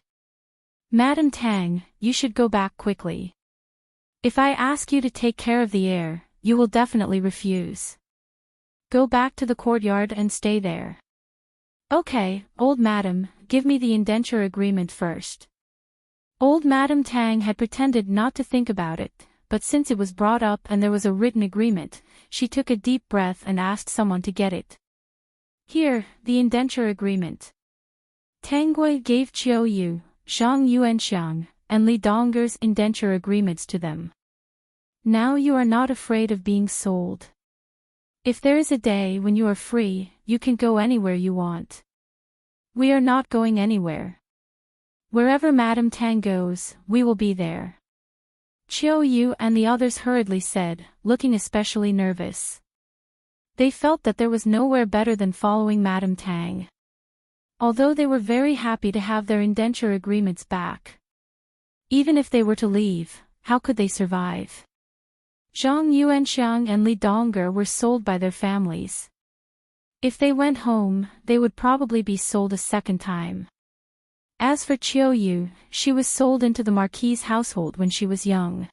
Madame Tang, you should go back quickly. If I ask you to take care of the heir, you will definitely refuse. Go back to the courtyard and stay there. Okay, old madam, give me the indenture agreement first. Old Madame Tang had pretended not to think about it, but since it was brought up and there was a written agreement, she took a deep breath and asked someone to get it. Here, the indenture agreement. Tang Guo gave Qiu Yu, Zhang Yuanxiang, and Li Dongger's indenture agreements to them. Now you are not afraid of being sold. If there is a day when you are free, you can go anywhere you want. We are not going anywhere. Wherever Madame Tang goes, we will be there. Qiu Yu and the others hurriedly said, looking especially nervous. They felt that there was nowhere better than following Madame Tang. Although they were very happy to have their indenture agreements back. Even if they were to leave, how could they survive? Zhang Yuanxiang and Li Dongger were sold by their families. If they went home, they would probably be sold a second time. As for Qiu Yu, she was sold into the Marquis's household when she was young.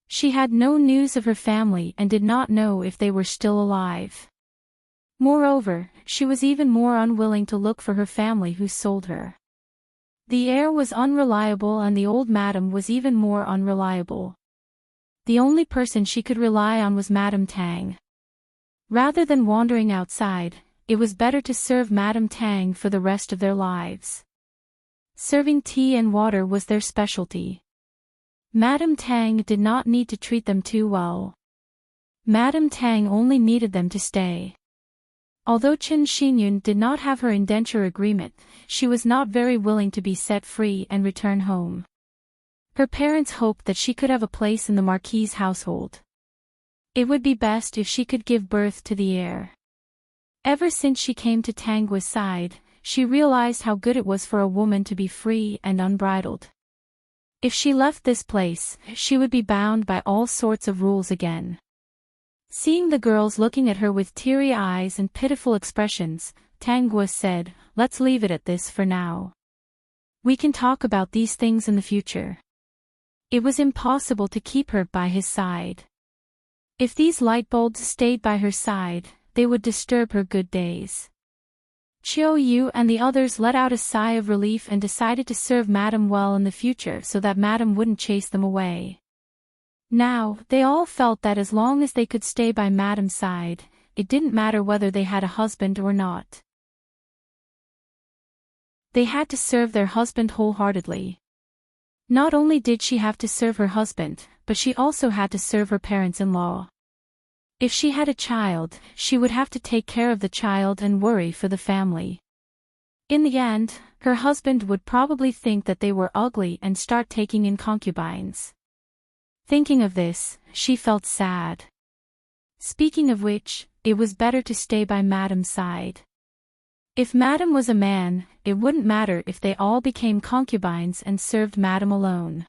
She had no news of her family and did not know if they were still alive. Moreover, she was even more unwilling to look for her family who sold her. The heir was unreliable and the old madam was even more unreliable. The only person she could rely on was Madame Tang. Rather than wandering outside, it was better to serve Madame Tang for the rest of their lives. Serving tea and water was their specialty. Madame Tang did not need to treat them too well. Madame Tang only needed them to stay. Although Chen Xinyun did not have her indenture agreement, she was not very willing to be set free and return home. Her parents hoped that she could have a place in the Marquis's household. It would be best if she could give birth to the heir. Ever since she came to Tangua's side, she realized how good it was for a woman to be free and unbridled. If she left this place, she would be bound by all sorts of rules again. Seeing the girls looking at her with teary eyes and pitiful expressions, Tangua said, "Let's leave it at this for now. We can talk about these things in the future." It was impossible to keep her by his side. If these light bulbs stayed by her side, they would disturb her good days. Chiu Yu and the others let out a sigh of relief and decided to serve Madame well in the future so that Madame wouldn't chase them away. Now, they all felt that as long as they could stay by Madame's side, it didn't matter whether they had a husband or not. They had to serve their husband wholeheartedly. Not only did she have to serve her husband, but she also had to serve her parents-in-law. If she had a child, she would have to take care of the child and worry for the family. In the end, her husband would probably think that they were ugly and start taking in concubines. Thinking of this, she felt sad. Speaking of which, it was better to stay by Madame's side. If Madame was a man, it wouldn't matter if they all became concubines and served Madame alone.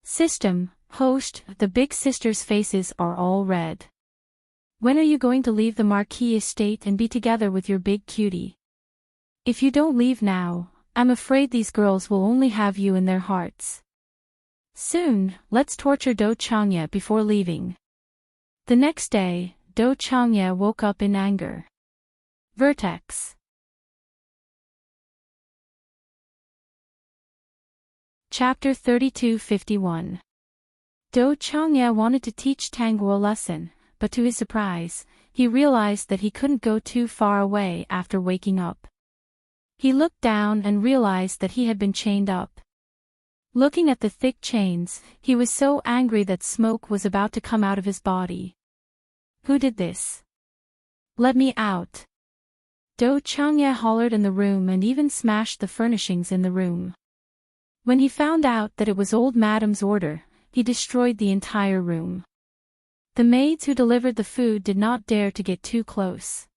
System, host, the big sisters' faces are all red. When are you going to leave the Marquis estate and be together with your big cutie? If you don't leave now, I'm afraid these girls will only have you in their hearts. Soon, let's torture Do Changye before leaving. The next day, Do Changye woke up in anger. Vertex. Chapter 32:51. Do Changye wanted to teach Tangua a lesson, but to his surprise, he realized that he couldn't go too far away after waking up. He looked down and realized that he had been chained up. Looking at the thick chains, he was so angry that smoke was about to come out of his body. Who did this? Let me out. Do Changye hollered in the room and even smashed the furnishings in the room. When he found out that it was old Madame's order, he destroyed the entire room. The maids who delivered the food did not dare to get too close.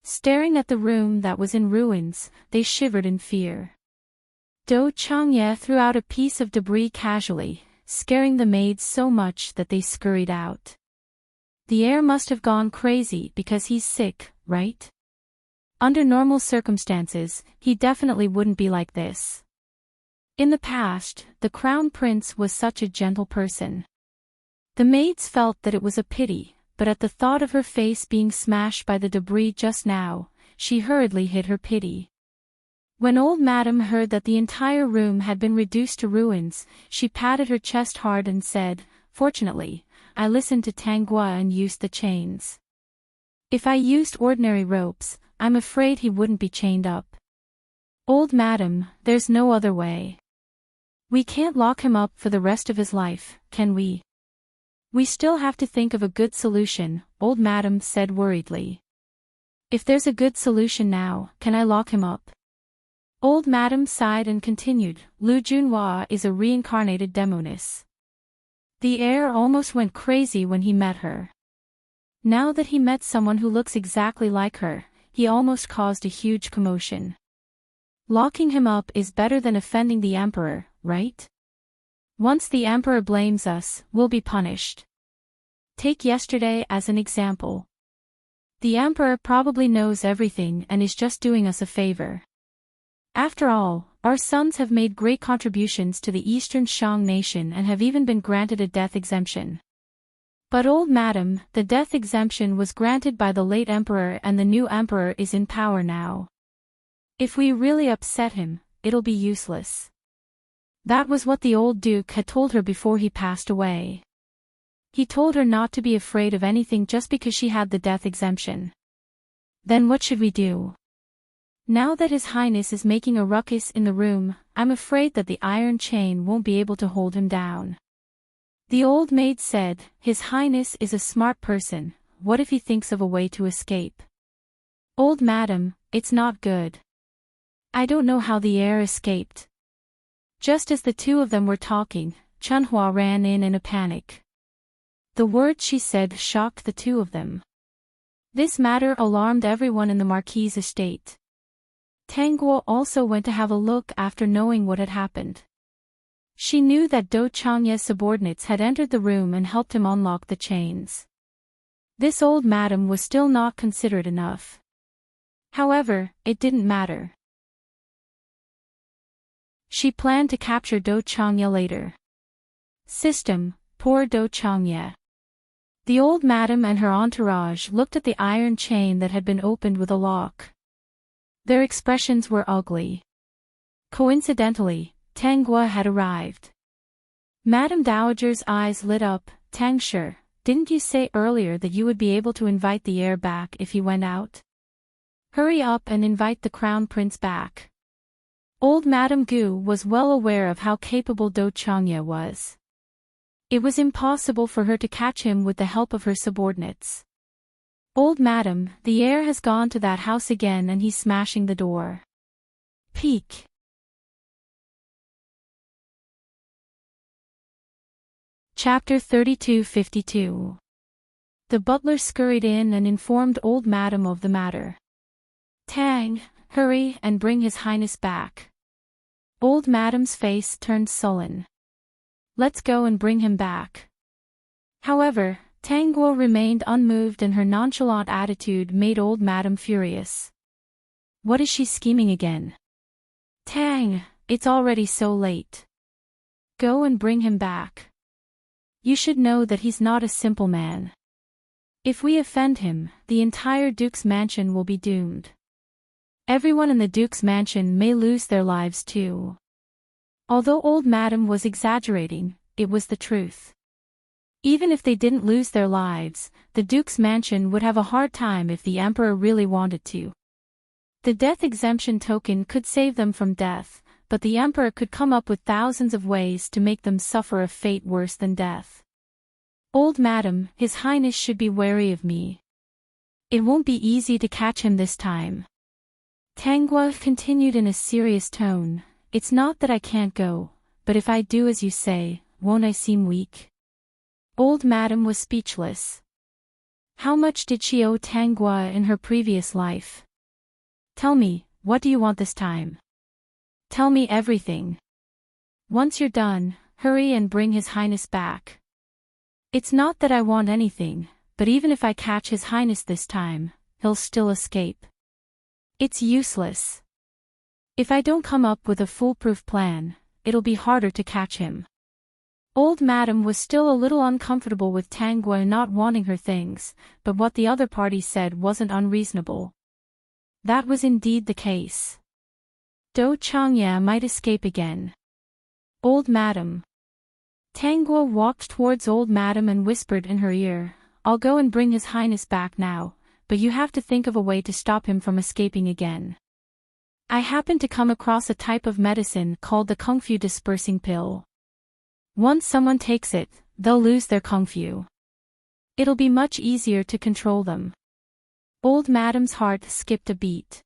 Staring at the room that was in ruins, they shivered in fear. Do Changye threw out a piece of debris casually, scaring the maids so much that they scurried out. The heir must have gone crazy because he's sick, right? Under normal circumstances, he definitely wouldn't be like this. In the past, the crown prince was such a gentle person. The maids felt that it was a pity, but at the thought of her face being smashed by the debris just now, she hurriedly hid her pity. When old Madame heard that the entire room had been reduced to ruins, she patted her chest hard and said, "Fortunately, I listened to Tangua and used the chains. If I used ordinary ropes, I'm afraid he wouldn't be chained up. Old Madame, there's no other way. We can't lock him up for the rest of his life, can we? We still have to think of a good solution," old Madame said worriedly. "If there's a good solution now, can I lock him up?" Old Madame sighed and continued, "Lu Junhua is a reincarnated demoness. The heir almost went crazy when he met her. Now that he met someone who looks exactly like her, he almost caused a huge commotion. Locking him up is better than offending the emperor, right? Once the emperor blames us, we'll be punished. Take yesterday as an example. The emperor probably knows everything and is just doing us a favor. After all, our sons have made great contributions to the Eastern Shang nation and have even been granted a death exemption. But old Madame, the death exemption was granted by the late emperor and the new emperor is in power now. If we really upset him, it'll be useless." That was what the old duke had told her before he passed away. He told her not to be afraid of anything just because she had the death exemption. Then what should we do? Now that His Highness is making a ruckus in the room, I'm afraid that the iron chain won't be able to hold him down. The old maid said, His Highness is a smart person, what if he thinks of a way to escape? Old madam, it's not good. I don't know how the heir escaped. Just as the two of them were talking, Chunhua ran in a panic. The words she said shocked the two of them. This matter alarmed everyone in the Marquis's estate. Tang Guo also went to have a look after knowing what had happened. She knew that Do Changye's subordinates had entered the room and helped him unlock the chains. This old madam was still not considerate enough. However, it didn't matter. She planned to capture Do Changye later. System, poor Do Changye. The old madam and her entourage looked at the iron chain that had been opened with a lock. Their expressions were ugly. Coincidentally, Tang Guo had arrived. Madame Dowager's eyes lit up. Tang Shi, didn't you say earlier that you would be able to invite the heir back if he went out? Hurry up and invite the crown prince back. Old Madame Gu was well aware of how capable Do Changye was. It was impossible for her to catch him with the help of her subordinates. Old madam, the heir has gone to that house again and he's smashing the door. Peek. Chapter 32-52. The butler scurried in and informed old madam of the matter. Tang, hurry and bring His Highness back. Old madam's face turned sullen. Let's go and bring him back. However, Tang Guo remained unmoved and her nonchalant attitude made old madam furious. What is she scheming again? Tang, it's already so late. Go and bring him back. You should know that he's not a simple man. If we offend him, the entire Duke's mansion will be doomed. Everyone in the Duke's mansion may lose their lives too. Although old madam was exaggerating, it was the truth. Even if they didn't lose their lives, the Duke's mansion would have a hard time if the Emperor really wanted to. The death exemption token could save them from death, but the Emperor could come up with thousands of ways to make them suffer a fate worse than death. Old madam, His Highness should be wary of me. It won't be easy to catch him this time. Tang Guo continued in a serious tone, It's not that I can't go, but if I do as you say, won't I seem weak? Old madam was speechless. How much did she owe Tang Guo in her previous life? Tell me, what do you want this time? Tell me everything. Once you're done, hurry and bring His Highness back. It's not that I want anything, but even if I catch His Highness this time, he'll still escape. It's useless. If I don't come up with a foolproof plan, it'll be harder to catch him. Old madam was still a little uncomfortable with Tang Guo not wanting her things, but what the other party said wasn't unreasonable. That was indeed the case. Do Changye might escape again. Old madam. Tang Guo walked towards old madam and whispered in her ear, I'll go and bring His Highness back now, but you have to think of a way to stop him from escaping again. I happened to come across a type of medicine called the Kung Fu dispersing pill. Once someone takes it, they'll lose their Kung Fu. It'll be much easier to control them. Old madam's heart skipped a beat.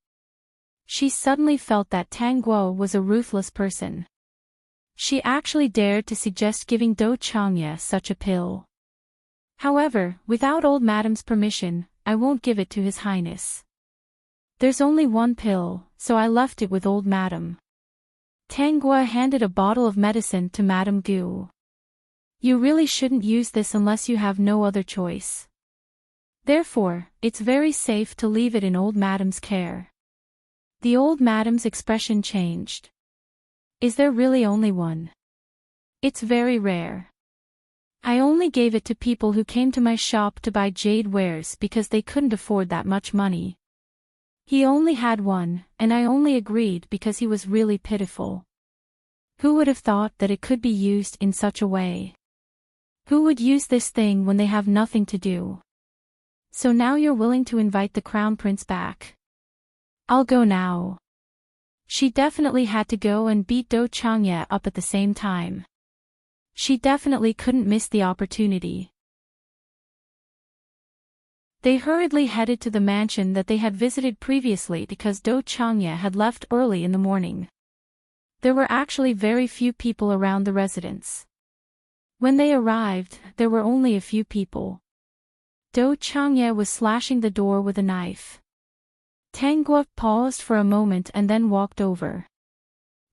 She suddenly felt that Tang Guo was a ruthless person. She actually dared to suggest giving Do Changye such a pill. However, without old madam's permission, I won't give it to His Highness. There's only one pill, so I left it with old madam. Tang Guo handed a bottle of medicine to Madame Gu. You really shouldn't use this unless you have no other choice. Therefore, it's very safe to leave it in old madam's care. The old madam's expression changed. Is there really only one? It's very rare. I only gave it to people who came to my shop to buy jade wares because they couldn't afford that much money. He only had one, and I only agreed because he was really pitiful. Who would have thought that it could be used in such a way? Who would use this thing when they have nothing to do? So now you're willing to invite the crown prince back. I'll go now. She definitely had to go and beat Do Changye up at the same time. She definitely couldn't miss the opportunity. They hurriedly headed to the mansion that they had visited previously because Do Changye had left early in the morning. There were actually very few people around the residence. When they arrived, there were only a few people. Do Changye was slashing the door with a knife. Tang Guo paused for a moment and then walked over.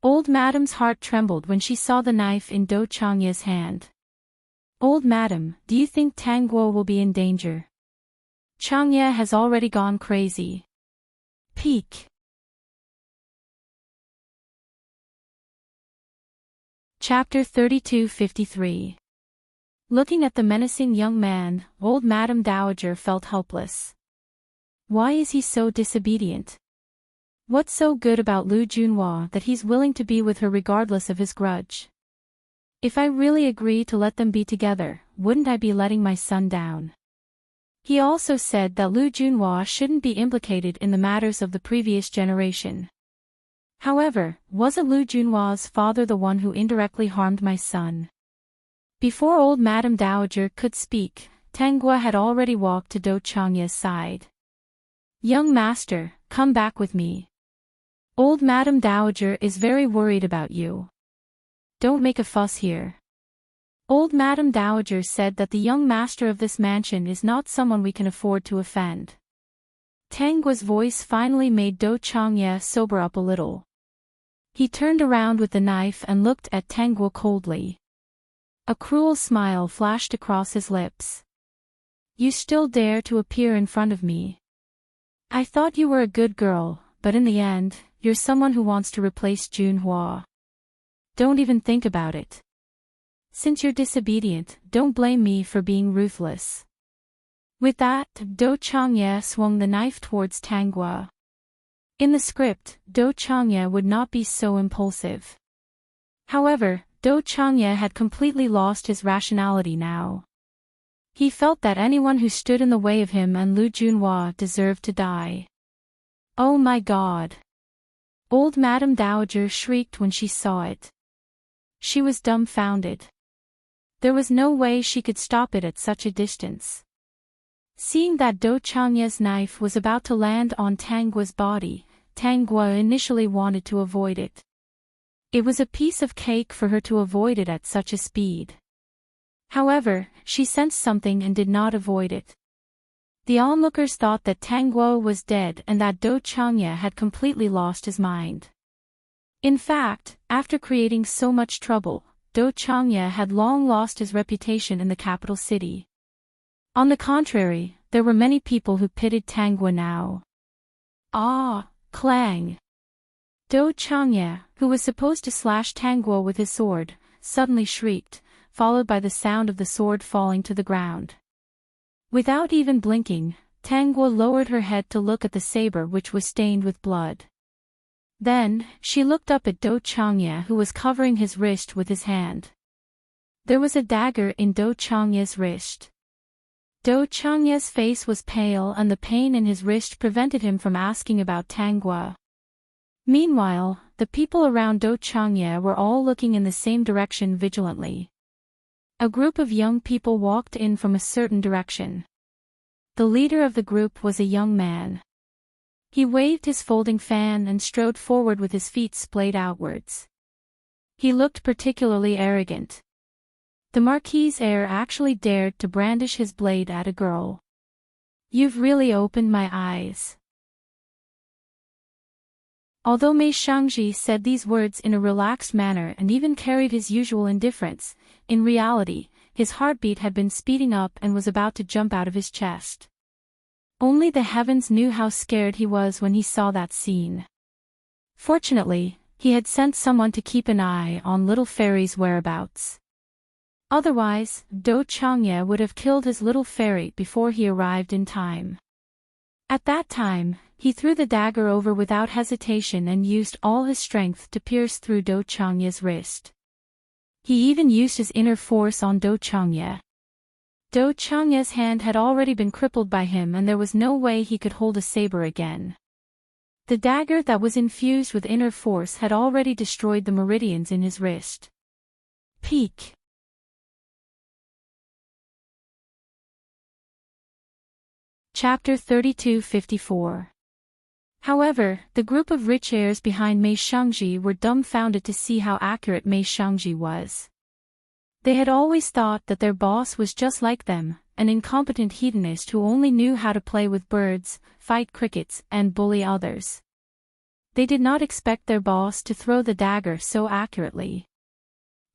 Old Madam's heart trembled when she saw the knife in Do Changye's hand. Old Madam, do you think Tang Guo will be in danger? Changye has already gone crazy. Peek. Chapter 32:53. Looking at the menacing young man, old Madame Dowager felt helpless. Why is he so disobedient? What's so good about Lu Junhua that he's willing to be with her regardless of his grudge? If I really agree to let them be together, wouldn't I be letting my son down? He also said that Lu Junhua shouldn't be implicated in the matters of the previous generation. However, wasn't Lu Junhua's father the one who indirectly harmed my son? Before old Madame Dowager could speak, Tang Guo had already walked to Do Changye's side. Young master, come back with me. Old Madame Dowager is very worried about you. Don't make a fuss here. Old Madame Dowager said that the young master of this mansion is not someone we can afford to offend. Tang Guo's voice finally made Do Changye sober up a little. He turned around with the knife and looked at Tang Guo coldly. A cruel smile flashed across his lips. You still dare to appear in front of me? I thought you were a good girl, but in the end, you're someone who wants to replace Junhua. Don't even think about it. Since you're disobedient, don't blame me for being ruthless. With that, Do Changye swung the knife towards Tang Guo. In the script, Do Changye would not be so impulsive. However, Do Changye had completely lost his rationality now. He felt that anyone who stood in the way of him and Lu Junhua deserved to die. Oh my God! Old Madame Dowager shrieked when she saw it. She was dumbfounded. There was no way she could stop it at such a distance. Seeing that Do Changye's knife was about to land on Tang Guo's body, Tang Guo initially wanted to avoid it. It was a piece of cake for her to avoid it at such a speed. However, she sensed something and did not avoid it. The onlookers thought that Tang Guo was dead and that Do Changye had completely lost his mind. In fact, after creating so much trouble, Do Changye had long lost his reputation in the capital city. On the contrary, there were many people who pitied Tang Guo now. Ah, clang! Do Changye, who was supposed to slash Tang Guo with his sword, suddenly shrieked, followed by the sound of the sword falling to the ground. Without even blinking, Tang Guo lowered her head to look at the saber which was stained with blood. Then, she looked up at Do Changye who was covering his wrist with his hand. There was a dagger in Do Changye's wrist. Do Changye's face was pale and the pain in his wrist prevented him from asking about Tang Guo. Meanwhile, the people around Do Changye were all looking in the same direction vigilantly. A group of young people walked in from a certain direction. The leader of the group was a young man. He waved his folding fan and strode forward with his feet splayed outwards. He looked particularly arrogant. The Marquis' heir actually dared to brandish his blade at a girl. You've really opened my eyes. Although Mei Shangji said these words in a relaxed manner and even carried his usual indifference, in reality, his heartbeat had been speeding up and was about to jump out of his chest. Only the heavens knew how scared he was when he saw that scene. Fortunately, he had sent someone to keep an eye on little fairy's whereabouts. Otherwise, Do Changye would have killed his little fairy before he arrived in time. At that time, he threw the dagger over without hesitation and used all his strength to pierce through Do Changye's wrist. He even used his inner force on Do Changye. Do Changye's hand had already been crippled by him and there was no way he could hold a saber again. The dagger that was infused with inner force had already destroyed the meridians in his wrist. Peak. Chapter 32-54. However, the group of rich heirs behind Mei Shangji were dumbfounded to see how accurate Mei Shangji was. They had always thought that their boss was just like them, an incompetent hedonist who only knew how to play with birds, fight crickets, and bully others. They did not expect their boss to throw the dagger so accurately.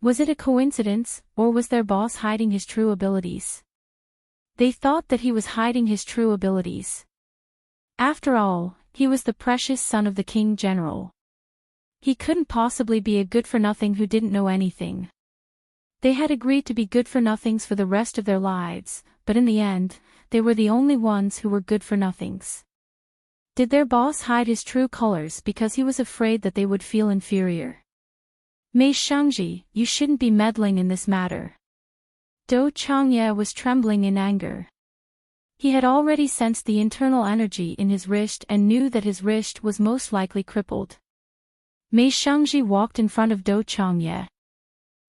Was it a coincidence, or was their boss hiding his true abilities? They thought that he was hiding his true abilities. After all, he was the precious son of the king general. He couldn't possibly be a good-for-nothing who didn't know anything. They had agreed to be good-for-nothings for the rest of their lives, but in the end, they were the only ones who were good-for-nothings. Did their boss hide his true colors because he was afraid that they would feel inferior? Mei Shangji, you shouldn't be meddling in this matter. Dou Changye was trembling in anger. He had already sensed the internal energy in his wrist and knew that his wrist was most likely crippled. Mei Shangji walked in front of Dou Changye.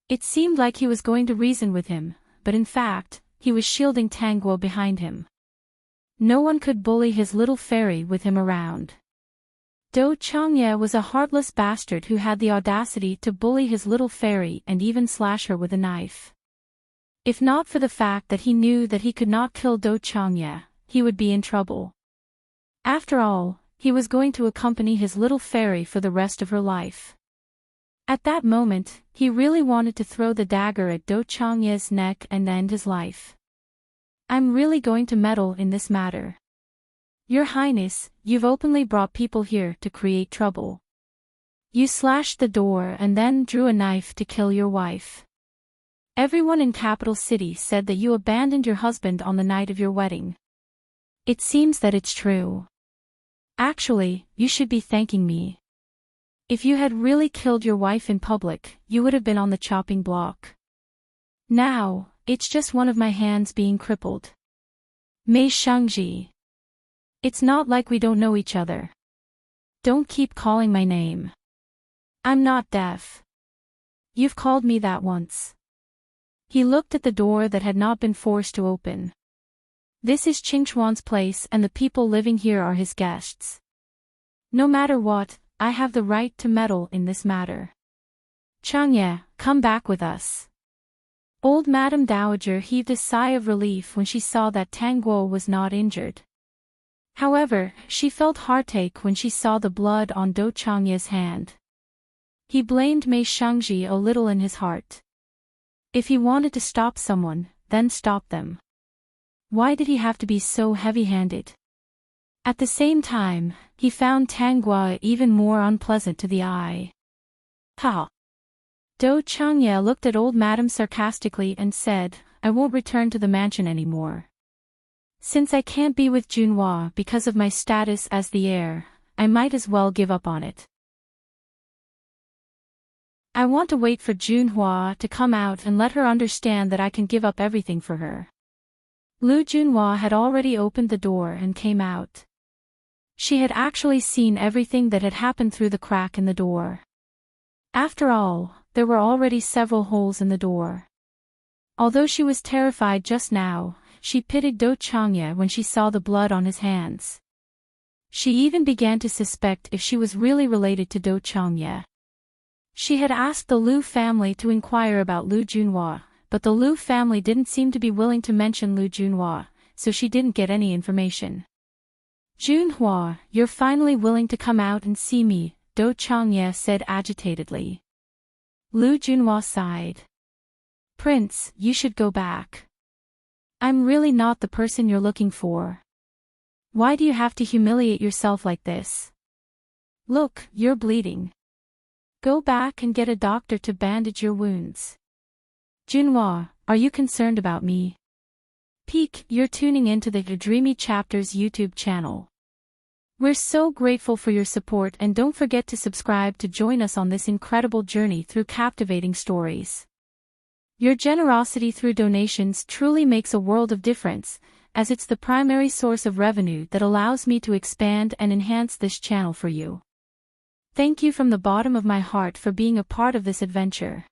It seemed like he was going to reason with him, but in fact, he was shielding Tang Guo behind him. No one could bully his little fairy with him around. Dou Changye was a heartless bastard who had the audacity to bully his little fairy and even slash her with a knife. If not for the fact that he knew that he could not kill Dou Changye, he would be in trouble. After all, he was going to accompany his little fairy for the rest of her life. At that moment, he really wanted to throw the dagger at Dou Changye's neck and end his life. I'm really going to meddle in this matter. Your Highness, you've openly brought people here to create trouble. You slashed the door and then drew a knife to kill your wife. Everyone in Capital City said that you abandoned your husband on the night of your wedding. It seems that it's true. Actually, you should be thanking me. If you had really killed your wife in public, you would have been on the chopping block. Now, it's just one of my hands being crippled. Mei Shangji. It's not like we don't know each other. Don't keep calling my name. I'm not deaf. You've called me that once. He looked at the door that had not been forced to open. This is Qingchuan's place and the people living here are his guests. No matter what, I have the right to meddle in this matter. Changye, come back with us. Old Madame Dowager heaved a sigh of relief when she saw that Tang Guo was not injured. However, she felt heartache when she saw the blood on Dou Changye's hand. He blamed Mei Shangji a little in his heart. If he wanted to stop someone, then stop them. Why did he have to be so heavy-handed? At the same time, he found Tang Guo even more unpleasant to the eye. Ha! Dou Changye looked at old madam sarcastically and said, I won't return to the mansion anymore. Since I can't be with Junhua because of my status as the heir, I might as well give up on it. I want to wait for Junhua to come out and let her understand that I can give up everything for her. Lu Junhua had already opened the door and came out. She had actually seen everything that had happened through the crack in the door. After all, there were already several holes in the door. Although she was terrified just now, she pitied Dou Changye when she saw the blood on his hands. She even began to suspect if she was really related to Dou Changye. She had asked the Lu family to inquire about Lu Junhua, but the Lu family didn't seem to be willing to mention Lu Junhua, so she didn't get any information. Junhua, you're finally willing to come out and see me, Dou Changye said agitatedly. Lu Junhua sighed. Prince, you should go back. I'm really not the person you're looking for. Why do you have to humiliate yourself like this? Look, you're bleeding. Go back and get a doctor to bandage your wounds. Junhua, are you concerned about me? Peek, you're tuning into the Dreamy Chapters YouTube channel. We're so grateful for your support and don't forget to subscribe to join us on this incredible journey through captivating stories. Your generosity through donations truly makes a world of difference, as it's the primary source of revenue that allows me to expand and enhance this channel for you. Thank you from the bottom of my heart for being a part of this adventure.